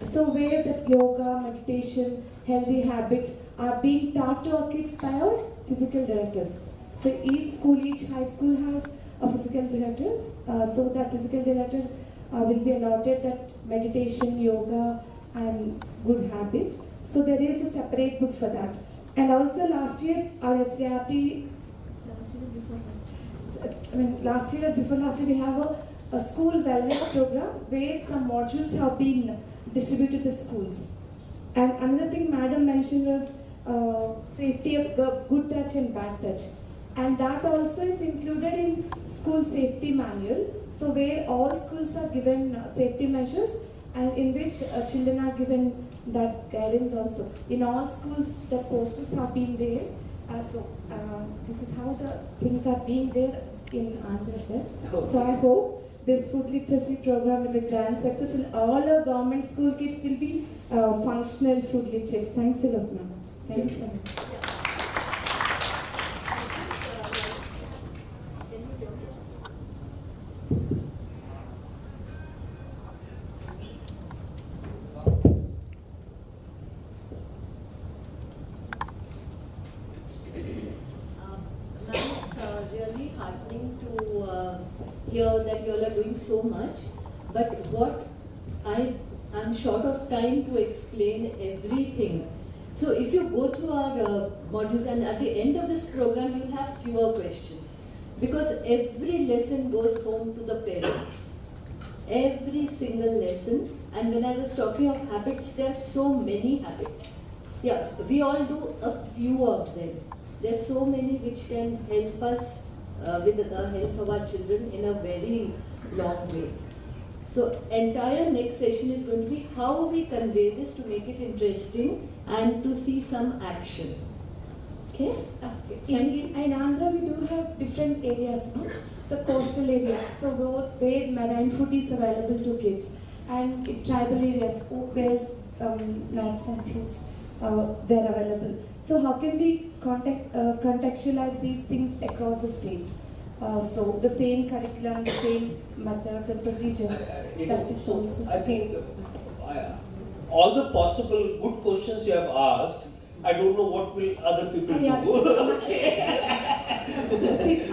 So where that yoga, meditation, healthy habits are being taught to our kids by our physical directors. So each school, each high school has a physical directors. So that physical director will be allotted that meditation, yoga, and good habits. So there is a separate book for that. And also last year our SCRT, last year we have a school wellness program where some modules have been distributed to schools. And another thing Madam mentioned was safety of good touch and bad touch. And that also is included in school safety manual. So where all schools are given safety measures and in which children are given that guidance also. In all schools the posters have been there. This is how the things are being there in Andhra, sir. So I hope this food literacy program will be grand success and all our government school kids will be functional food literates. Thanks a lot, ma'am. Thanks so much. Here that you all are doing so much, but what I'm short of time to explain everything. So if you go through our modules and at the end of this program you'll have fewer questions because every lesson goes home to the parents. Every single lesson. And when I was talking of habits, there are so many habits. Yeah, we all do a few of them. There are so many which can help us with the health of our children in a very long way. So entire next session is going to be how we convey this to make it interesting and to see some action. Okay? In Andhra we do have different areas, no? So coastal area, so where marine food is available to kids, and in tribal areas where some nuts and fruits they're available. So how can we contextualize these things across the state? So the same curriculum, the same methods and procedures. That is also. I think all the possible good questions you have asked, I don't know what will other people do. Okay. And as I said,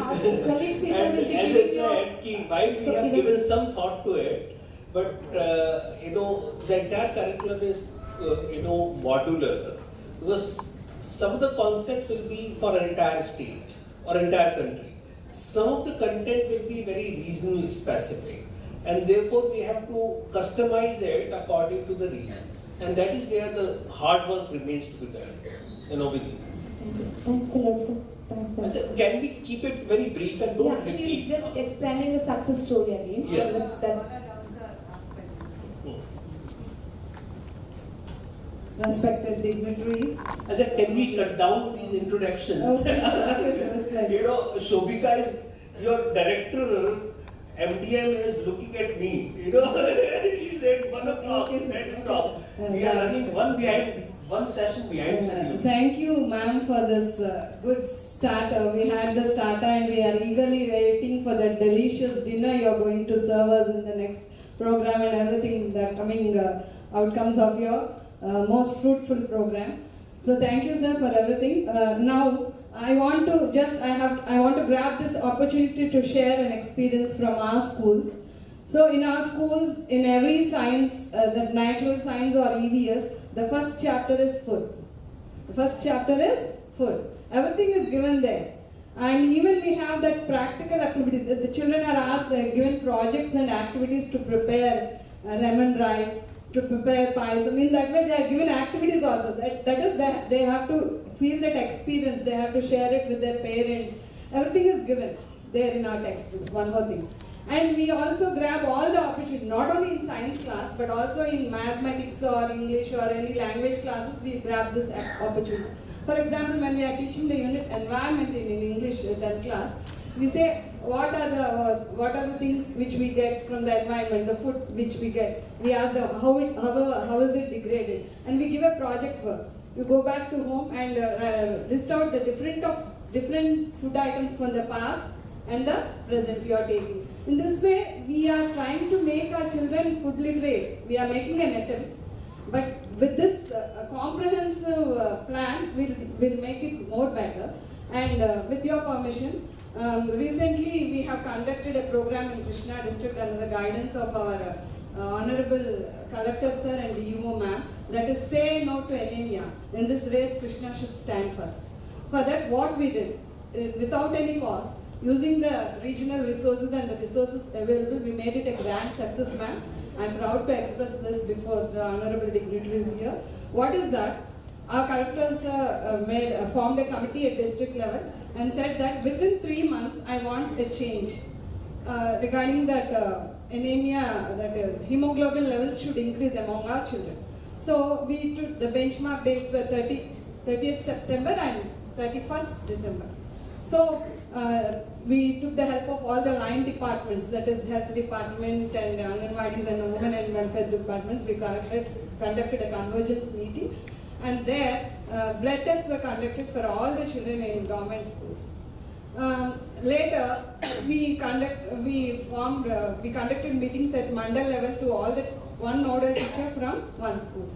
while we have given some thought to it, but the entire curriculum is modular, because some of the concepts will be for an entire state or entire country. Some of the content will be very regional specific, and therefore we have to customize it according to the region, and that is where the hard work remains to be done. With you. Thanks a lot, sir. Thanks, sir. Can we keep it very brief and don't repeat? She's just explaining the success story again. Yes. Respected dignitaries. Can we cut down these introductions? Okay, Shobika is your director. MDM is looking at me. She said 1 o'clock. Let's stop. We are running one session behind schedule. Thank you, ma'am, for this good starter. We had the starter and we are eagerly waiting for the delicious dinner you are going to serve us in the next program and everything, the coming outcomes of your most fruitful program. So thank you, sir, for everything. Now I want to grab this opportunity to share an experience from our schools. So in our schools, in every science, the natural science or EVS, the first chapter is food. The first chapter is food. Everything is given there. And even we have that practical activity. The children are asked, they are given projects and activities to prepare lemon rice, to prepare pies. I mean, that way they are given activities also. That is that they have to feel that experience, they have to share it with their parents. Everything is given there in our textbooks, one more thing. And we also grab all the opportunities, not only in science class, but also in mathematics or English or any language classes, we grab this opportunity. For example, when we are teaching the unit environment in English 10th class, We say what are the things which we get from the environment, the food which we get. We ask them how is it degraded, and we give a project work. You go back to home and list out the different food items from the past and the present you are taking. In this way, we are trying to make our children food literates. We are making an attempt. But with this comprehensive plan, we'll make it more better. And with your permission, recently we have conducted a program in Krishna district under the guidance of our Honorable Collector Sir and DUO Ma'am, that is Say No to Anemia. In this race, Krishna should stand first. For that, what we did, without any cost, using the regional resources and the resources available, we made it a grand success, ma'am. I'm proud to express this before the honorable dignitaries here. What is that? Our collectors formed a committee at district level and said that within 3 months, I want a change regarding that anemia, that is, hemoglobin levels should increase among our children. So we took the benchmark dates were 30th September and 31st December. So we took the help of all the line departments, that is health department and Anganwadis and women and welfare departments. We conducted a convergence meeting, and there blood tests were conducted for all the children in government schools. Later, we conducted meetings at mandal level to all the one nodal teacher from one school.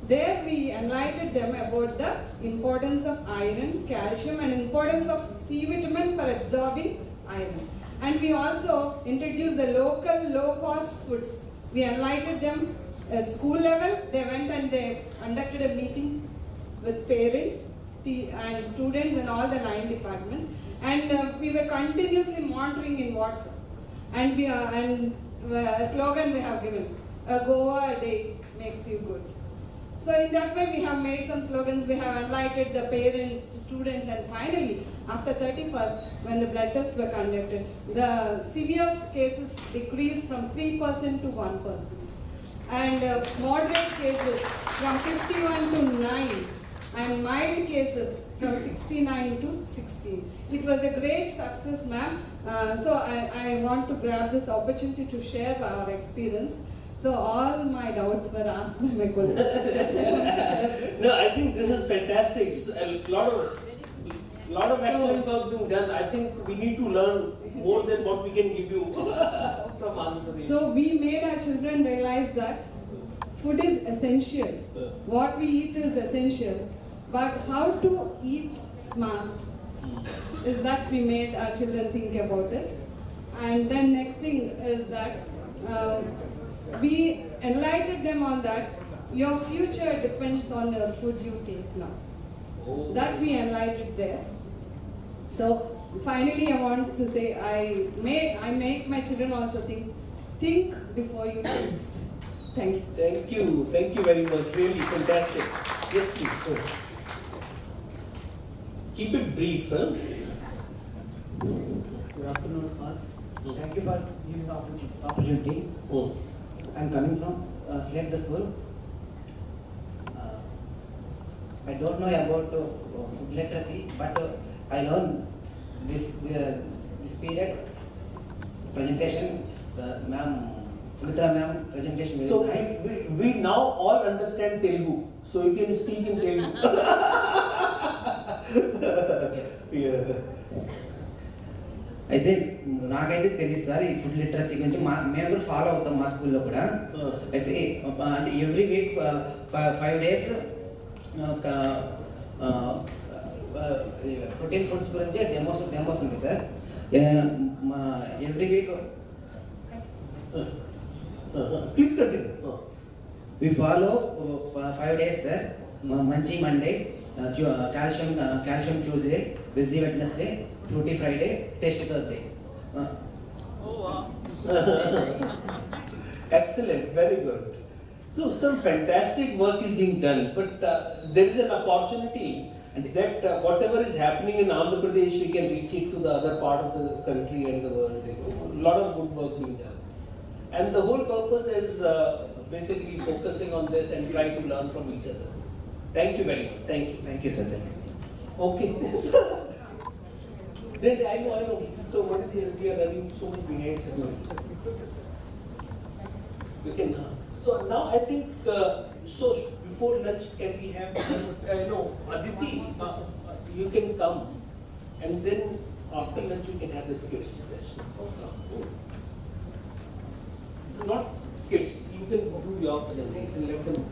There we enlightened them about the importance of iron, calcium, and importance of C vitamin for absorbing iron. And we also introduced the local low-cost foods. We enlightened them at school level. They went and they conducted a meeting with parents and students and all the 9 departments. And we were continuously monitoring in WhatsApp. And a slogan we have given, a Goa a day makes you good. So in that way, we have made some slogans. We have enlightened the parents, students, and finally, after 31st, when the blood tests were conducted, the severe cases decreased from 3% to 1%. And moderate cases from 51 to 9, and mild cases from 69 to 16. It was a great success, ma'am. So I want to grab this opportunity to share our experience. So all my doubts were asked by my colleagues. No, I think this is fantastic. A lot of excellent work being done. I think we need to learn more than what we can give you from Andhra Pradesh. So we made our children realize that food is essential. What we eat is essential. But how to eat smart is that we made our children think about it. And then next thing is that we enlightened them on that your future depends on the food you take now. That we enlightened there. So finally I want to say I make my children also think before you taste. Thank you. Thank you very much. Really fantastic. Yes, please. Go. Keep it brief, huh? Good afternoon, all. Thank you for giving the opportunity. I'm coming from Select the School. I don't know about food literacy, but I learned this period presentation. Ma'am, Sumitra ma'am presentation very So nice. we now all understand Telugu, so you can speak in Telugu. Yeah. అయితే నాకైతే తెలియదు sir ఈ food literacy గురించి మేము కూడా follow అవుతాం మా స్కూల్లో కూడా. అయితే అంటే every week 5 days protein foods గురించి డెమోస్ ఉంది sir. Every week Please continue. We follow 5 days sir. మంచి Monday, calcium Tuesday, busy Wednesday, fruity Friday, tasty Thursday. Oh wow. Excellent, very good. So some fantastic work is being done, but there is an opportunity that whatever is happening in Andhra Pradesh, we can reach it to the other part of the country and the world. A lot of good work being done. And the whole purpose is basically focusing on this and trying to learn from each other. Thank you very much. Thank you. Thank you, sir. Thank you. Okay. Then I know. So what is this? We are running so much behind schedule. You can. So now I think. So before lunch, can we have? Aditi, you can come, and then after lunch we can have the kids session. Not kids. You can do your presentation. Let them.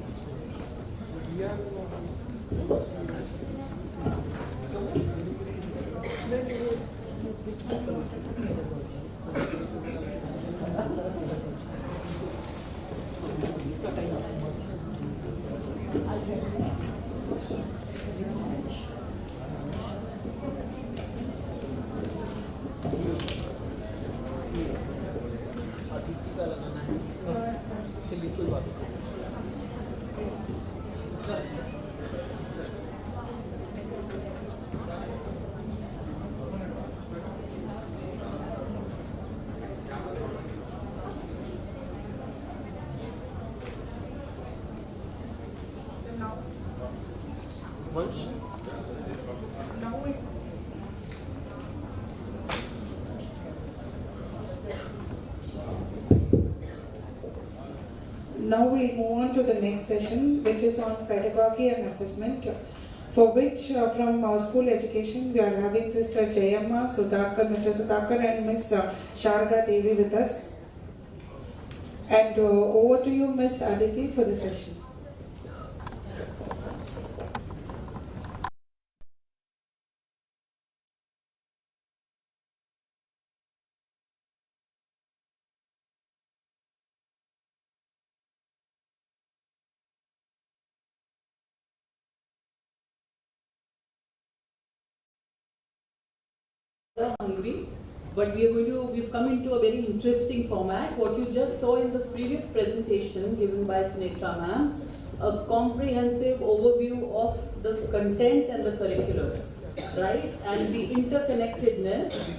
Now we move on to the next session, which is on pedagogy and assessment, for which from our school education we are having Sister Jayamma, Mr. Sudhakar and Miss Sharda Devi with us. And over to you, Miss Aditi, for the session. Hungry, but we've come into a very interesting format. What you just saw in the previous presentation given by Sunetra ma'am, a comprehensive overview of the content and the curriculum, right? And the interconnectedness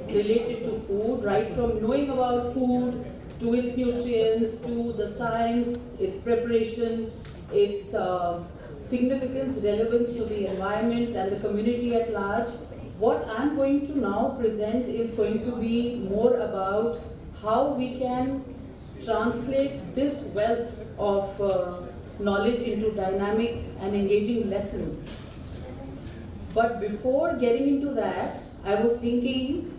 related to food, right from knowing about food to its nutrients, to the science, its preparation, its significance, relevance to the environment and the community at large. What I'm going to now present is going to be more about how we can translate this wealth of knowledge into dynamic and engaging lessons. But before getting into that, I was thinking,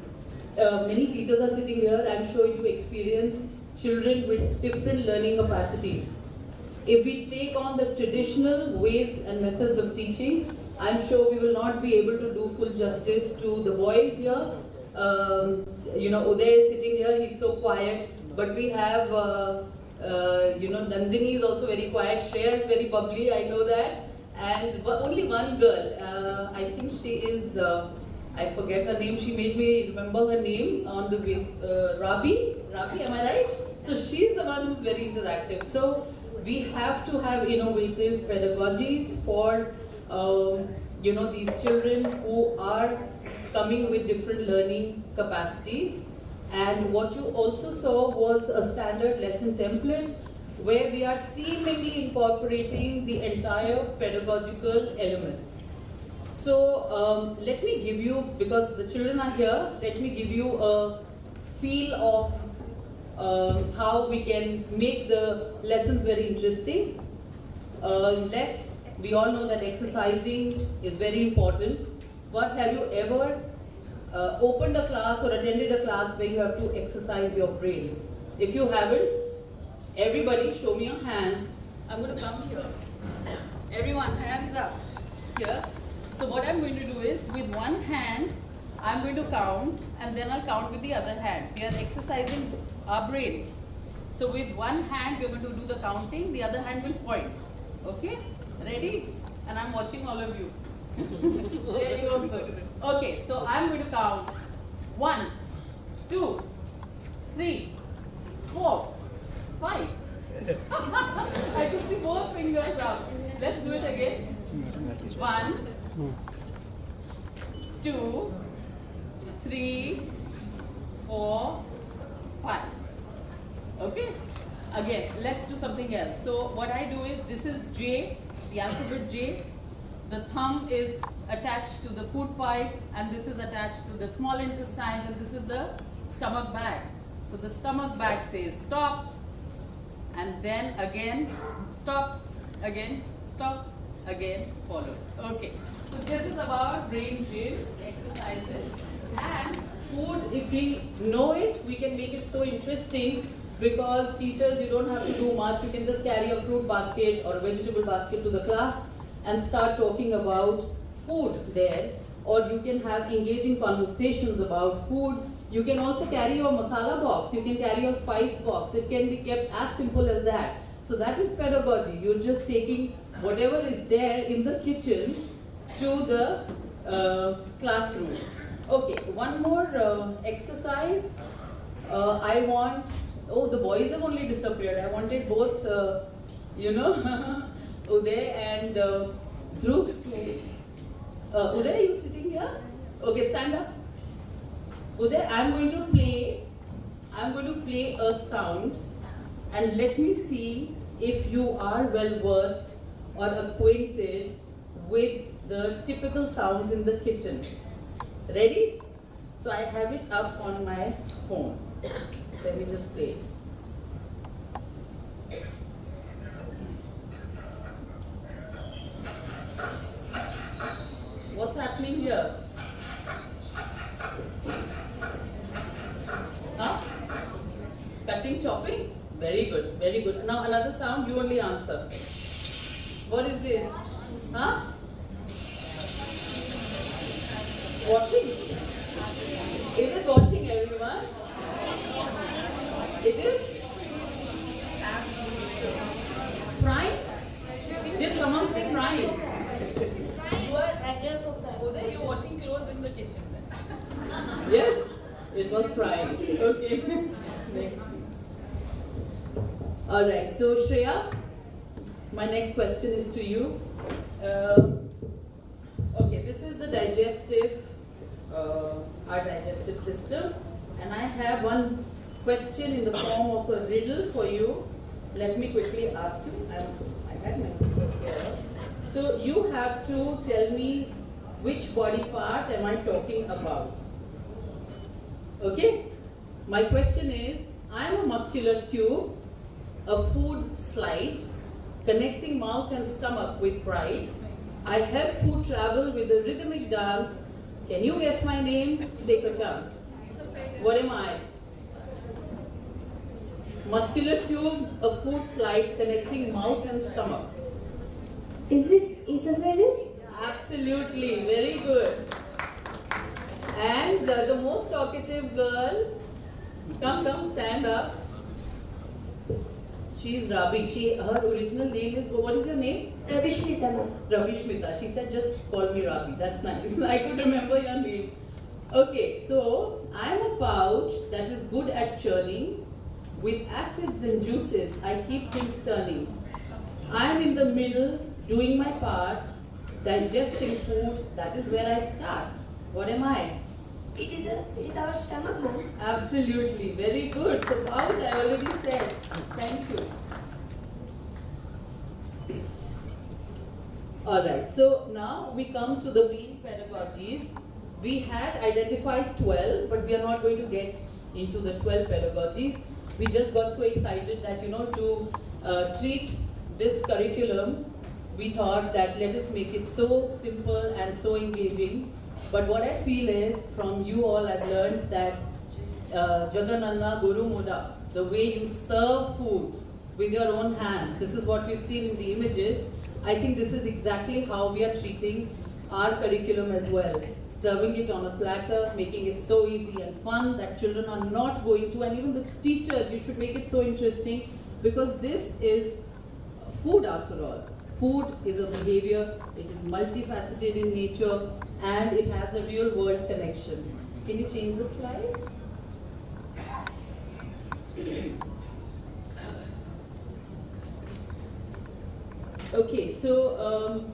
many teachers are sitting here, I'm sure you experience children with different learning capacities. If we take on the traditional ways and methods of teaching, I'm sure we will not be able to do full justice to the boys here. Uday is sitting here, he's so quiet. But we have, Nandini is also very quiet. Shreya is very bubbly, I know that. And only one girl, I think she is, I forget her name, she made me remember her name on the way, Rabi, am I right? So she's the one who's very interactive. So we have to have innovative pedagogies for these children who are coming with different learning capacities. And what you also saw was a standard lesson template where we are seemingly incorporating the entire pedagogical elements. So let me give you, because the children are here, let me give you a feel of how we can make the lessons very interesting. We all know that exercising is very important, but have you ever opened a class or attended a class where you have to exercise your brain? If you haven't, everybody show me your hands. I'm going to come here. Everyone, hands up here. So what I'm going to do is, with one hand, I'm going to count, and then I'll count with the other hand. We are exercising our brain. So with one hand, we're going to do the counting, the other hand will point. Okay? Ready? And I'm watching all of you. Share you also. Okay, so I'm going to count 1, 2, 3, 4, 5. I could see both fingers up. Let's do it again. 1, 2, 3, 4, 5. Okay? Again, let's do something else. So what I do is, this is J, the alphabet J. The thumb is attached to the food pipe, and this is attached to the small intestines, and this is the stomach bag. So the stomach bag says stop, and then again stop, again stop, again follow. Okay, so this is about brain gym exercises. And food, if we know it, we can make it so interesting, because teachers, you don't have to do much. You can just carry a fruit basket or a vegetable basket to the class and start talking about food there. Or you can have engaging conversations about food. You can also carry your masala box. You can carry your spice box. It can be kept as simple as that. So that is pedagogy. You're just taking whatever is there in the kitchen to the classroom. Okay, one more exercise. I want, oh, the boys have only disappeared. I wanted both, Uday and Dhruv. Uday, are you sitting here? Okay, stand up. Uday, I'm going to play a sound, and let me see if you are well versed or acquainted with the typical sounds in the kitchen. Ready? So I have it up on my phone. Let me just play it. What's happening here? Huh? Cutting, chopping? Very good, very good. Now another sound, you only answer. What is this? Huh? Washing? Is it washing, everyone? It is? Frying? Did someone say frying? Uday, you're washing clothes in the kitchen then. Yes? It was frying. Okay. Next. Alright, so Shreya, my next question is to you. Okay, this is the digestive, our digestive system, and I have one question in the form of a riddle for you. Let me quickly ask you. I had my paper here. So you have to tell me which body part am I talking about. Okay? My question is, I am a muscular tube, a food slide, connecting mouth and stomach with pride. I help food travel with a rhythmic dance. Can you guess my name? Take a chance. What am I? Muscular tube, a food slide, connecting mouth and stomach. Is it esophagus? Absolutely, very good. And the most talkative girl, come, stand up. She's Rabi. Her original name is, what is your name? Ravishmita. Ravishmita. She said, just call me Rabi. That's nice. I could remember your name. Okay, so I'm a pouch that is good at churning. With acids and juices, I keep things turning. I'm in the middle, doing my part, digesting food. That is where I start. What am I? It is our stomach, ma'am. Absolutely, very good. So pouch, I already said. Thank you. Alright, so now we come to the main pedagogies. We had identified 12, but we are not going to get into the 12 pedagogies. We just got so excited that, to treat this curriculum, we thought that let us make it so simple and so engaging. But what I feel is, from you all, I've learned that Jagananna, Gorumudda, the way you serve food with your own hands, this is what we've seen in the images. I think this is exactly how we are treating our curriculum as well. Serving it on a platter, making it so easy and fun that children are not going to, and even the teachers, you should make it so interesting, because this is food after all. Food is a behavior, it is multifaceted in nature, and it has a real world connection. Can you change the slide? Okay, so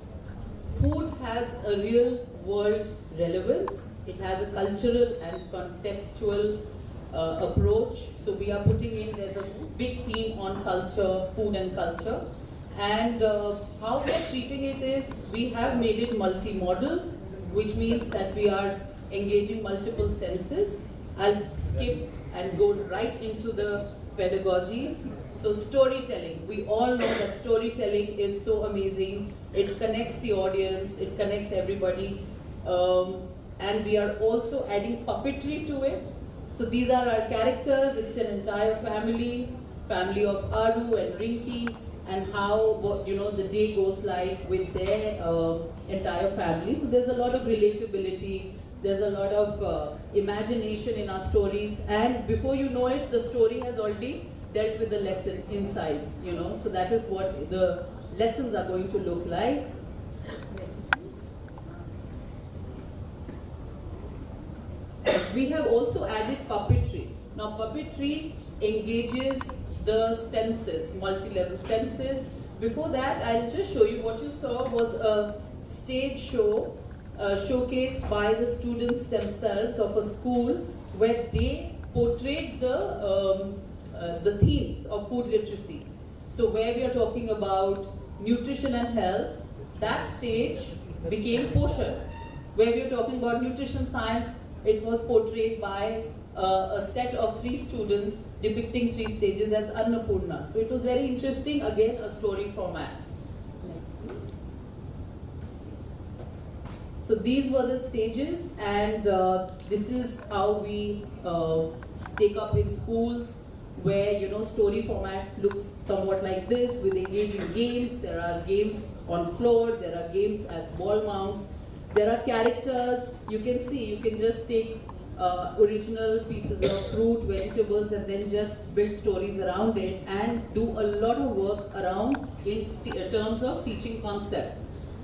food has a real world relevance. It has a cultural and contextual approach. So we are putting in, there's a big theme on culture, food and culture. And how we are treating it is, we have made it multimodal. which means that we are engaging multiple senses. I'll skip and go right into the pedagogies. So storytelling, we all know that storytelling is so amazing. It connects the audience, it connects everybody. And we are also adding puppetry to it. So these are our characters, it's an entire family of Aru and Rinki, and how the day goes like with their entire family. So there's a lot of relatability, there's a lot of imagination in our stories, and before you know it, the story has already dealt with the lesson inside, So that is what the lessons are going to look like. We have also added puppetry. Now puppetry engages the senses, multi-level senses. Before that, I'll just show you what you saw was a stage show showcased by the students themselves of a school where they portrayed the themes of food literacy. So where we are talking about nutrition and health, that stage became Poshan. Where we are talking about nutrition science, it was portrayed by a set of 3 students depicting 3 stages as Annapurna. So it was very interesting, again a story format. Next please. So these were the stages, and this is how we take up in schools, where story format looks somewhat like this, with engaging games. There are games on floor, there are games as wall mounts, there are characters. You can see, you can just take original pieces of fruit, vegetables, and then just build stories around it and do a lot of work around in terms of teaching concepts.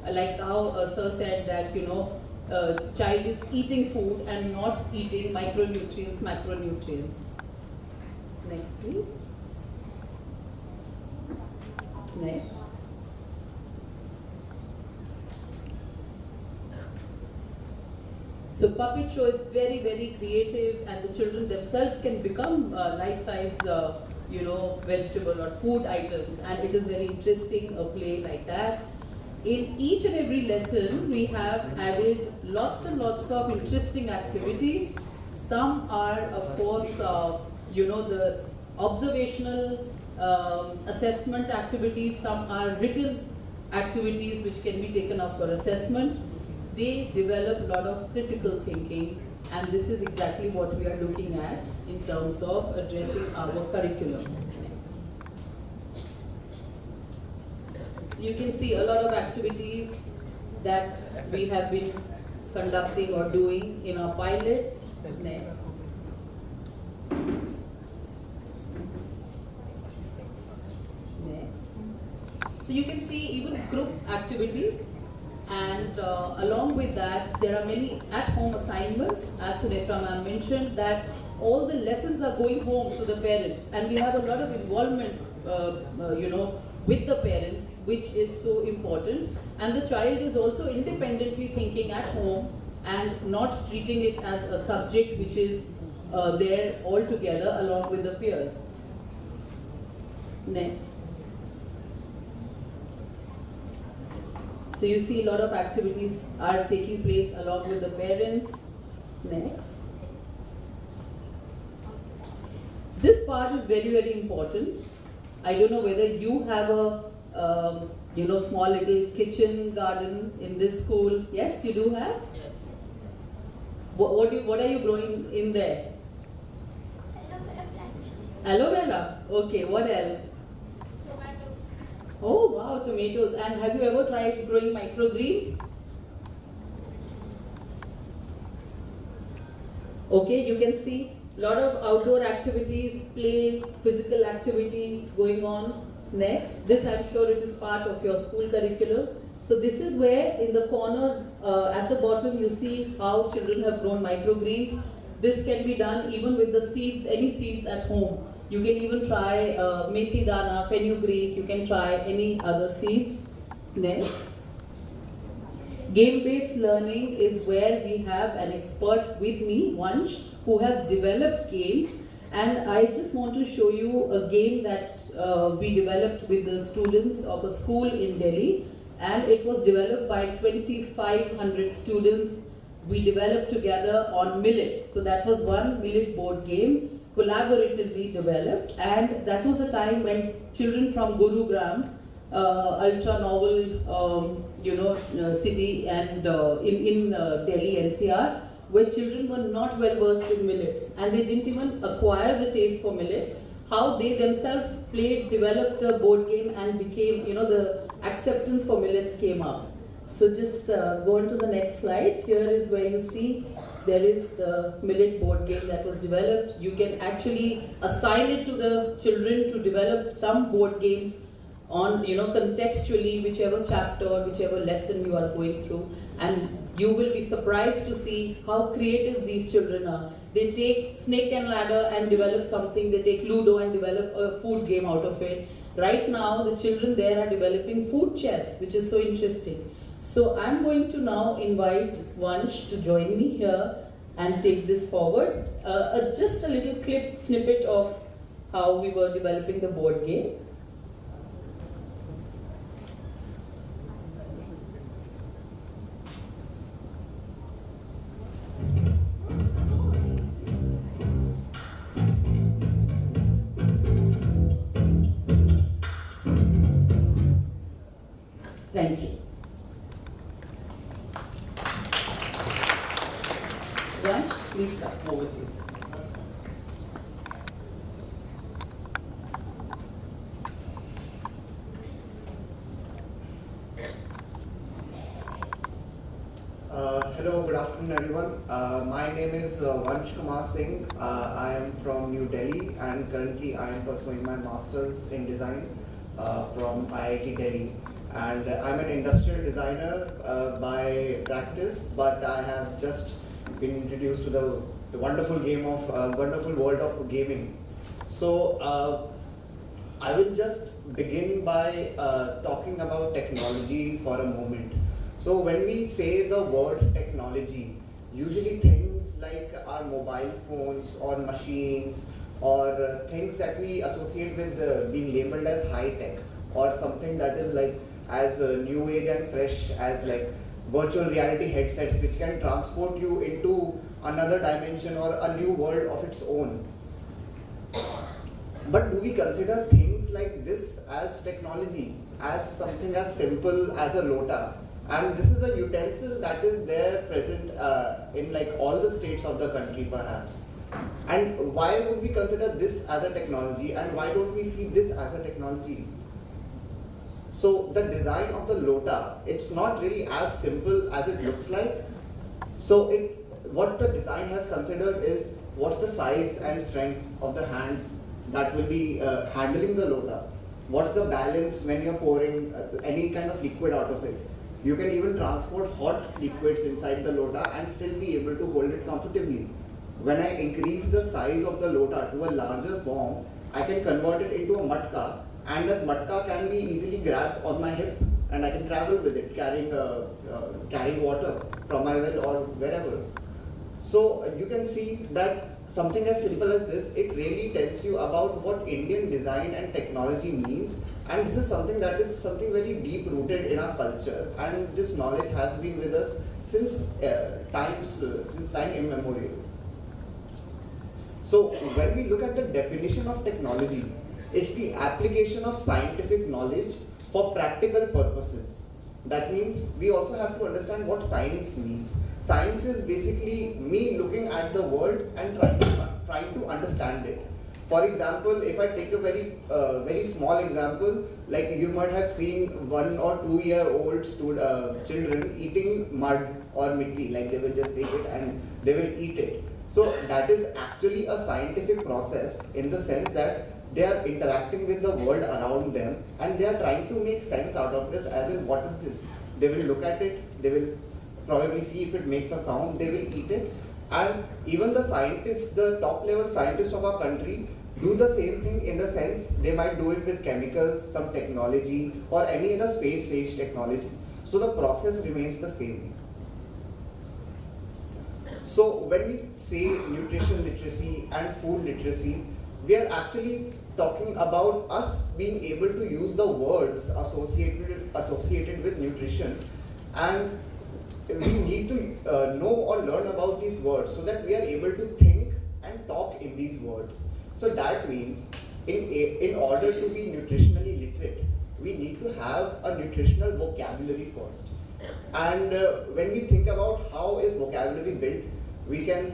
Like how Sir said that, child is eating food and not eating micronutrients, macronutrients. Next, please. Next. So puppet show is very, very creative, and the children themselves can become life-size, vegetable or food items, and it is very interesting, a play like that. In each and every lesson, we have added lots and lots of interesting activities. Some are, of course, the observational assessment activities. Some are written activities which can be taken up for assessment. They develop a lot of critical thinking, and this is exactly what we are looking at in terms of addressing our curriculum. Next. So you can see a lot of activities that we have been conducting or doing in our pilots. Next. Next. So you can see even group activities. And along with that, there are many at-home assignments. As Sunetra ma'am mentioned, that all the lessons are going home to the parents, and we have a lot of involvement, with the parents, which is so important. And the child is also independently thinking at home and not treating it as a subject which is there all together along with the peers. Next. So you see a lot of activities are taking place along with the parents. Next. This part is very, very important. I don't know whether you have a small little kitchen garden in this school. Yes, you do have? Yes. What are you growing in there? Aloe vera. Okay, what else? Oh wow, tomatoes. And have you ever tried growing microgreens? Okay, you can see a lot of outdoor activities, play, physical activity going on. Next, this I'm sure it is part of your school curriculum. So this is where in the corner at the bottom you see how children have grown microgreens. This can be done even with the seeds, any seeds at home. You can even try methi dana, fenugreek, you can try any other seeds. Next. Game-based learning is where we have an expert with me, Vansh, who has developed games. And I just want to show you a game that we developed with the students of a school in Delhi. and it was developed by 2,500 students. We developed together on millets. So that was one millet board game, collaboratively developed, and that was the time when children from Gurugram, ultra novel, city, and in Delhi NCR, where children were not well versed in millets, and they didn't even acquire the taste for millet. How they themselves played, developed a board game, and became, the acceptance for millets came up. So just go on to the next slide. Here is where you see there is the millet board game that was developed. You can actually assign it to the children to develop some board games on, contextually, whichever chapter or whichever lesson you are going through. And you will be surprised to see how creative these children are. They take snake and ladder and develop something. They take Ludo and develop a food game out of it. Right now, the children there are developing food chess, which is so interesting. So I'm going to now invite Vansh to join me here and take this forward. Just a little clip snippet of how we were developing the board game. Thank you. Vansh, please come over to you. Hello, good afternoon everyone. My name is Vansh Kumar Singh. I am from New Delhi and currently I am pursuing my Masters in Design from IIT Delhi. And I'm an industrial designer by practice, but I have just been introduced to the wonderful wonderful world of gaming. So I will just begin by talking about technology for a moment. So when we say the word technology, usually things like our mobile phones or machines or things that we associate with being labeled as high tech, or something that is like as new age and fresh as like virtual reality headsets which can transport you into another dimension or a new world of its own. But do we consider things like this as technology, as something as simple as a lota? And this is a utensil that is there present in like all the states of the country perhaps. And why would we consider this as a technology, and why don't we see this as a technology? So the design of the lota, it's not really as simple as it looks like. So what the design has considered is what's the size and strength of the hands that will be handling the lota. What's the balance when you're pouring any kind of liquid out of it. You can even transport hot liquids inside the lota and still be able to hold it comfortably. When I increase the size of the lota to a larger form, I can convert it into a matka, and that matka can be easily grabbed on my hip and I can travel with it, carrying water from my well or wherever. So you can see that something as simple as this, it really tells you about what Indian design and technology means. And this is something that is something very deep rooted in our culture, and this knowledge has been with us since time immemorial. So when we look at the definition of technology, it's the application of scientific knowledge for practical purposes. That means we also have to understand what science means. Science is basically me looking at the world and trying to understand it. For example, if I take a very small example, like you might have seen 1 or 2 year old children eating mud or mitti, like they will just take it and they will eat it. So that is actually a scientific process in the sense that they are interacting with the world around them and they are trying to make sense out of this, as in what is this? They will look at it, they will probably see if it makes a sound, they will eat it. And even the scientists, the top level scientists of our country do the same thing in the sense they might do it with chemicals, some technology or any other space age technology. So the process remains the same. So when we say nutrition literacy and food literacy, we are actually talking about us being able to use the words associated with nutrition, and we need to know or learn about these words so that we are able to think and talk in these words. So that means in order to be nutritionally literate, we need to have a nutritional vocabulary first. And when we think about how is vocabulary built, we can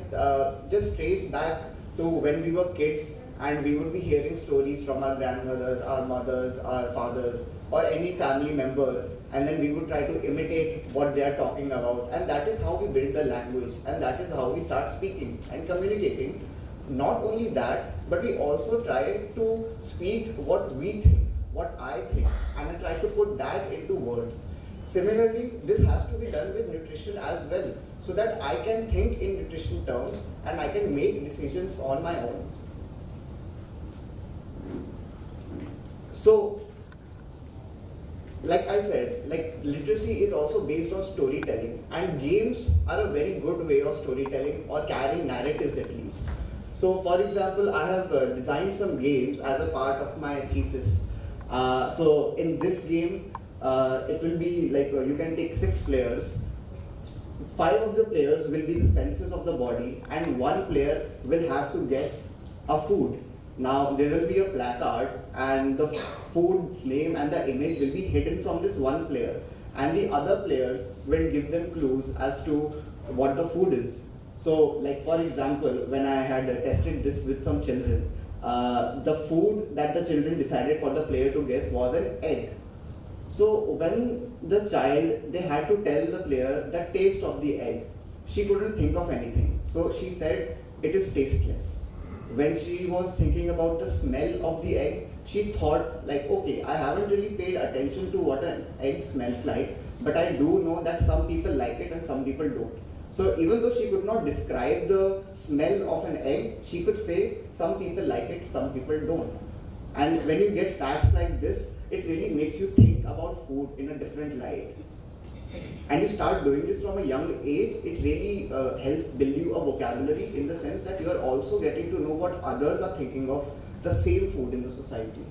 just trace back to when we were kids and we would be hearing stories from our grandmothers, our mothers, our fathers, or any family member, and then we would try to imitate what they are talking about, and that is how we build the language, and that is how we start speaking and communicating. Not only that, but we also try to speak what we think, what I think, and I try to put that into words. Similarly, this has to be done with nutrition as well, so that I can think in nutrition terms and I can make decisions on my own. So, like I said, literacy is also based on storytelling, and games are a very good way of storytelling or carrying narratives at least. So, for example, I have designed some games as a part of my thesis. So, in this game, it will be like you can take 6 players. 5 of the players will be the senses of the body, and 1 player will have to guess a food. Now there will be a placard, and the food's name and the image will be hidden from this 1 player, and the other players will give them clues as to what the food is. So, like for example, when I had tested this with some children, the food that the children decided for the player to guess was an egg. So when the child, they had to tell the player the taste of the egg, she couldn't think of anything. So she said, it is tasteless. When she was thinking about the smell of the egg, she thought like, okay, I haven't really paid attention to what an egg smells like, but I do know that some people like it and some people don't. So even though she could not describe the smell of an egg, she could say some people like it, some people don't. And when you get facts like this, it really makes you think about food in a different light. And you start doing this from a young age, it really helps build you a vocabulary in the sense that you are also getting to know what others are thinking of the same food in the society.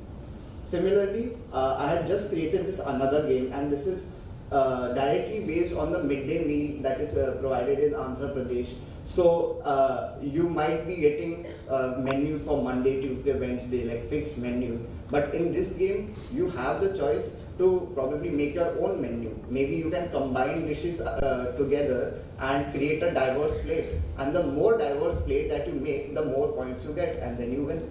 Similarly, I had just created this another game, and this is directly based on the midday meal that is provided in Andhra Pradesh. So you might be getting menus for Monday, Tuesday, Wednesday, like fixed menus. But in this game, you have the choice to probably make your own menu. Maybe you can combine dishes together and create a diverse plate. And the more diverse plate that you make, the more points you get, and then you win.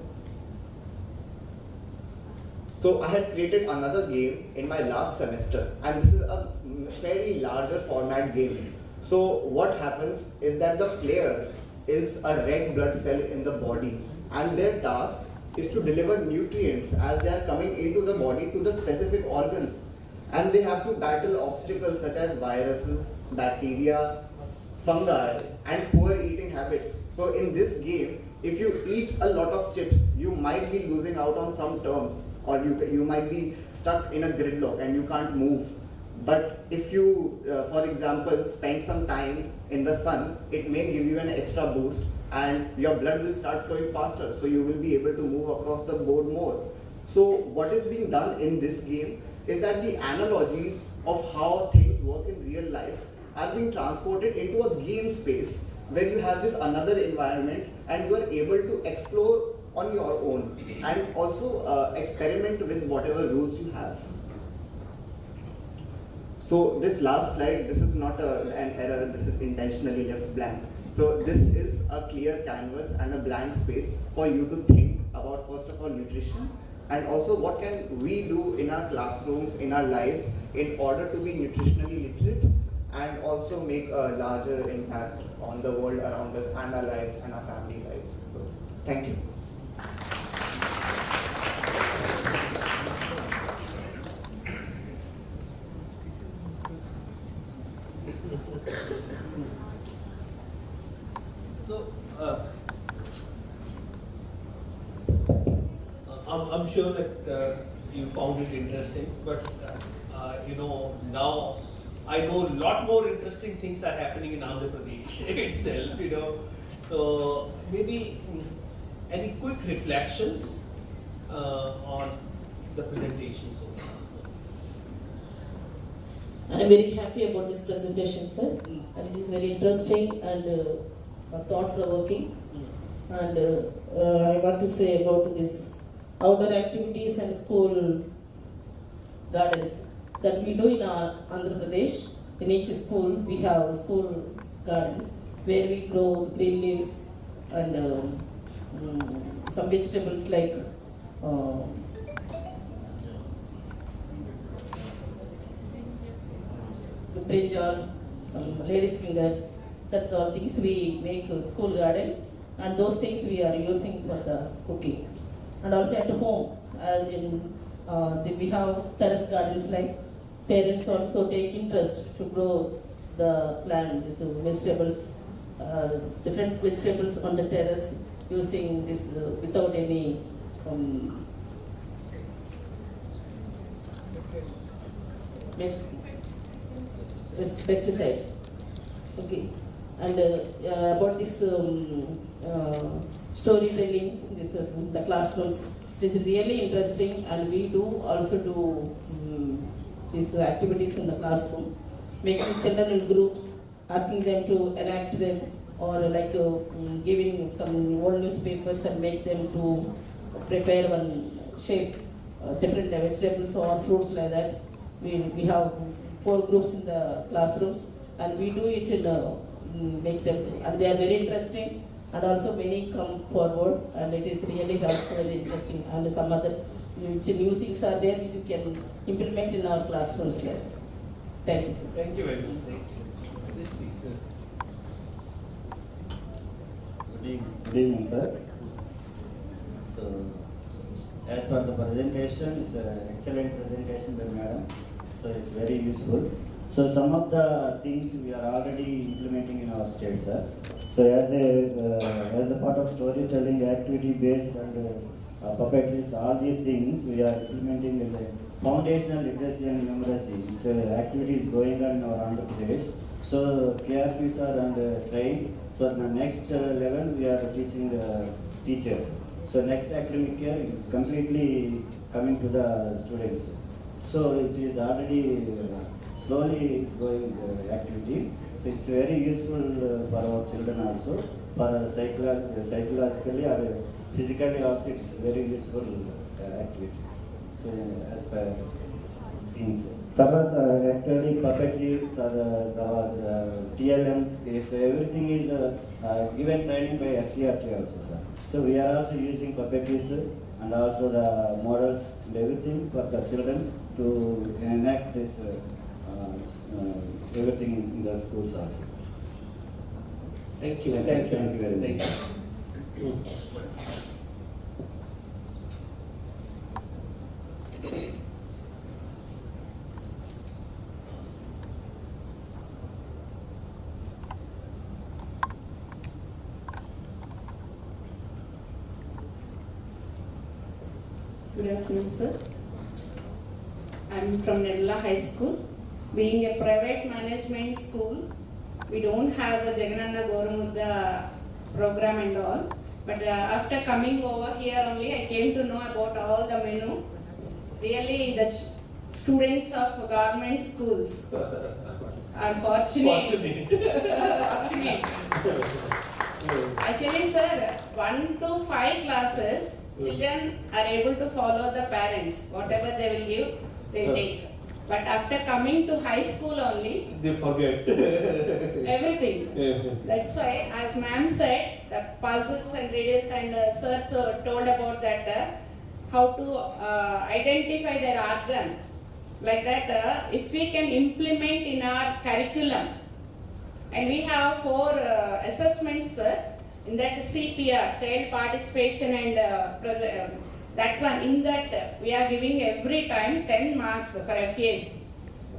So I had created another game in my last semester, and this is a fairly larger format game. So what happens is that the player is a red blood cell in the body, and their task is to deliver nutrients as they are coming into the body to the specific organs. And they have to battle obstacles such as viruses, bacteria, fungi, and poor eating habits. So in this game, if you eat a lot of chips, you might be losing out on some terms, or you might be stuck in a gridlock and you can't move. But if you, for example, spend some time in the sun, it may give you an extra boost and your blood will start flowing faster, so you will be able to move across the board more. So what is being done in this game is that the analogies of how things work in real life are being transported into a game space where you have this another environment and you are able to explore on your own and also experiment with whatever rules you have. So this last slide, this is not an error, this is intentionally left blank. So this is a clear canvas and a blank space for you to think about, first of all, nutrition, and also what can we do in our classrooms, in our lives, in order to be nutritionally literate and also make a larger impact on the world around us and our lives and our family lives. So thank you. So, I'm sure that you found it interesting, but you know, now I know a lot more interesting things are happening in Andhra Pradesh itself, you know. So maybe any quick reflections on the presentation so far? I am very happy about this presentation, sir, and it is very interesting and thought-provoking. And I want to say about this outdoor activities and school gardens that we do in our Andhra Pradesh. In each school, we have school gardens where we grow green leaves and some vegetables like brinjal, some ladies' fingers. That all things we make a school garden, and those things we are using for the cooking. And also at home, we have terrace gardens, like parents also take interest to grow the plant, these vegetables, different vegetables on the terrace using this without any pesticides. Okay. And about this storytelling, this the classrooms, this is really interesting, and we do also do these activities in the classroom, making children in groups, asking them to enact them, or like giving some old newspapers and make them to prepare one shape, different vegetables or fruits like that. We have 4 groups in the classrooms, and we do it in make them, and they are very interesting, and also many come forward, and it is really helpful and interesting, and some other new things are there which we can implement in our classrooms. Thank you, sir. Thank you very much. Thank you. Please, sir. Good evening, sir. So, as per the presentation, it's an excellent presentation by Madam. So, it's very useful. So, some of the things we are already implementing in our state, sir. So, as a part of storytelling, activity-based and puppetry, all these things we are implementing in the foundational literacy and numeracy. So, activities going on in our Andhra Pradesh. So, KRPs are trained. So, the next level we are teaching teachers. So, next academic year completely coming to the students. So, it is already slowly going activity. So, it's very useful for our children also. For psychologically or physically also, it's very useful activity. So, as per things. Actually, puppetry, TLMs, everything is given training by SCRT also, sir. So we are also using puppetries and also the models and everything for the children to enact this everything in the schools also. Thank you. Thank you very much. Good afternoon, sir. I'm from Nedla High School. Being a private management school, we don't have the Jagananna Gorumudda program and all. But after coming over here only, I came to know about all the menu. Really, the students of government schools are fortunate. Fortunate. Actually, sir, 1 to 5 classes, children are able to follow the parents. Whatever they will give, they take. But after coming to high school only, they forget everything. That's why, as ma'am said, the puzzles and riddles and sirs told about that, how to identify their organ. Like that, if we can implement in our curriculum, and we have 4 assessments in that CPR, Child Participation and that one, in that we are giving every time 10 marks for FAs.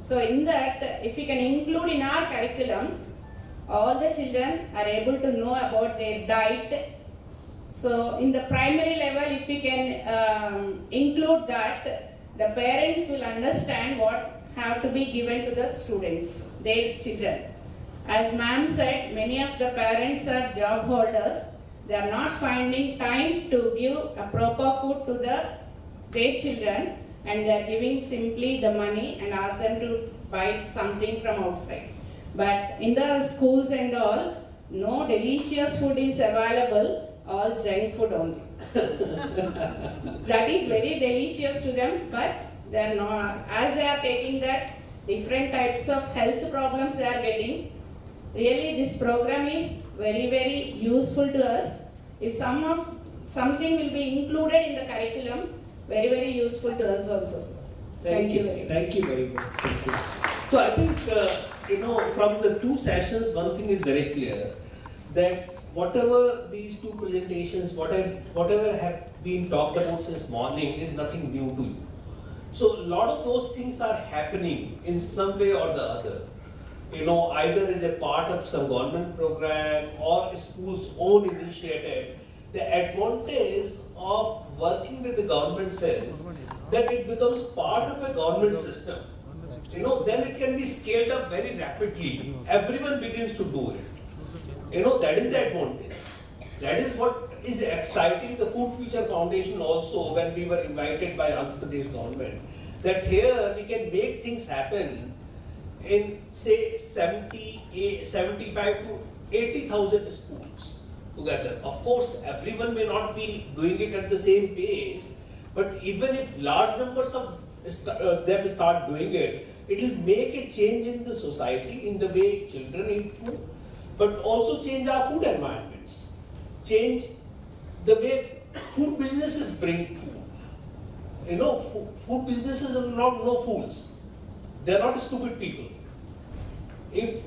So in that, if we can include in our curriculum, all the children are able to know about their diet. So in the primary level, if we can include that, the parents will understand what have to be given to the students, their children. As ma'am said, many of the parents are job holders. they are not finding time to give a proper food to their children, and they are giving simply the money and ask them to buy something from outside. But in the schools and all, no delicious food is available, all junk food only. That is very delicious to them, but they are not, as they are taking that, different types of health problems they are getting. Really, this program is very, very useful to us. If something will be included in the curriculum, very, very useful to us also. Thank you very much. Thank you very much. Thank you. So I think, from the two sessions, one thing is very clear, that whatever these two presentations, whatever have been talked about since morning is nothing new to you. So a lot of those things are happening in some way or the other. Either as a part of some government program or school's own initiative. The advantage of working with the government is that it becomes part of a government system. Then it can be scaled up very rapidly. Everyone begins to do it. That is the advantage. That is what is exciting the Food Future Foundation also, when we were invited by Andhra Pradesh government, that here we can make things happen in say 75 to 80,000 schools together. Of course, everyone may not be doing it at the same pace, but even if large numbers of them start doing it, it will make a change in the society, in the way children eat food, but also change our food environments, change the way food businesses bring food. Food businesses are not no fools. They are not stupid people. If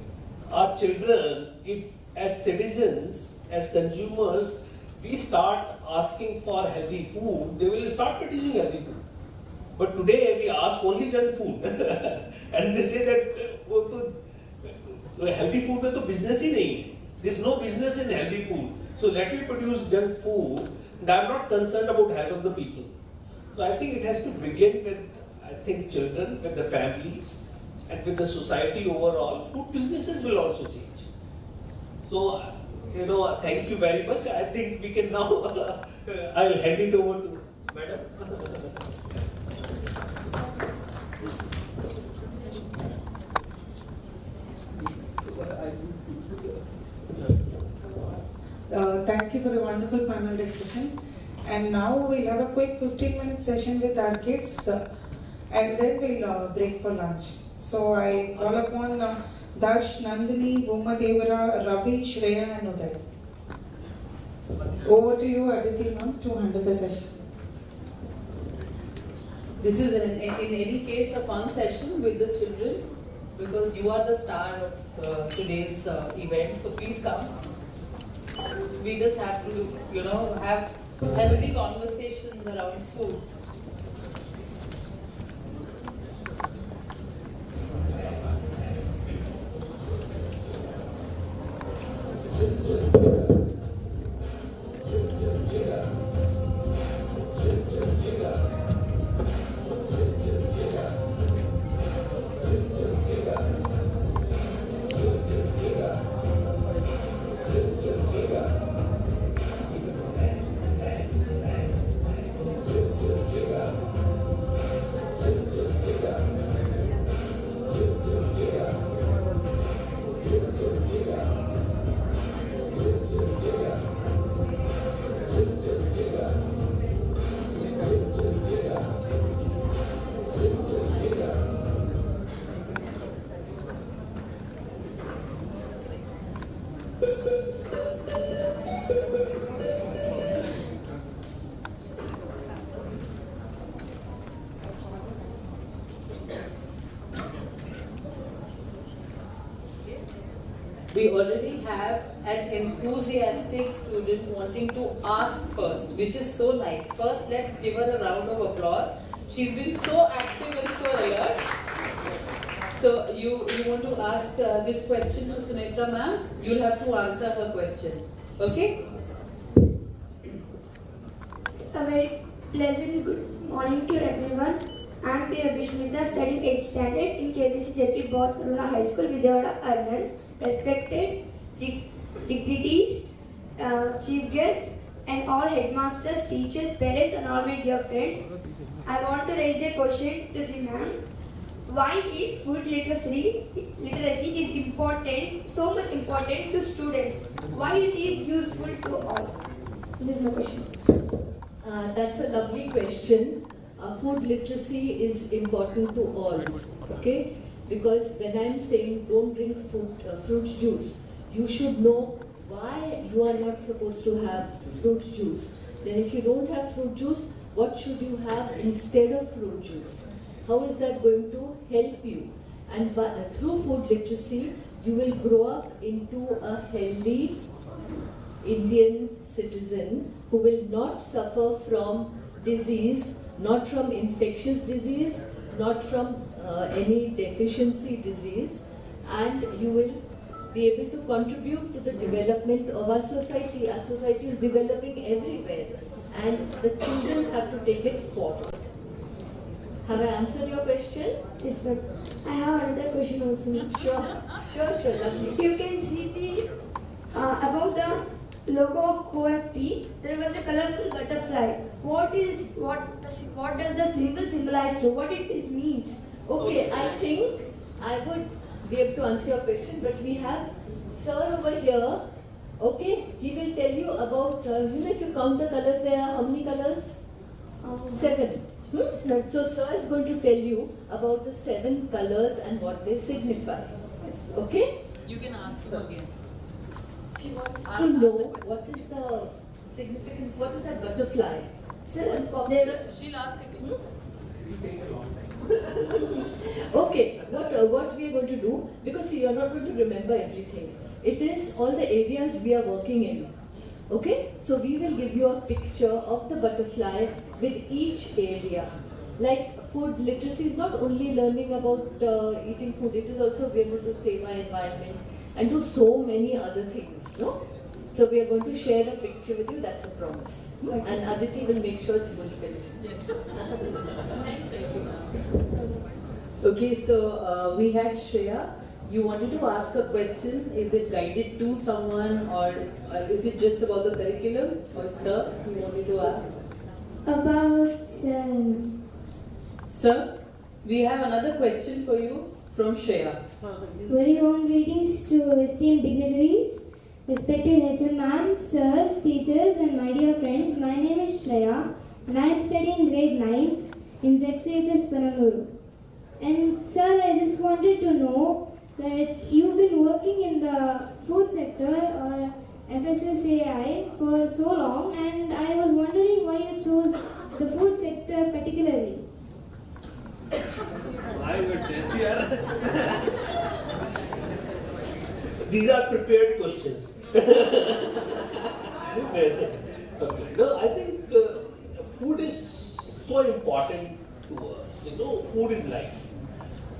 our children, if as citizens, as consumers, we start asking for healthy food, they will start producing healthy food. But today we ask only junk food. And they say that healthy food में तो business ही नहीं है. There is no business in healthy food. So let me produce junk food, and I am not concerned about health of the people. So I think it has to begin with, children, with the families, and with the society overall. Food businesses will also change. So, thank you very much. I think we can now, I will hand it over to Madam. Thank you for the wonderful panel discussion. And now we'll have a quick 15-minute session with our kids, and then we'll break for lunch. So I call upon Darsh, Nandini, Bhuma Devara, Ravi, Shreya and Uday. Over to you, Aditi ma'am, to handle the session. This is in any case a fun session with the children, because you are the star of today's event, so please come. We just have to, have healthy conversations around food. We already have an enthusiastic student wanting to ask first, which is so nice. First, let's give her a round of applause. She's been so active and so alert. So you want to ask this question to Sunetra ma'am? You'll have to answer her question. Okay? A very pleasant good morning to everyone. I am Priya Bishmita, studying 8th standard in KBC JP Boss Aruna High School, Vijayawada, Arnal. Respected dignitaries, chief guest, and all headmasters, teachers, parents, and all my dear friends. I want to raise a question to the ma'am. Why is food literacy is important, so much important to students? Why it is useful to all? This is my question. That's a lovely question. Food literacy is important to all, okay? Because when I'm saying don't drink fruit juice, you should know why you are not supposed to have fruit juice. Then if you don't have fruit juice, what should you have instead of fruit juice? How is that going to help you? And through food literacy, you will grow up into a healthy Indian citizen who will not suffer from disease, not from infectious disease, not from any deficiency disease, and you will be able to contribute to the development of our society. Our society is developing everywhere, and the children have to take it forward. Have I answered your question? Yes, ma'am. I have another question also. Sure, lovely. You can see the above the logo of COFT, there was a colorful butterfly. What does the symbol symbolize to? What it means? Okay, I think I would be able to answer your question, but we have sir over here. Okay, he will tell you about, if you count the colors, there are how many colors? 7. So sir is going to tell you about the 7 colors and what they signify. Okay? You can ask him again. She wants to know what is the significance, what is that butterfly? She'll ask again. Okay, what we are going to do, because see, you are not going to remember everything. It is all the areas we are working in. Okay, so we will give you a picture of the butterfly with each area. Like food literacy is not only learning about eating food, it is also be able to save our environment and do so many other things, no? So we are going to share a picture with you, that's a promise. Okay. And Aditi will make sure it's fulfilled. Yes. Okay, so we had Shreya. You wanted to ask a question. Is it guided to someone, or is it just about the curriculum? Or sir, you wanted to ask? About Sir, we have another question for you from Shreya. Very warm greetings to esteemed dignitaries, respected HM ma'am, sirs, teachers, and my dear friends. My name is Shreya, and I am studying grade 9th in ZPHS Pananguru. And sir, I just wanted to know that you've been working in the food sector or FSSAI for so long, and I was wondering why you chose the food sector particularly. My goodness, these are prepared questions. Okay. No, I think food is so important to us. Food is life.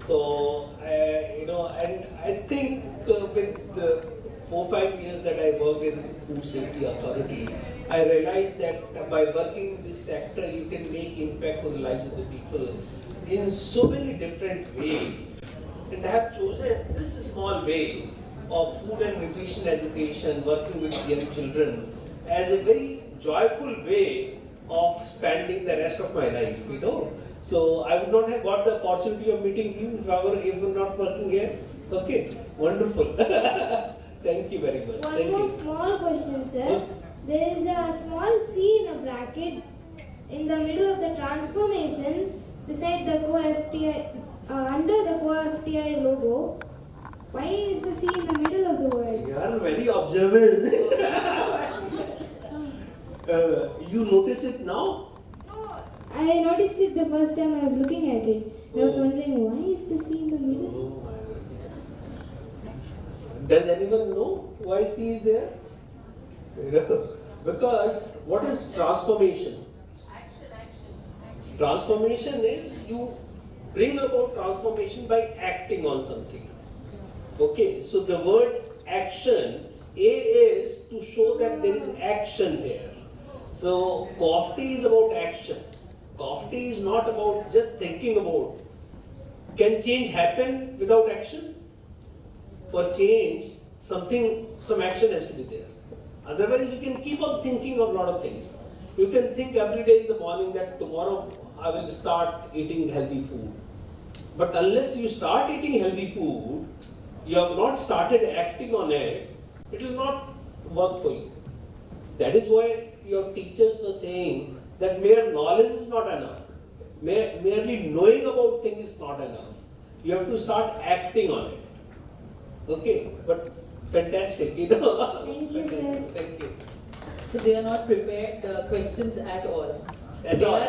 So, and I think with the 4-5 years that I worked in Food Safety Authority, I realized that by working in this sector, you can make impact on the lives of the people in so many different ways. And I have chosen this small way of food and nutrition education, working with young children, as a very joyful way of spending the rest of my life, So I would not have got the opportunity of meeting you if I were even not working here. Okay, wonderful. Thank you very much. One more small question, sir. There is a small C in a bracket in the middle of the transformation beside the COFTI, under the COFTI logo. Why is the C in the middle of the word? You are very observant. You notice it now? I noticed it the first time I was looking at it. I was wondering, why is the C in the middle? Does anyone know why C is there? Because what is transformation? Transformation is you bring about transformation by acting on something. Okay, so the word action, A is to show that there is action here. So COFTI is about action. COFTI is not about just thinking about. Can change happen without action? For change, some action has to be there. Otherwise, you can keep on thinking of a lot of things. You can think every day in the morning that tomorrow I will start eating healthy food. But unless you start eating healthy food, you have not started acting on it, it will not work for you. That is why your teachers were saying that mere knowledge is not enough. Merely knowing about things is not enough. You have to start acting on it. Okay, but fantastic, you know. Thank you, sir. Thank you. So they are not prepared questions at all. At all.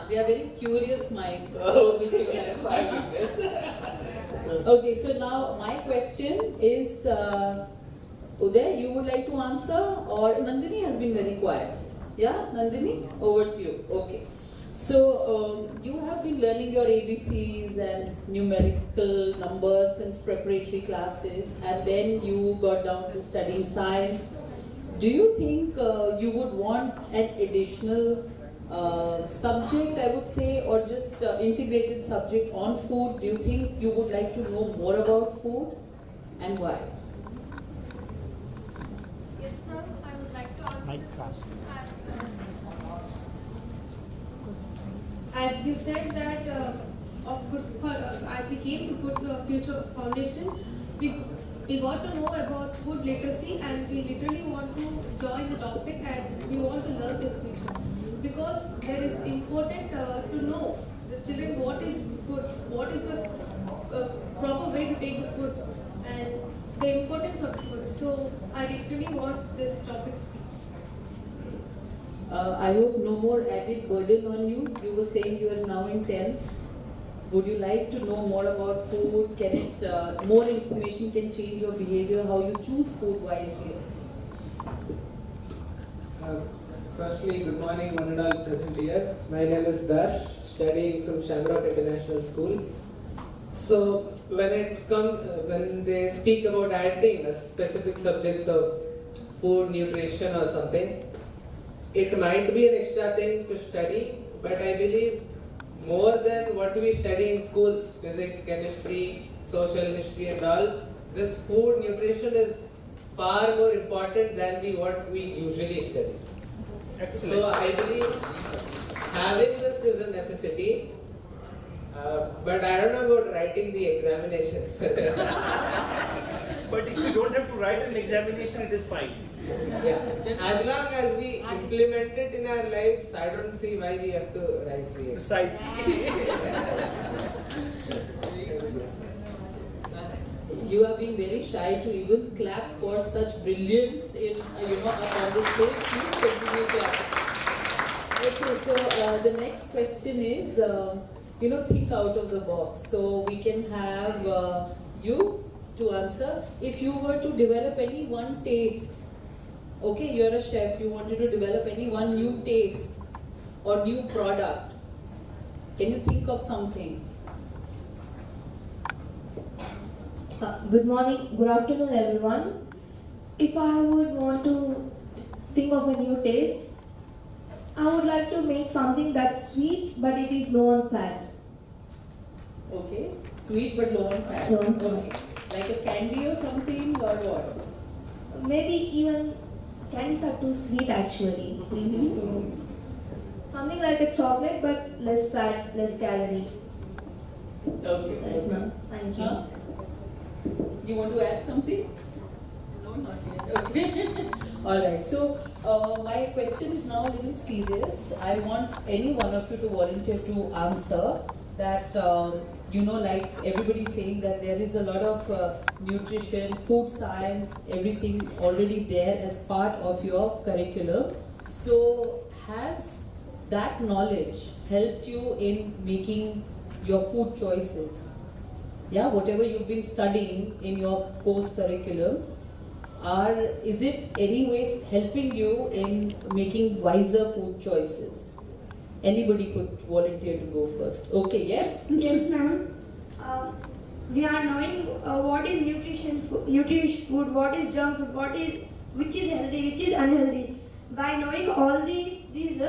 They are very curious minds. Oh, which you have. Okay, so now my question is, Uday, you would like to answer, or Nandini has been very quiet? Yeah, Nandini, over to you. Okay. So you have been learning your ABCs and numerical numbers since preparatory classes, and then you got down to studying science. Do you think you would want an additional subject, I would say, or just integrated subject on food? Do you think you would like to know more about food, and why? Yes, ma'am. I would like to answer this question. As you said that as we came to Food Future Foundation, we got to know about food literacy, and we literally want to join the topic and we want to learn the future. Because there is important to know the children what is food, what is the proper way to take the food, and the importance of food. So I literally want this topic. I hope no more added burden on you. You were saying you are now in 10th. Would you like to know more about food? Can it, more information can change your behavior, how you choose food wisely? Firstly, good morning, one and all present here. My name is Darsh, studying from Shamrock International School. So when they speak about adding a specific subject of food, nutrition or something, it might be an extra thing to study, but I believe more than what we study in schools, physics, chemistry, social history and all, this food, nutrition is far more important than what we usually study. Excellent. So I believe having this is a necessity, but I don't know about writing the examination. But if you don't have to write an examination, it is fine. Yeah. As long as we implement it in our lives, I don't see why we have to write the exam. You are being very shy to even clap for such brilliance in, up on the stage. Please continue clapping. Okay, so the next question is, think out of the box. So we can have you to answer. If you were to develop any one taste, okay, you're a chef, you wanted to develop any one new taste or new product, can you think of something? Good morning, good afternoon everyone. If I would want to think of a new taste, I would like to make something that's sweet but it is low on fat. Okay, sweet but low on fat. Low on fat. Okay. Like a candy or something or what? Maybe even candies are too sweet actually. Mm-hmm. So something like a chocolate but less fat, less calorie. Okay. Yes, ma'am. Thank you. Huh? You want to add something? No, not yet. Okay. Alright, so my question is now a little serious. I want any one of you to volunteer to answer that, like everybody is saying that there is a lot of nutrition, food science, everything already there as part of your curriculum. So has that knowledge helped you in making your food choices? Yeah, whatever you've been studying in your course curriculum, is it anyways helping you in making wiser food choices? Anybody could volunteer to go first. Okay, yes? Yes, ma'am. We are knowing what is nutritious food, what is junk food, which is healthy, which is unhealthy. By knowing all these,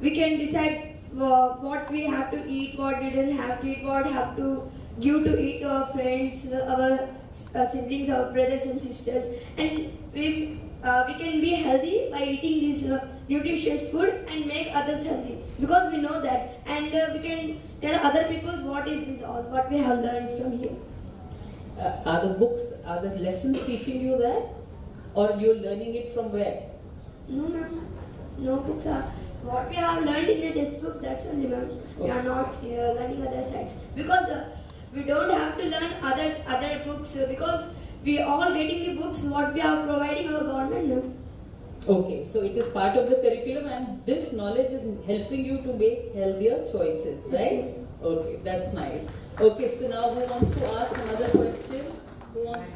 we can decide what we have to eat, what we didn't have to eat, what have to give to eat to our friends, our siblings, our brothers and sisters. And we can be healthy by eating this nutritious food and make others healthy, because we know that, and we can tell other people what is this all, what we have learned from here. Are the books, are the lessons teaching you that, or you're learning it from where? No, ma'am. No books are. What we have learned in the textbooks, that's only, ma'am. We are not learning other sides, because we don't have to learn other books, because we all getting the books what we are providing our government. No? Okay, so it is part of the curriculum, and this knowledge is helping you to make healthier choices, right? Okay, that's nice. Okay, so now who wants to ask another question? Who wants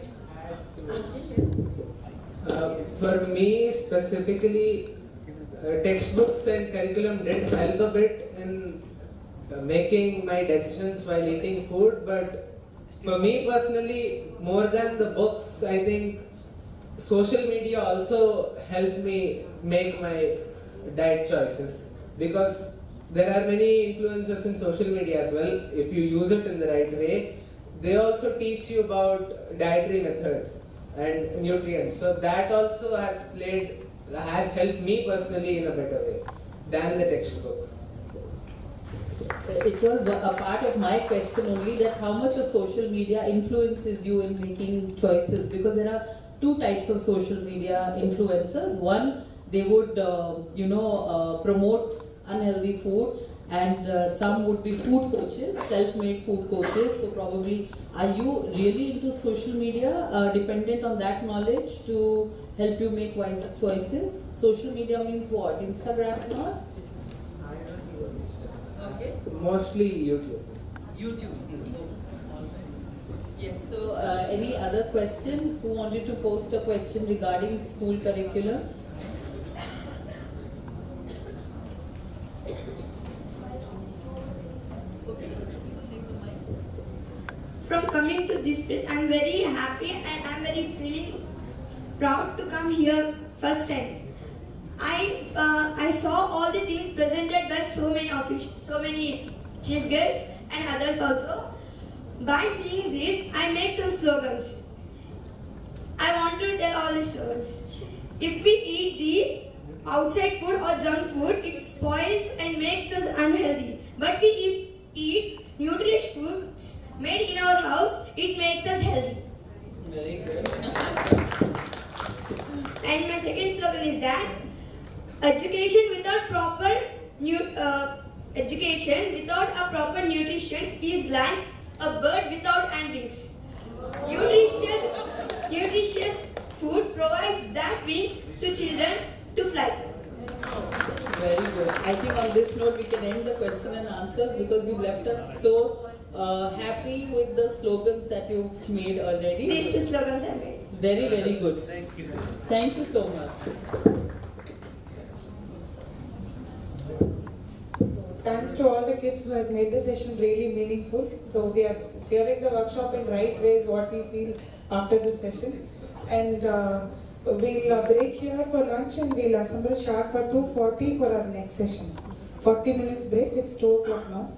to? Okay, yes. For me specifically, textbooks and curriculum did help a bit in making my decisions while eating food, but for me personally, more than the books, I think social media also helped me make my diet choices, because there are many influencers in social media as well. If you use it in the right way, they also teach you about dietary methods and nutrients. So that also has helped me personally in a better way than the textbooks. It was a part of my question only, that how much of social media influences you in making choices, because there are two types of social media influencers. One, they would promote unhealthy food, and some would be food coaches, self-made food coaches. So probably, are you really into social media, dependent on that knowledge to help you make wiser choices? Social media means what? Instagram and all? Okay. Mostly YouTube. YouTube. Yes, so any other question? Who wanted to post a question regarding school curriculum? Okay, please take the mic. From coming to this place, I am very happy and I am very feeling proud to come here first time. I saw all the things presented by so many officials, so many chief guests and others also. By seeing this, I make some slogans. I want to tell all the slogans. If we eat the outside food or junk food, it spoils and makes us unhealthy. But if we eat nutritious foods made in our house, it makes us healthy. Very good. And my second slogan is that education without a proper nutrition is like a bird without wings. Nutritious food provides that wings to children to fly. Very good. I think on this note we can end the question and answers, because you've left us so happy with the slogans that you've made already. These two slogans I made. Very, very good. Thank you. Thank you so much. Thanks to all the kids who have made the session really meaningful. So we are steering the workshop in right ways, what we feel after this session. And we'll break here for lunch, and we'll assemble sharp at 2:40 for our next session. 40 minutes break, it's 2 o'clock now.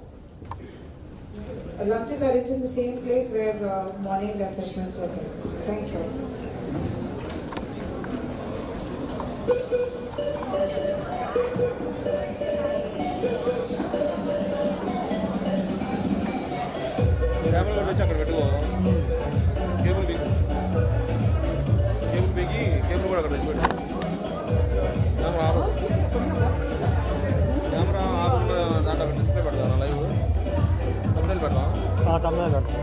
Lunch is arranged in the same place where morning refreshments were held. Thank you. Camera వచ్చి అక్కడ పెట్టుకో cable బీకి cable కూడా అక్కడ తెచ్చి పెట్టు camera off దాంట్లో display పెడతాను లైవ్ తమిళ పెడతాం తమిళ పెడతాం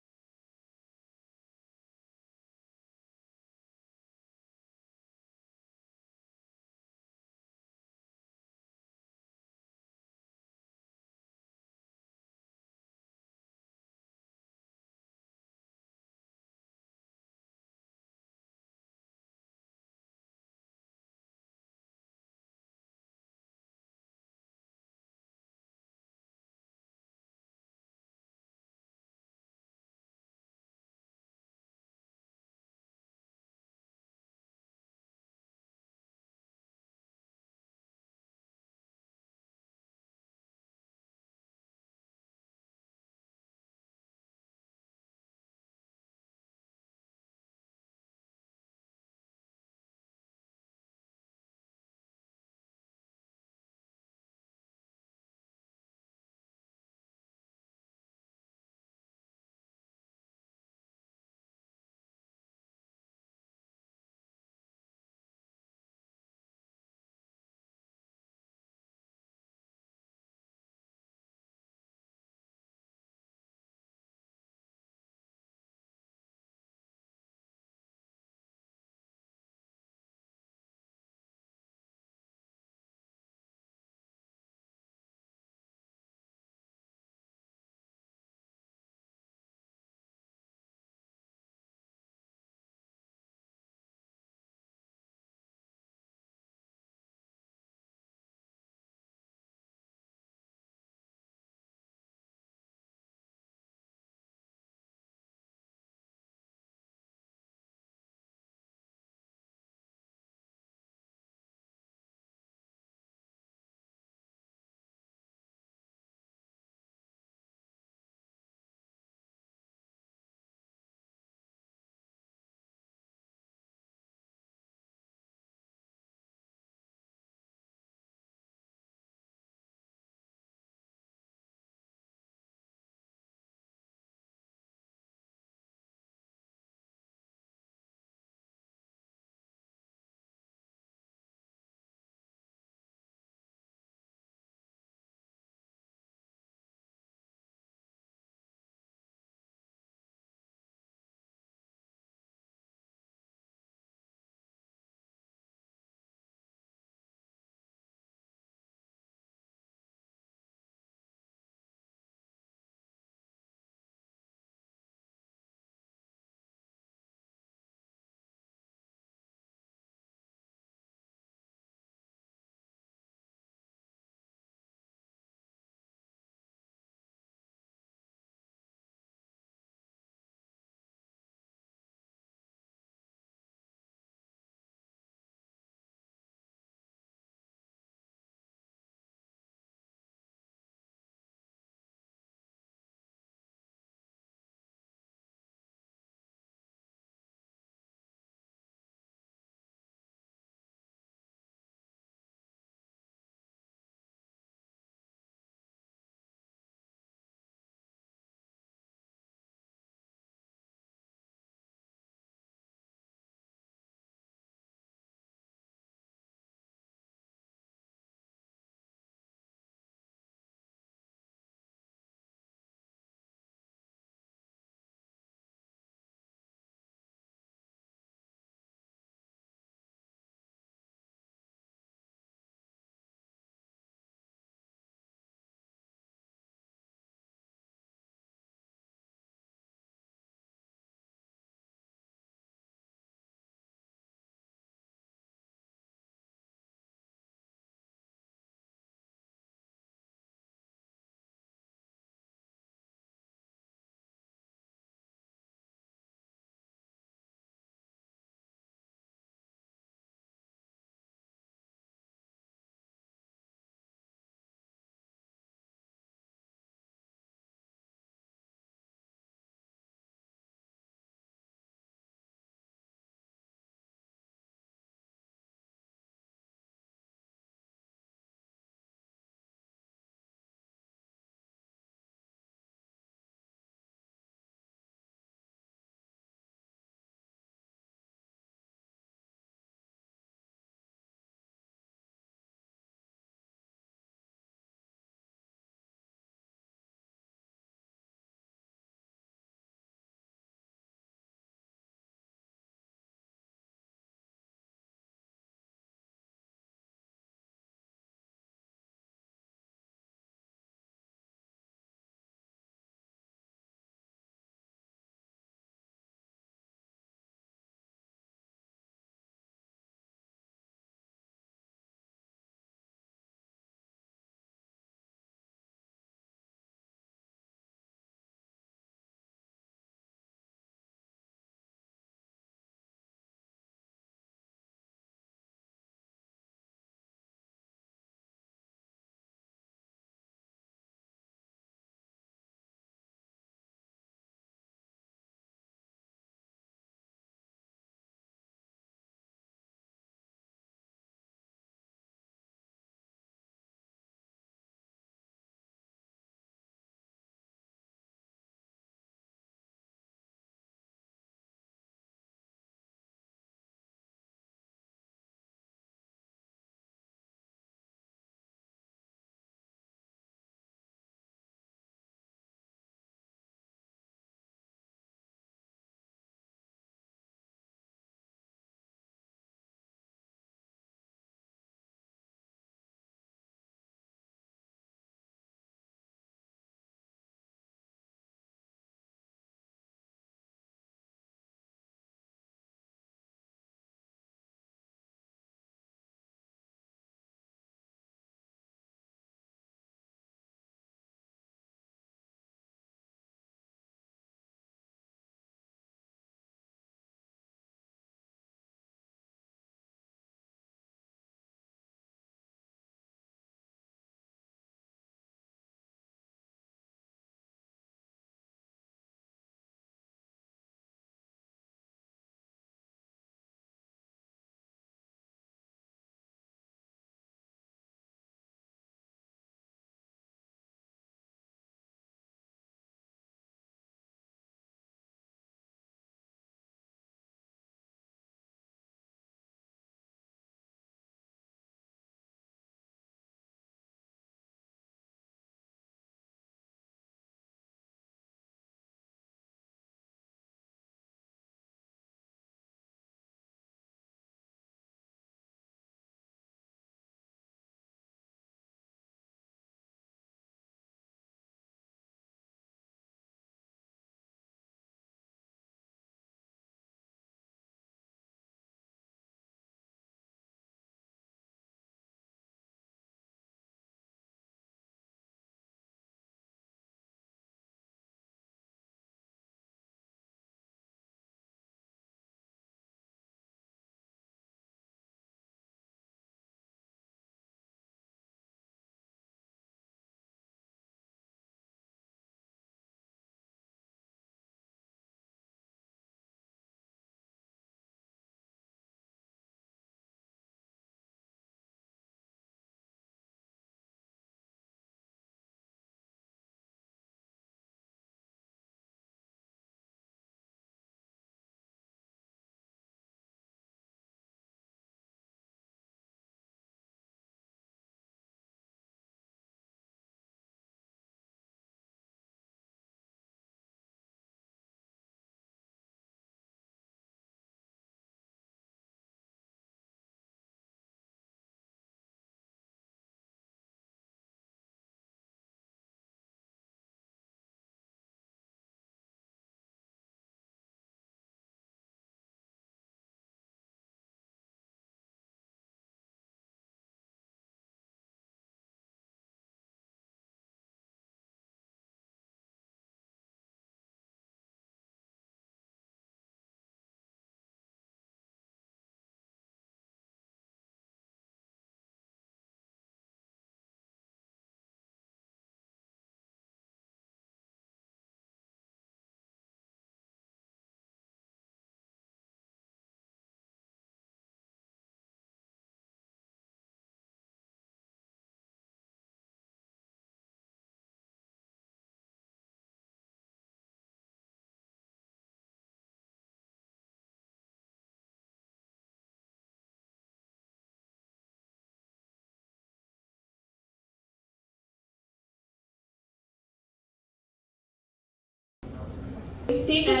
Take a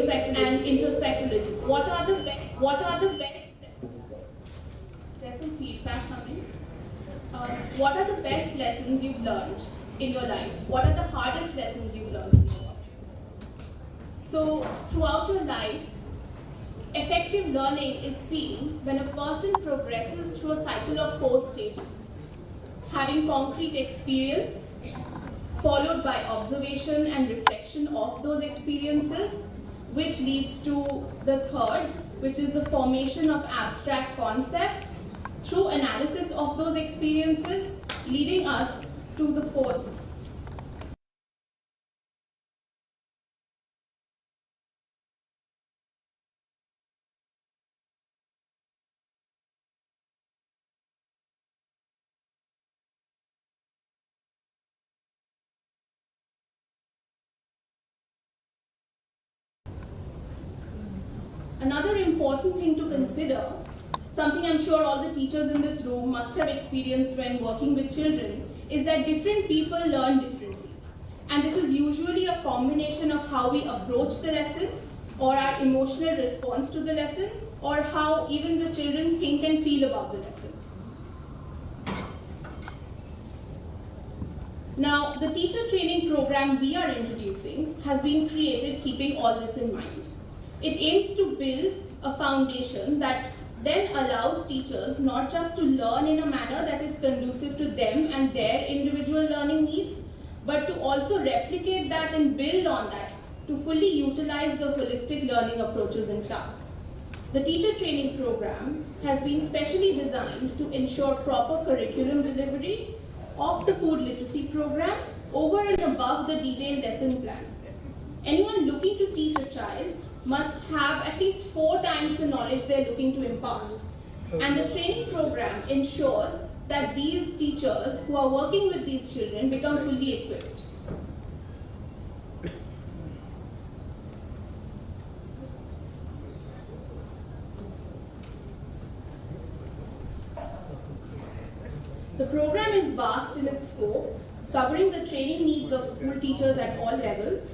second and introspectivity. What are the best? There's some feedback coming. What are the best lessons you've learned in your life? What are the hardest lessons you've learned in your life? So throughout your life, effective learning is seen when a person progresses through a cycle of 4 stages. Having concrete experience, followed by observation and reflection of those experiences, which leads to the third, which is the formation of abstract concepts through analysis of those experiences, leading us to the fourth. Another important thing to consider, something I'm sure all the teachers in this room must have experienced when working with children, is that different people learn differently. And this is usually a combination of how we approach the lesson, or our emotional response to the lesson, or how even the children think and feel about the lesson. Now, the teacher training program we are introducing has been created keeping all this in mind. It aims to build a foundation that then allows teachers not just to learn in a manner that is conducive to them and their individual learning needs, but to also replicate that and build on that to fully utilize the holistic learning approaches in class. The teacher training program has been specially designed to ensure proper curriculum delivery of the food literacy program over and above the detailed lesson plan. Anyone looking to teach a child must have at least 4 times the knowledge they're looking to impart. And the training program ensures that these teachers who are working with these children become fully equipped. The program is vast in its scope, covering the training needs of school teachers at all levels.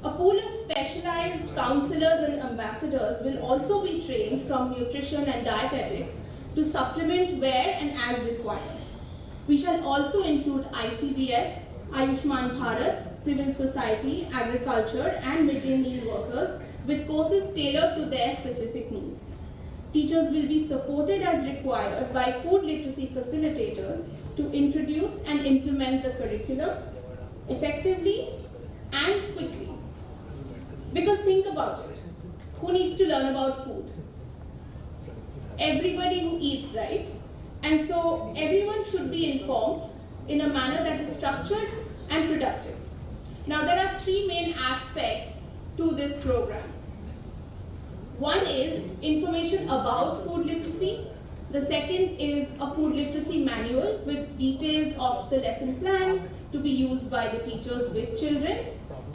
A pool of specialized counselors and ambassadors will also be trained from nutrition and dietetics to supplement where and as required. We shall also include ICDS, Ayushman Bharat, civil society, agriculture and midday meal workers with courses tailored to their specific needs. Teachers will be supported as required by food literacy facilitators to introduce and implement the curriculum effectively and quickly. Because think about it, who needs to learn about food? Everybody who eats, right? And so everyone should be informed in a manner that is structured and productive. Now there are 3 main aspects to this program. One is information about food literacy. The second is a food literacy manual with details of the lesson plan to be used by the teachers with children.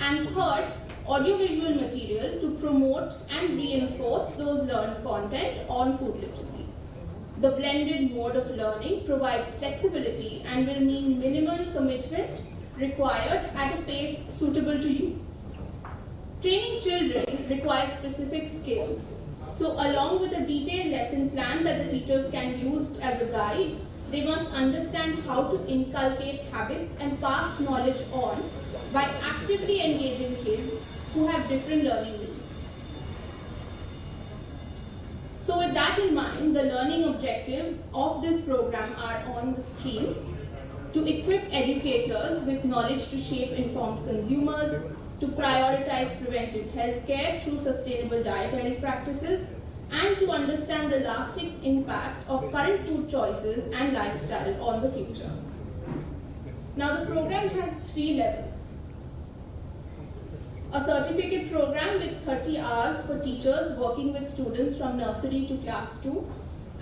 And third, audiovisual material to promote and reinforce those learned content on food literacy. The blended mode of learning provides flexibility and will mean minimal commitment required at a pace suitable to you. Training children requires specific skills. So along with a detailed lesson plan that the teachers can use as a guide, they must understand how to inculcate habits and pass knowledge on by actively engaging kids who have different learning needs. So with that in mind, the learning objectives of this program are on the screen: to equip educators with knowledge to shape informed consumers, to prioritize preventive health care through sustainable dietary practices, and to understand the lasting impact of current food choices and lifestyle on the future. Now the program has 3 levels. A certificate program with 30 hours for teachers working with students from nursery to class 2,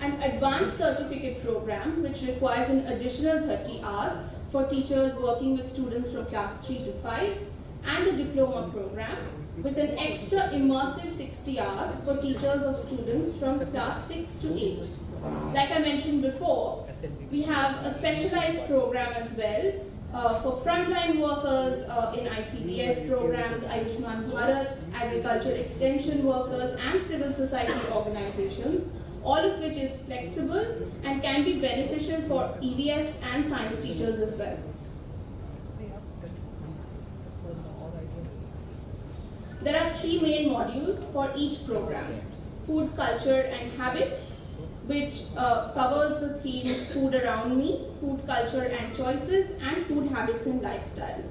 an advanced certificate program which requires an additional 30 hours for teachers working with students from class 3 to 5, and a diploma program with an extra immersive 60 hours for teachers of students from class 6 to 8. Like I mentioned before, we have a specialized program as well for frontline workers in ICDS programs, Ayushman Bharat, agriculture extension workers and civil society organizations, all of which is flexible and can be beneficial for EVS and science teachers as well. There are 3 main modules for each program: food, culture and habits, which covers the themes food around me, food, culture and choices, and food habits and lifestyle.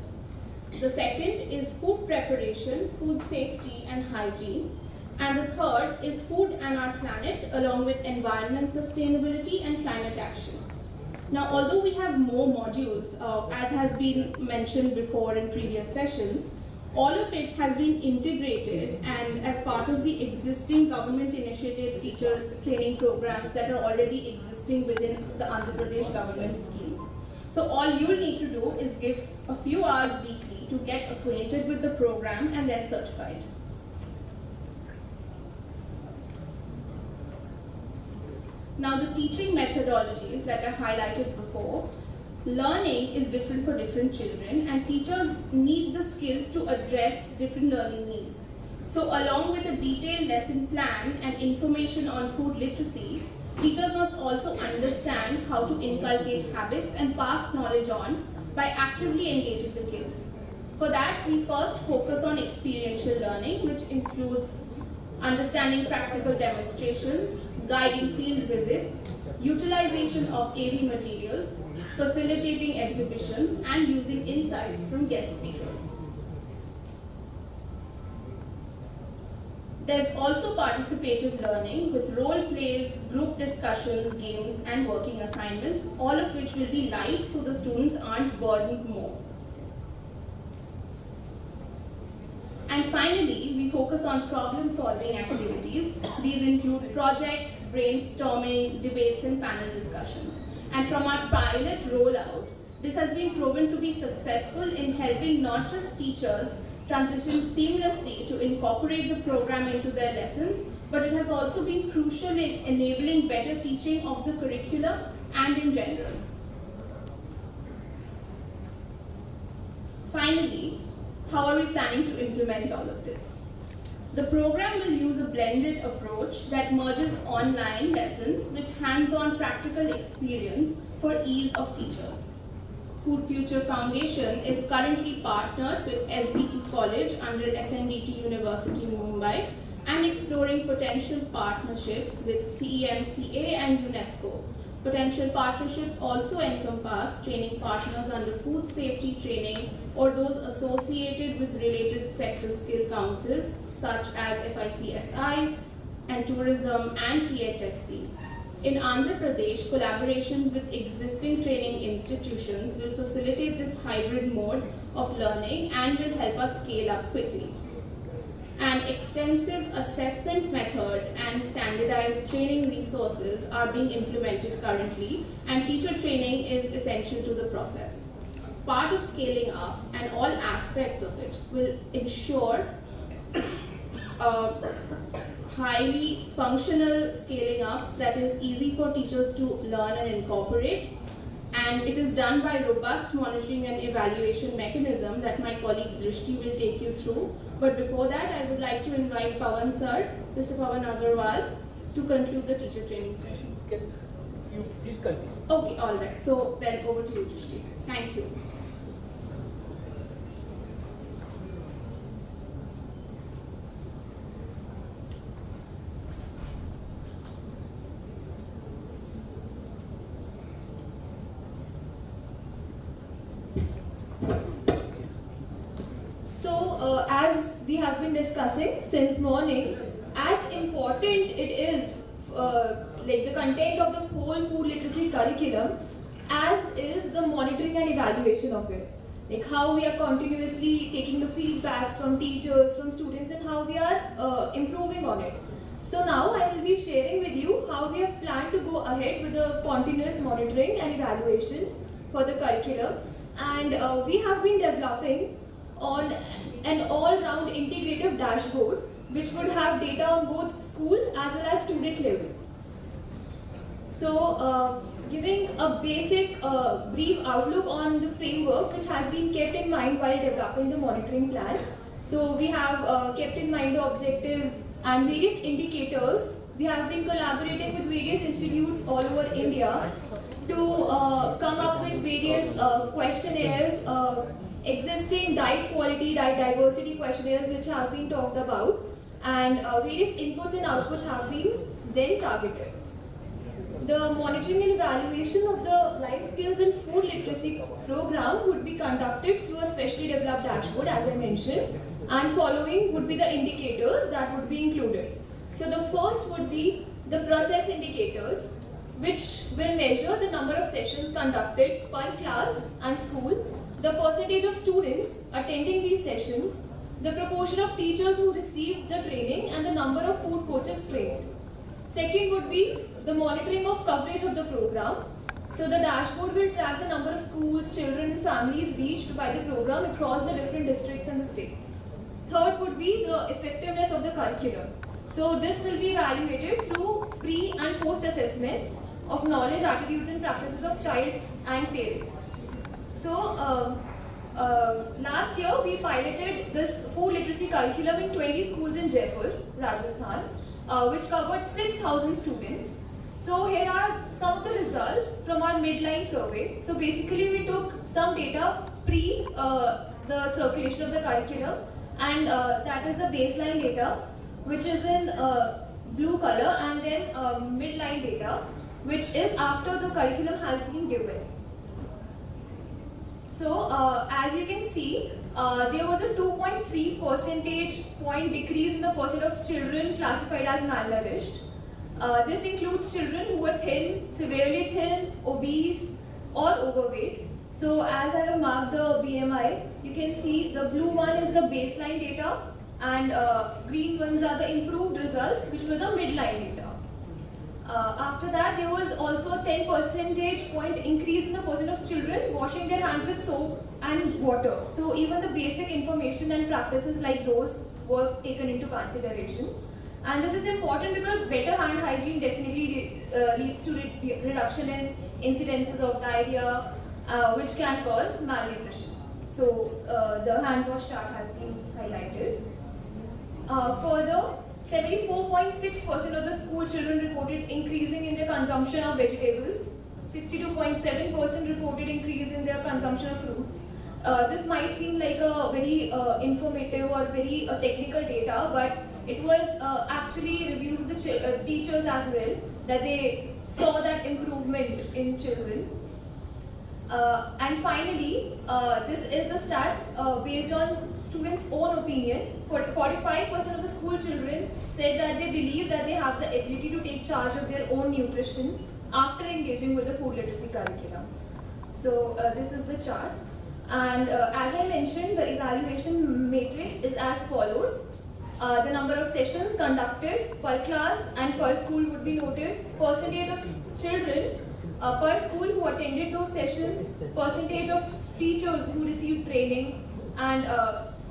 The second is food preparation, food safety and hygiene. And the third is food and our planet, along with environment sustainability and climate action. Now, although we have more modules, as has been mentioned before in previous sessions, all of it has been integrated and as part of the existing government initiative teacher training programs that are already existing within the Andhra Pradesh government schemes. So all you will need to do is give a few hours weekly to get acquainted with the program and then certified. Now the teaching methodologies that I highlighted before, learning is different for different children and teachers need the skills to address different learning needs. So along with a detailed lesson plan and information on food literacy, teachers must also understand how to inculcate habits and pass knowledge on by actively engaging the kids. For that, we first focus on experiential learning, which includes understanding practical demonstrations, guiding field visits, utilization of AV materials, facilitating exhibitions, and using insights from guest speakers. There's also participative learning with role plays, group discussions, games, and working assignments, all of which will be light so the students aren't burdened more. And finally, we focus on problem-solving activities. These include projects, brainstorming, debates, and panel discussions. And from our pilot rollout, this has been proven to be successful in helping not just teachers transition seamlessly to incorporate the program into their lessons, but it has also been crucial in enabling better teaching of the curricula and in general. Finally, how are we planning to implement all of this? The program will use a blended approach that merges online lessons with hands-on practical experience for ease of teachers. Food Future Foundation is currently partnered with SBT College under SNDT University Mumbai and exploring potential partnerships with CEMCA and UNESCO. Potential partnerships also encompass training partners under food safety training or those associated with related sector skill councils such as FICSI and tourism and THSC. In Andhra Pradesh, collaborations with existing training institutions will facilitate this hybrid mode of learning and will help us scale up quickly. An extensive assessment method and standardized training resources are being implemented currently, and teacher training is essential to the process. Part of scaling up and all aspects of it will ensure highly functional scaling up that is easy for teachers to learn and incorporate. And it is done by robust monitoring and evaluation mechanism that my colleague Drishti will take you through. But before that, I would like to invite Pawan sir, Mr. Pawan Agarwal, to conclude the teacher training session. Can you please continue? Okay, all right. So then over to you, Drishti. Thank you. As we have been discussing since morning, as important it is like the content of the whole food literacy curriculum as is the monitoring and evaluation of it. Like how we are continuously taking the feedbacks from teachers, from students, and how we are improving on it. So now I will be sharing with you how we have planned to go ahead with the continuous monitoring and evaluation for the curriculum. And we have been developing on an all-round integrative dashboard which would have data on both school as well as student level. So giving a basic brief outlook on the framework which has been kept in mind while developing the monitoring plan. So we have kept in mind the objectives and various indicators. We have been collaborating with various institutes all over India to come up with various questionnaires, existing diet quality, diet diversity questionnaires which have been talked about, and various inputs and outputs have been then targeted. The monitoring and evaluation of the life skills and food literacy program would be conducted through a specially developed dashboard, as I mentioned, and following would be the indicators that would be included. So the first would be the process indicators, which will measure the number of sessions conducted per class and school, the percentage of students attending these sessions, the proportion of teachers who received the training, and the number of food coaches trained. Second would be the monitoring of coverage of the program. So the dashboard will track the number of schools, children and families reached by the program across the different districts and the states. Third would be the effectiveness of the curriculum. So this will be evaluated through pre and post assessments of knowledge, attitudes and practices of child and parents. So last year we piloted this food literacy curriculum in 20 schools in Jaipur, Rajasthan, which covered 6,000 students. So here are some of the results from our midline survey. So basically we took some data pre the circulation of the curriculum, and that is the baseline data, which is in blue color, and then midline data, which is after the curriculum has been given. So as you can see, there was a 2.3 percentage point decrease in the percent of children classified as malnourished. This includes children who were thin, severely thin, obese or overweight. So as I have marked the BMI, you can see the blue one is the baseline data, and green ones are the improved results, which were the midline data. After that, there was also a 10 percentage point increase in the percent of children washing their hands with soap and water. So even the basic information and practices like those were taken into consideration. And this is important because better hand hygiene definitely leads to reduction in incidences of diarrhea, which can cause malnutrition. So the hand wash chart has been highlighted. Further, 74.6% of the school children reported increasing in their consumption of vegetables. 62.7% reported increase in their consumption of fruits. This might seem like a very informative or very technical data, but it was actually reviews of the teachers as well, that they saw that improvement in children. And finally, this is the stats based on students' own opinion. 45% of the school children said that they believe that they have the ability to take charge of their own nutrition after engaging with the food literacy curriculum. So this is the chart. And as I mentioned, the evaluation matrix is as follows. The number of sessions conducted per class and per school would be noted. Percentage of children per school who attended those sessions, percentage of teachers who received training, and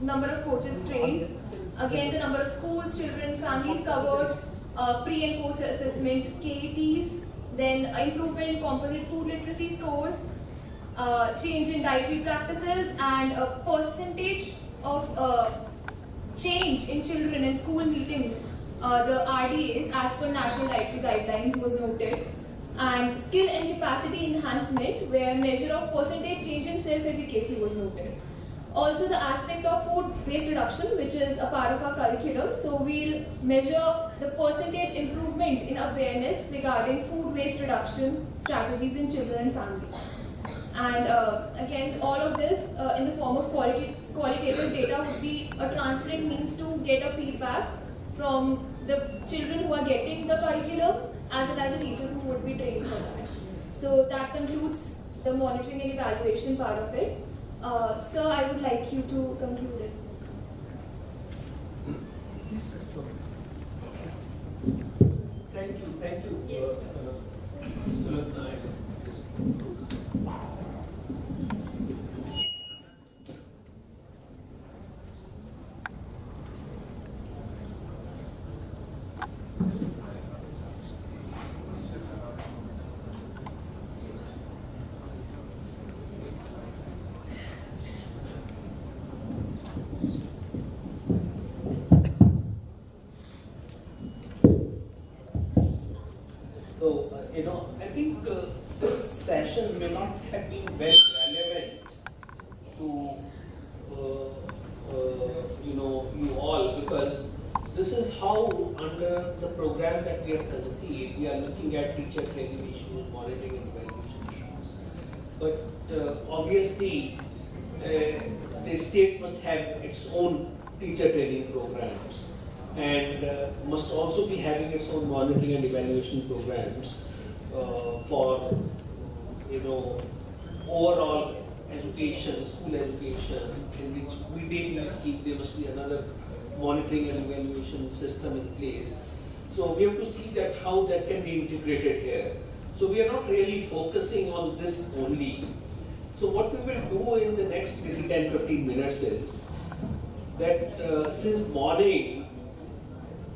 number of coaches trained. Again, the number of schools, children, families covered, pre and post assessment, KEPs, then improvement in composite food literacy scores, change in dietary practices, and a percentage of change in children in school meeting the RDAs as per national dietary guidelines was noted. And skill and capacity enhancement, where measure of percentage change in self-efficacy was noted. Also the aspect of food waste reduction, which is a part of our curriculum. So we'll measure the percentage improvement in awareness regarding food waste reduction strategies in children and families. And again, all of this in the form of qualitative data would be a transparent means to get a feedback from the children who are getting the curriculum, as well as the teachers who would be trained for that. So that concludes the monitoring and evaluation part of it. Sir, I would like you to conclude it. Thank you. Yes. to you all, because this is how, under the program that we have conceived, we are looking at teacher training issues, monitoring and evaluation issues. But obviously, the state must have its own teacher training programs, and must also be having its own monitoring and evaluation programs for overall education, school education, in which midday meal scheme there must be another monitoring and evaluation system in place. So we have to see that how that can be integrated here. So we are not really focusing on this only. So what we will do in the next maybe 10-15 minutes is that since morning,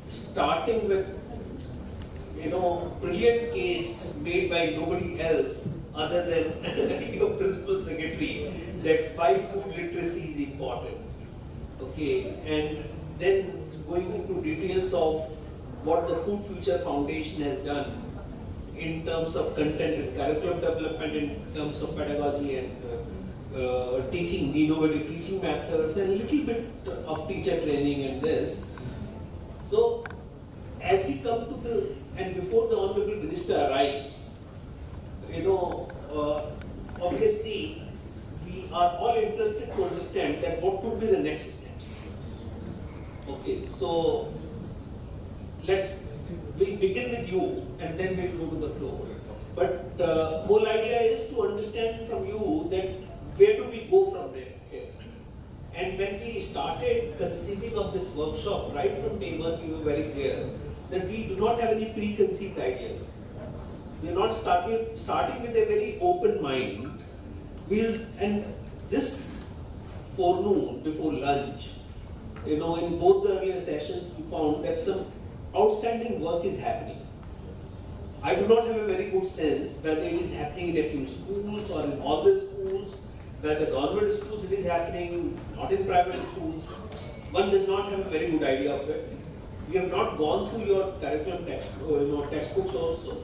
starting with brilliant case made by nobody else other than your principal secretary, that why food literacy is important. Okay, and then going into details of what the Food Future Foundation has done in terms of content and curriculum development, in terms of pedagogy and teaching, innovative teaching methods, and a little bit of teacher training and this. So, as we come to the, and before the Honorable Minister arrives, obviously, we are all interested to understand that what could be the next steps. Okay, so we'll begin with you and then we'll go to the floor. But the whole idea is to understand from you that where do we go from there here. And when we started conceiving of this workshop, right from day one, we were very clear that we do not have any preconceived ideas. We are not starting with a very open mind. And this forenoon, before lunch, in both the earlier sessions, we found that some outstanding work is happening. I do not have a very good sense whether it is happening in a few schools or in all the schools, whether the government schools it is happening, not in private schools. One does not have a very good idea of it. We have not gone through your curriculum textbooks also.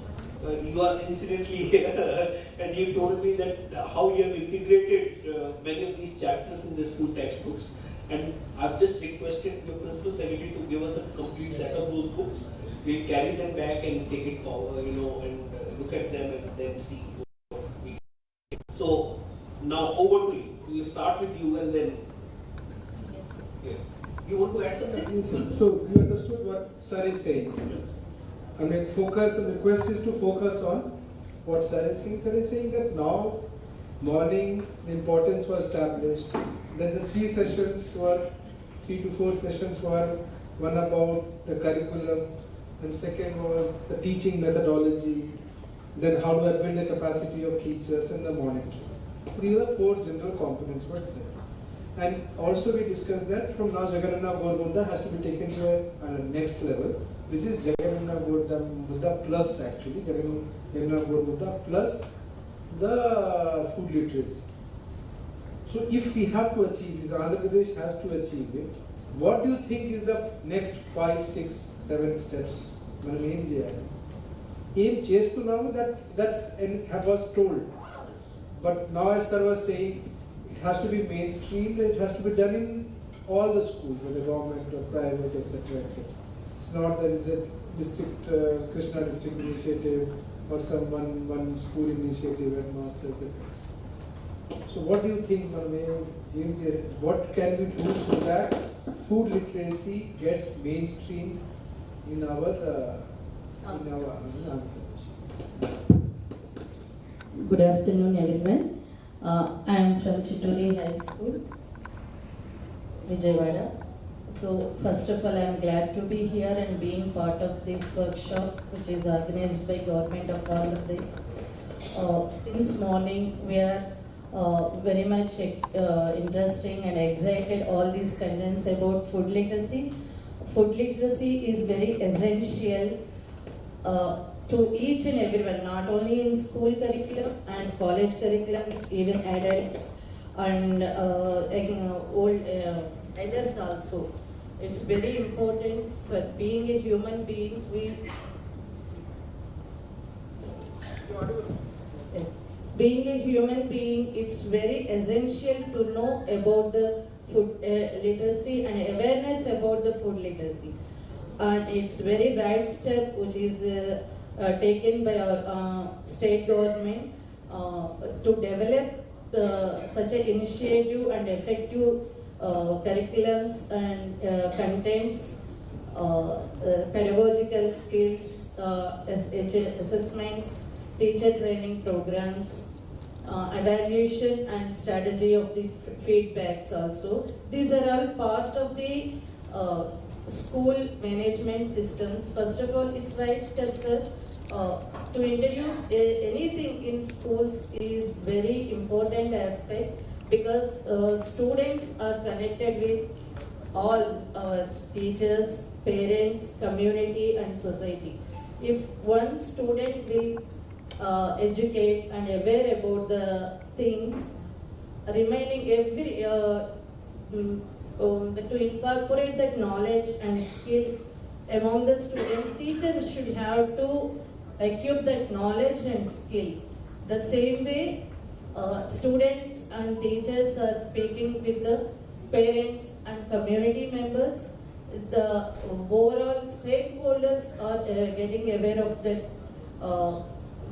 You are incidentally here and you told me that how you have integrated many of these chapters in the school textbooks, and I've just requested your principal secretary to give us a complete set of those books. We'll carry them back and take it forward, and look at them and then see what we get. So now over to you. We'll start with you and then you want to add something? So you understood what Sir is saying? Yes. I mean, focus, and the quest is to focus on what Sir is saying. Sir is saying that now, morning, the importance was established. Then the 3 to 4 sessions were one about the curriculum, and second was the teaching methodology, then how to build the capacity of teachers and the monitoring. These are 4 general components, what's there. And also we discussed that from now Jagananna Gorumudda has to be taken to a next level, which is Jagananna Gorumudda plus actually, Jagananna Gorumudda plus the food literacy. So if we have to achieve this, Andhra Pradesh has to achieve it, what do you think is the next 5, 6, 7 steps? Aim chase to now that's was told. But now as Sir was saying, it has to be mainstreamed, it has to be done in all the schools, whether government or private, etc., etc. It's not that it's a district, Krishna district initiative or some one school initiative and masters, etc. So what do you think, what can we do so that food literacy gets mainstreamed in our Good afternoon, everyone. I am from Chittoori High School, Vijayawada. So first of all, I am glad to be here and being part of this workshop, which is organized by Government of Andhra Pradesh. Since morning, we are very much interesting and excited all these contents about food literacy. Food literacy is very essential to each and everyone, not only in school curriculum and college curriculums, even adults and old elders also. It's very important for being a human being. Yes. being a human being, it's very essential to know about the food literacy and awareness about the food literacy. And it's very right step which is taken by our state government to develop such an initiative and effective curriculums and contents, pedagogical skills, assessments, teacher training programs, evaluation and strategy of the feedbacks also. These are all part of the school management systems. First of all, it's right step, sir. To introduce anything in schools is very important aspect, because students are connected with all teachers, parents, community and society. If one student will educate and aware about the things, remaining every to incorporate that knowledge and skill among the student, teachers should have to equip that knowledge and skill. The same way students and teachers are speaking with the parents and community members, the overall stakeholders are getting aware of that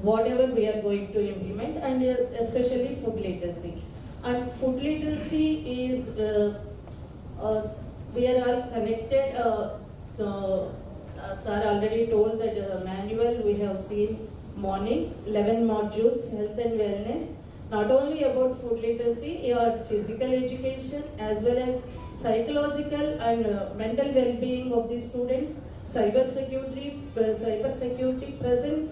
whatever we are going to implement, and especially food literacy. And food literacy is, we are all connected. Sir already told that manual we have seen morning, 11 modules, health and wellness, not only about food literacy or physical education as well as psychological and mental well-being of the students, cyber security, present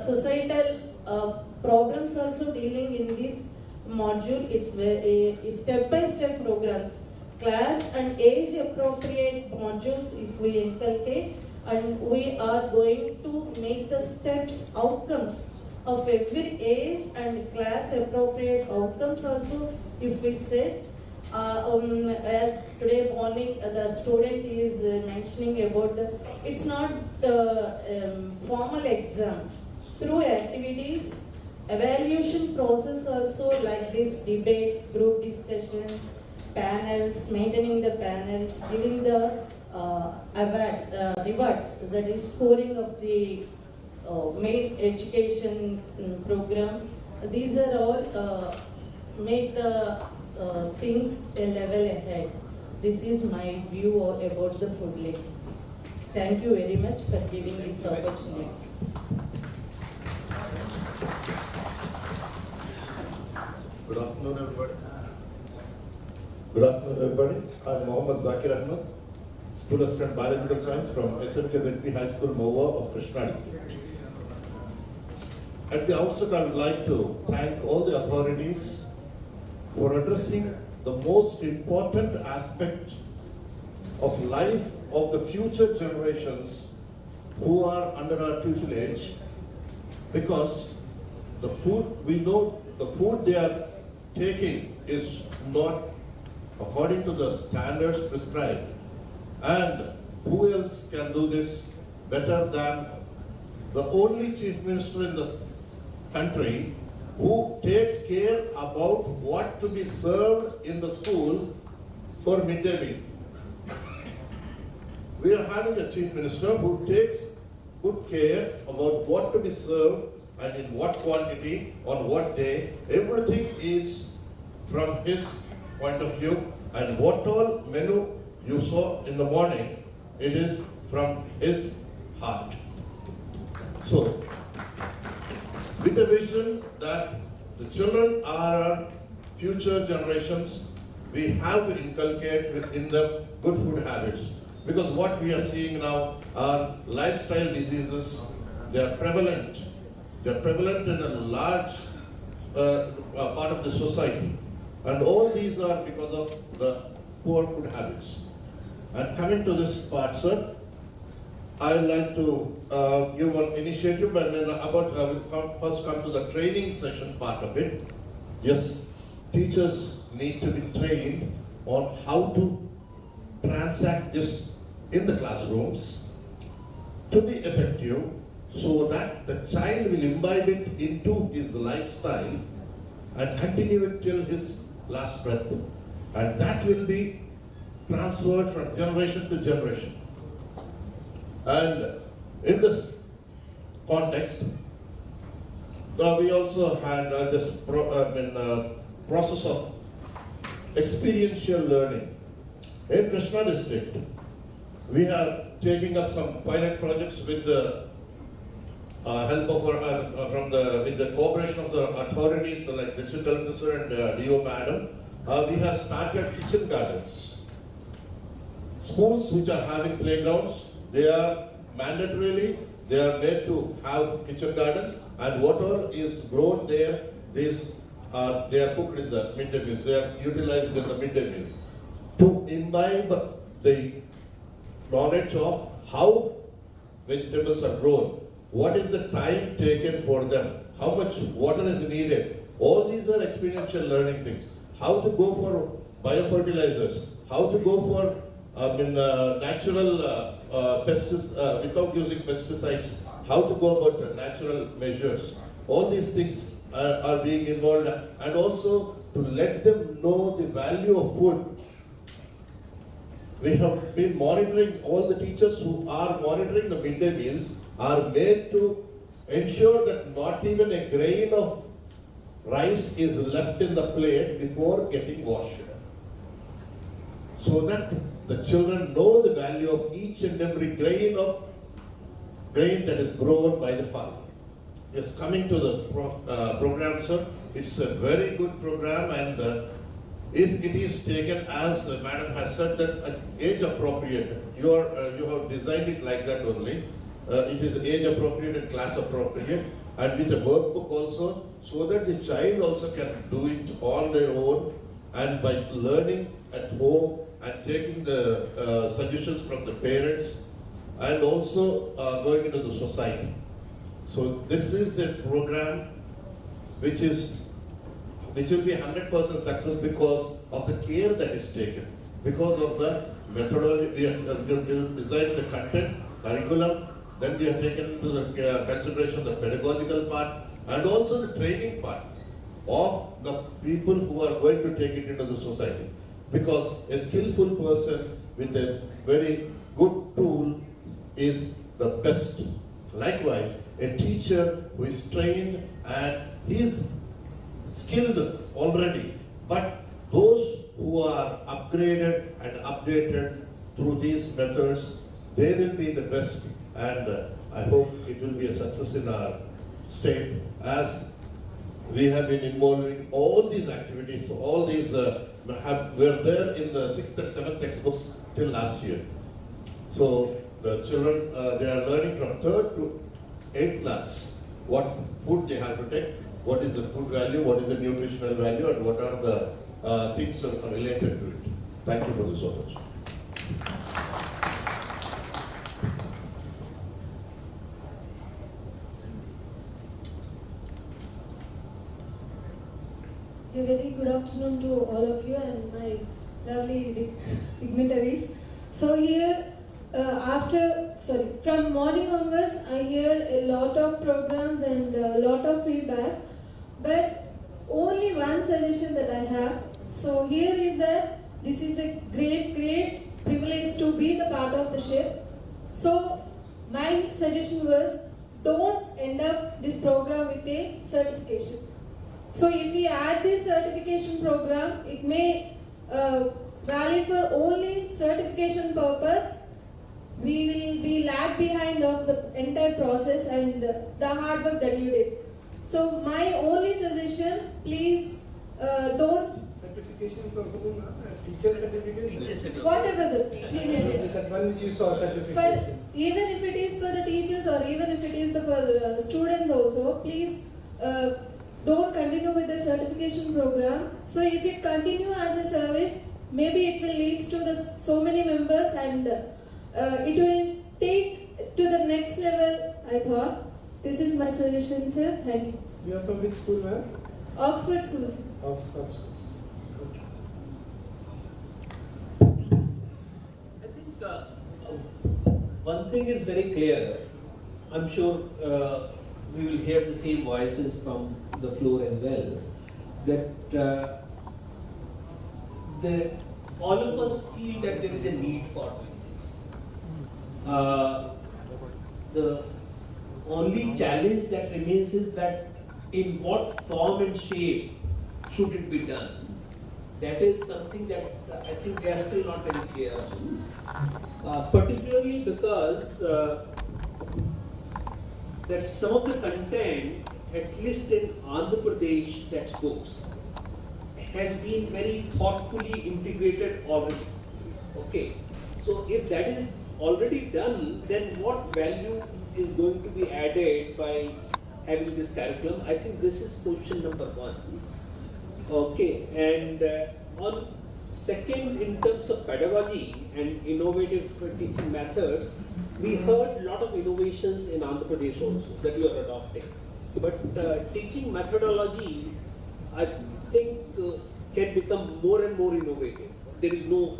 societal problems also dealing in this module. It's step-by-step programs, class and age appropriate modules if we inculcate, and we are going to make the steps, outcomes of every age and class appropriate outcomes also if we set. As today morning the student is mentioning about it's not formal exam, through activities, evaluation process also, like this debates, group discussions, panels, maintaining the panels, giving the awards, rewards, that is scoring of the main education program. These are all make the things a level ahead. This is my view about the food literacy. Thank you very much for giving this opportunity. Good afternoon, everybody. Good afternoon, everybody. I'm Mohammad Zakir Ahmed, School Assistant Biological Science from SMKZP High School, Mova of Krishna District. At the outset, I would like to thank all the authorities for addressing the most important aspect of life of the future generations who are under our tutelage, because the food, we know the food they are taking is not according to the standards prescribed. And who else can do this better than the only Chief Minister in the country who takes care about what to be served in the school for midday meal. We are having a Chief Minister who takes good care about what to be served and in what quantity, on what day. Everything is from his point of view, and what all menu you saw in the morning, it is from his heart. So, with a vision that the children are our future generations, we have to inculcate within them good food habits. Because what we are seeing now are lifestyle diseases. They are prevalent. They are prevalent in a large part of the society. And all these are because of the poor food habits. And coming to this part, sir, I'd like to give one initiative, and then first come to the training session part of it. Yes, teachers need to be trained on how to transact this in the classrooms to be effective, so that the child will imbibe it into his lifestyle and continue it till his last breath. And that will be transferred from generation to generation. And in this context, we also had this process of experiential learning. In Krishna district, we are taking up some pilot projects with the help of with the cooperation of the authorities like Digital Officer and DO Madam. We have started kitchen gardens. Schools which are having playgrounds, they are mandatorily made to have kitchen gardens, and whatever is grown there, they are cooked in the midday meals. They are utilized in the midday meals to imbibe the knowledge of how vegetables are grown, what is the time taken for them, how much water is needed. All these are experiential learning things. How to go for biofertilizers, how to go for natural pesticides without using pesticides, how to go about natural measures. All these things are being involved, and also to let them know the value of food. We have been monitoring, all the teachers who are monitoring the midday meals are made to ensure that not even a grain of rice is left in the plate before getting washed. So that the children know the value of each and every grain that is grown by the farmer. Yes, coming to the program, sir, it's a very good program, and if it is taken as Madam has said, that age appropriate, you have designed it like that only. It is age appropriate and class appropriate, and with a workbook also, so that the child also can do it on their own, and by learning at home and taking the suggestions from the parents, and also going into the society. So this is a program which will be 100% success because of the care that is taken, because of the methodology. We have designed the content, curriculum, then we have taken into the consideration the pedagogical part and also the training part of the people who are going to take it into the society. Because a skillful person with a very good tool is the best. Likewise, a teacher who is trained and is skilled already, but those who are upgraded and updated through these methods, they will be the best, and I hope it will be a success in our state, as we have been involving all these activities. All these were there in the 6th and 7th textbooks till last year. So the children, they are learning from 3rd to 8th class what food they have to take, what is the food value, what is the nutritional value, and what are the things related to it. Thank you for this opportunity. A very good afternoon to all of you and my lovely dignitaries. So here, from morning onwards, I hear a lot of programs and a lot of feedbacks, but only one suggestion that I have. So here is that this is a great privilege to be the part of the ship. So my suggestion was, don't end up this program with a certification. So if we add this certification program, it may valid for only certification purpose. We will be lag behind of the entire process and the hard work that you did. So my only suggestion, please don't. Certification for whom? Teacher certification? Whatever the thing it is. That one which you saw, certification. Even if it is for the teachers or even if it is for students also, please don't continue with the certification program. So if it continue as a service, maybe it will lead to so many members and it will take to the next level, I thought. This is my suggestion, sir. Thank you. You are from which school, ma'am? Oxford schools. Oxford schools. Okay. I think one thing is very clear. I'm sure we will hear the same voices from the floor as well, that all of us feel that there is a need for doing this. The only challenge that remains is that in what form and shape should it be done? That is something that I think they are still not very clear on. Particularly because that some of the content, at least in Andhra Pradesh textbooks, has been very thoughtfully integrated already. Okay, so if that is already done, then what value is going to be added by having this curriculum? I think this is question number one. Okay, and on second, in terms of pedagogy and innovative teaching methods, we heard a lot of innovations in Andhra Pradesh also that you are adopting. But teaching methodology, I think, can become more and more innovative. There is no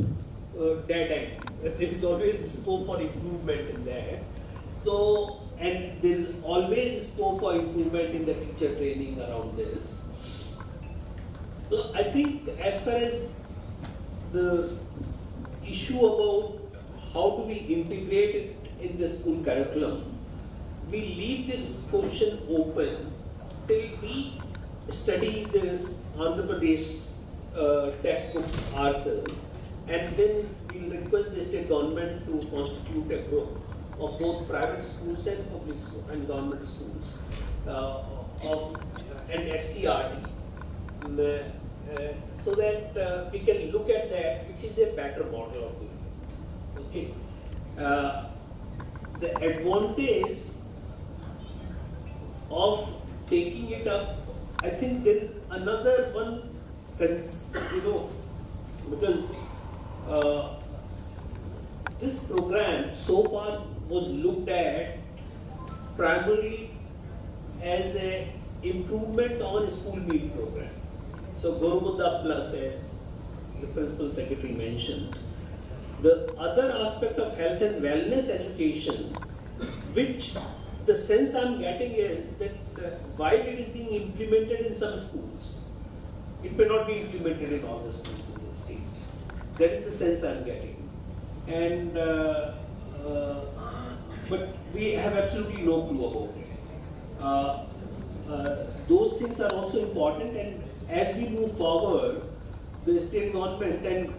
dead end. There is always scope for improvement in that. So, and there is always scope for improvement in the teacher training around this. So, I think as far as the issue about how do we integrate it in the school curriculum, we leave this question open till we study this Andhra Pradesh textbooks ourselves, and then we'll request the state government to constitute a group of both private schools and public schools and government schools of an SCRT, so that we can look at that, which is a better model of doing it. Okay. The advantage of taking it up, I think there is another one, because this program so far was looked at primarily as an improvement on school meal program. So Gorumudda Plus, as the Principal Secretary mentioned. The other aspect of health and wellness education, which the sense I'm getting is that while it is being implemented in some schools, it may not be implemented in all the schools in the state. That is the sense I'm getting. And but we have absolutely no clue about it. Those things are also important, and as we move forward, the state government, and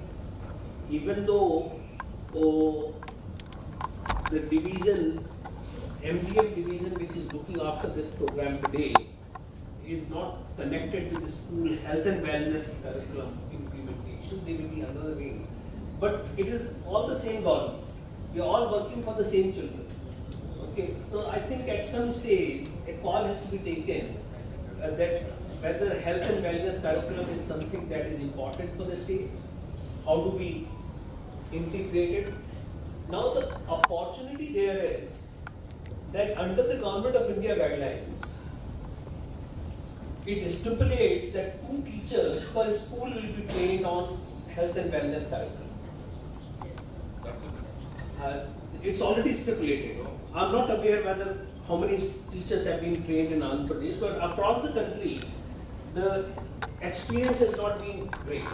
even though the division, MDM division, which is looking after this program today, is not connected with the school health and wellness curriculum implementation, they will be another way. But it is all the same government. We are all working for the same children. Okay, so I think at some stage a call has to be taken that whether health and wellness curriculum is something that is important for the state. How do we integrate it? Now the opportunity there is that under the Government of India guidelines, it stipulates that 2 teachers per school will be trained on health and wellness curriculum. It's already stipulated. I'm not aware whether how many teachers have been trained in Andhra Pradesh, but across the country, the experience has not been great.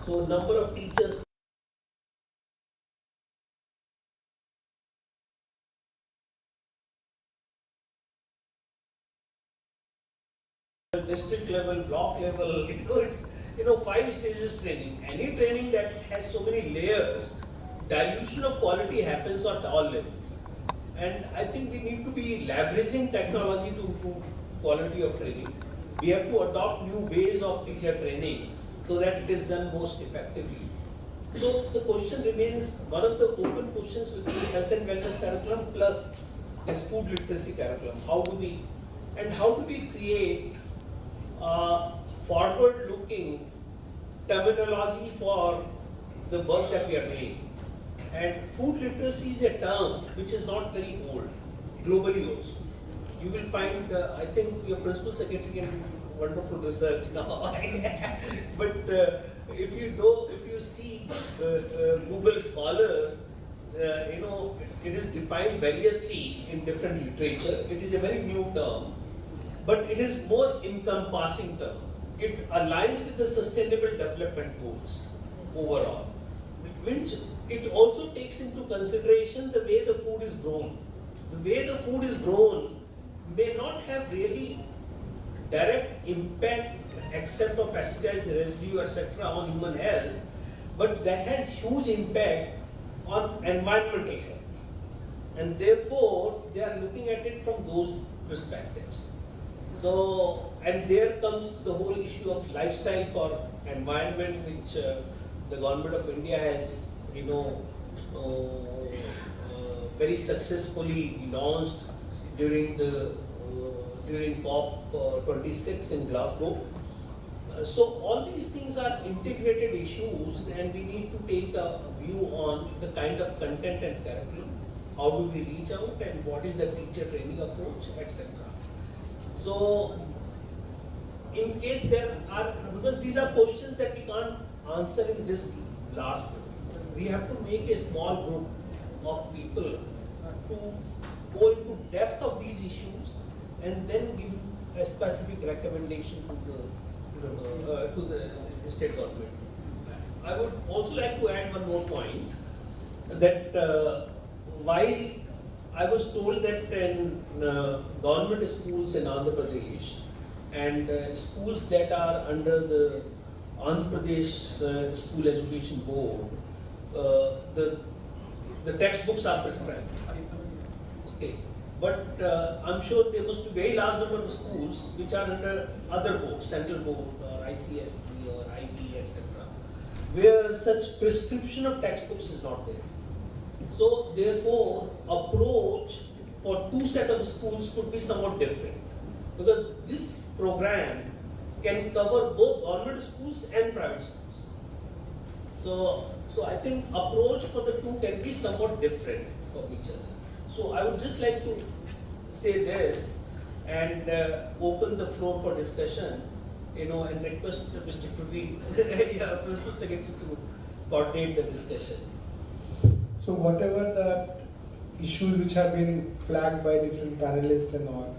So number of teachers district level, block level, it's 5 stages training. Any training that has so many layers, dilution of quality happens at all levels. And I think we need to be leveraging technology to improve quality of training. We have to adopt new ways of teacher training so that it is done most effectively. So the question remains, one of the open questions will be health and wellness curriculum plus this food literacy curriculum. How do we create forward-looking terminology for the work that we are doing? And food literacy is a term which is not very old, globally also. You will find, I think your Principal Secretary can do wonderful research now. But if you see Google Scholar, it is defined variously in different literature. It is a very new term, but it is more encompassing term. It aligns with the sustainable development goals overall, which it also takes into consideration the way the food is grown. The way the food is grown may not have really direct impact except for pesticides, residue, etc. on human health, but that has huge impact on environmental health. And therefore, they are looking at it from those perspectives. So, and there comes the whole issue of lifestyle for environment, which the government of India has, very successfully launched during COP26 in Glasgow. So all these things are integrated issues, and we need to take a view on the kind of content and curriculum. How do we reach out, and what is the teacher training approach, etc. So, in case there are, because these are questions that we can't answer in this large group, we have to make a small group of people to go into depth of these issues and then give a specific recommendation to the state government. I would also like to add one more point, that while I was told that in government schools in Andhra Pradesh and schools that are under the Andhra Pradesh School Education Board, the textbooks are prescribed. Okay, but I'm sure there must be very large number of schools which are under other boards, central board or ICSE or IB, etc., where such prescription of textbooks is not there. So therefore, approach for two set of schools could be somewhat different, because this program can cover both government schools and private schools. So I think approach for the two can be somewhat different from each other. So I would just like to say this and open the floor for discussion, and request Mr. Praveen, Principal Secretary, to coordinate the discussion. So whatever the issues which have been flagged by different panelists and all,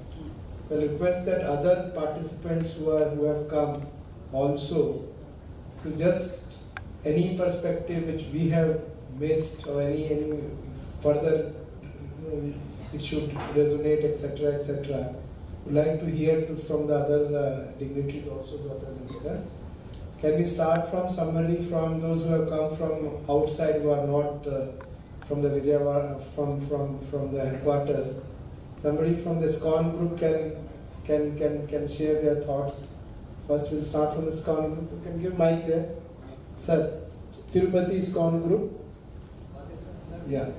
I request that other participants who have come also to just any perspective which we have missed or any further it should resonate, etc., etc. Would like to hear from the other dignitaries also who are present, sir. Can we start from summary from those who have come from outside, who are not from the Vijayawada, from the headquarters? Somebody from the SCON group can share their thoughts. First, we'll start from the SCON group. You can give mic there, sir. Tirupati SCON group. Yeah.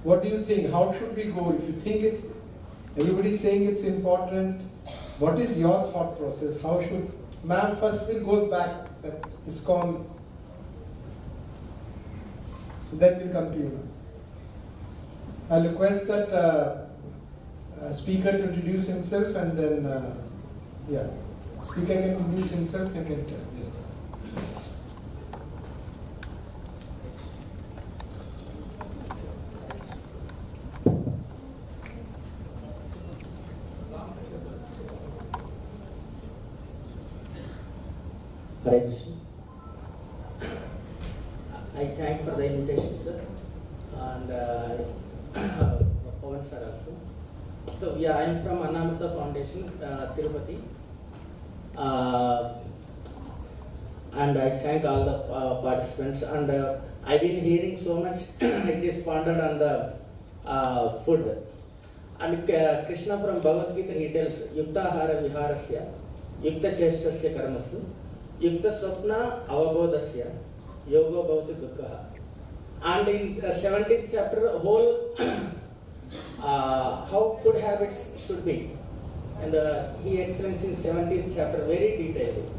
What do you think? How should we go? If you think everybody's saying it's important, what is your thought process? How should, ma'am, first we'll go back at ISKCON, then we'll come to you. I'll request that speaker to introduce himself, and then, speaker can introduce himself and can tell. Yes. Hare Krishna. I thank for the invitation, sir, and Pawan sir also. So yeah, I am from Annamrita Foundation, Tirupati, and I thank all the participants. And I've been hearing so much. It is founded on the food. And Krishna from Bhagavad Gita, he tells Yukta Hara Viharasya, Yukta Chestasya Karmasu, Yukta Swapna Avabodhasya, Yoga Bhavati Dukkaha. And in 17th chapter, whole how food habits should be. And he explains in 17th chapter very detailed.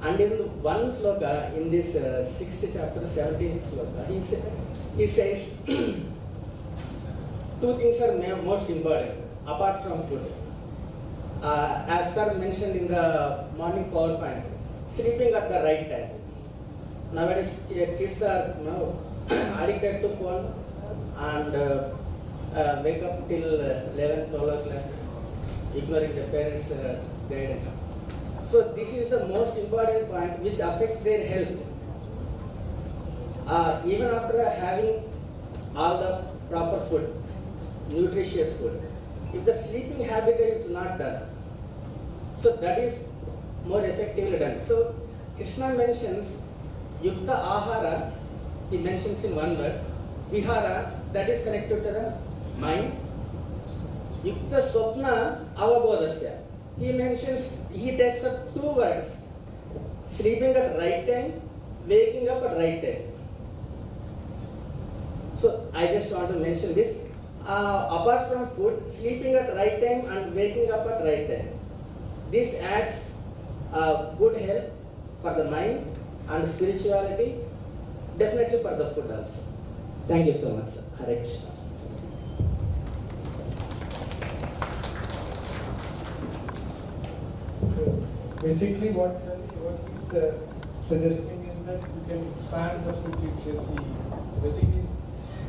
And in one sloka, in this 6th chapter, 17th sloka, he says, two things are most important apart from food. As sir mentioned in the morning PowerPoint, sleeping at the right time. nowadays kids are now addicted to phone and wake up till 11, 12 o'clock, ignoring the parents' guidance. So this is the most important point which affects their health. Even after having all the proper food, nutritious food, if the sleeping habit is not done, so that is more effectively done. So Krishna mentions Yukta Ahara, he mentions in one word, Vihara, that is connected to the mind. Yukta Swapna Avabodhasya, he mentions, he takes up two words, sleeping at right time, waking up at right time. So I just want to mention this. Apart from food, sleeping at right time and waking up at right time, this adds good health for the mind and spirituality, definitely for the food also. Thank you so much, sir. Hare Krishna. Basically, what he's suggesting is that you can expand the food literacy. Basically, he's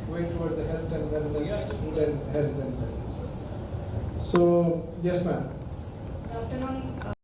going towards the health and wellness, food and health and wellness. So, yes, ma'am. Good afternoon.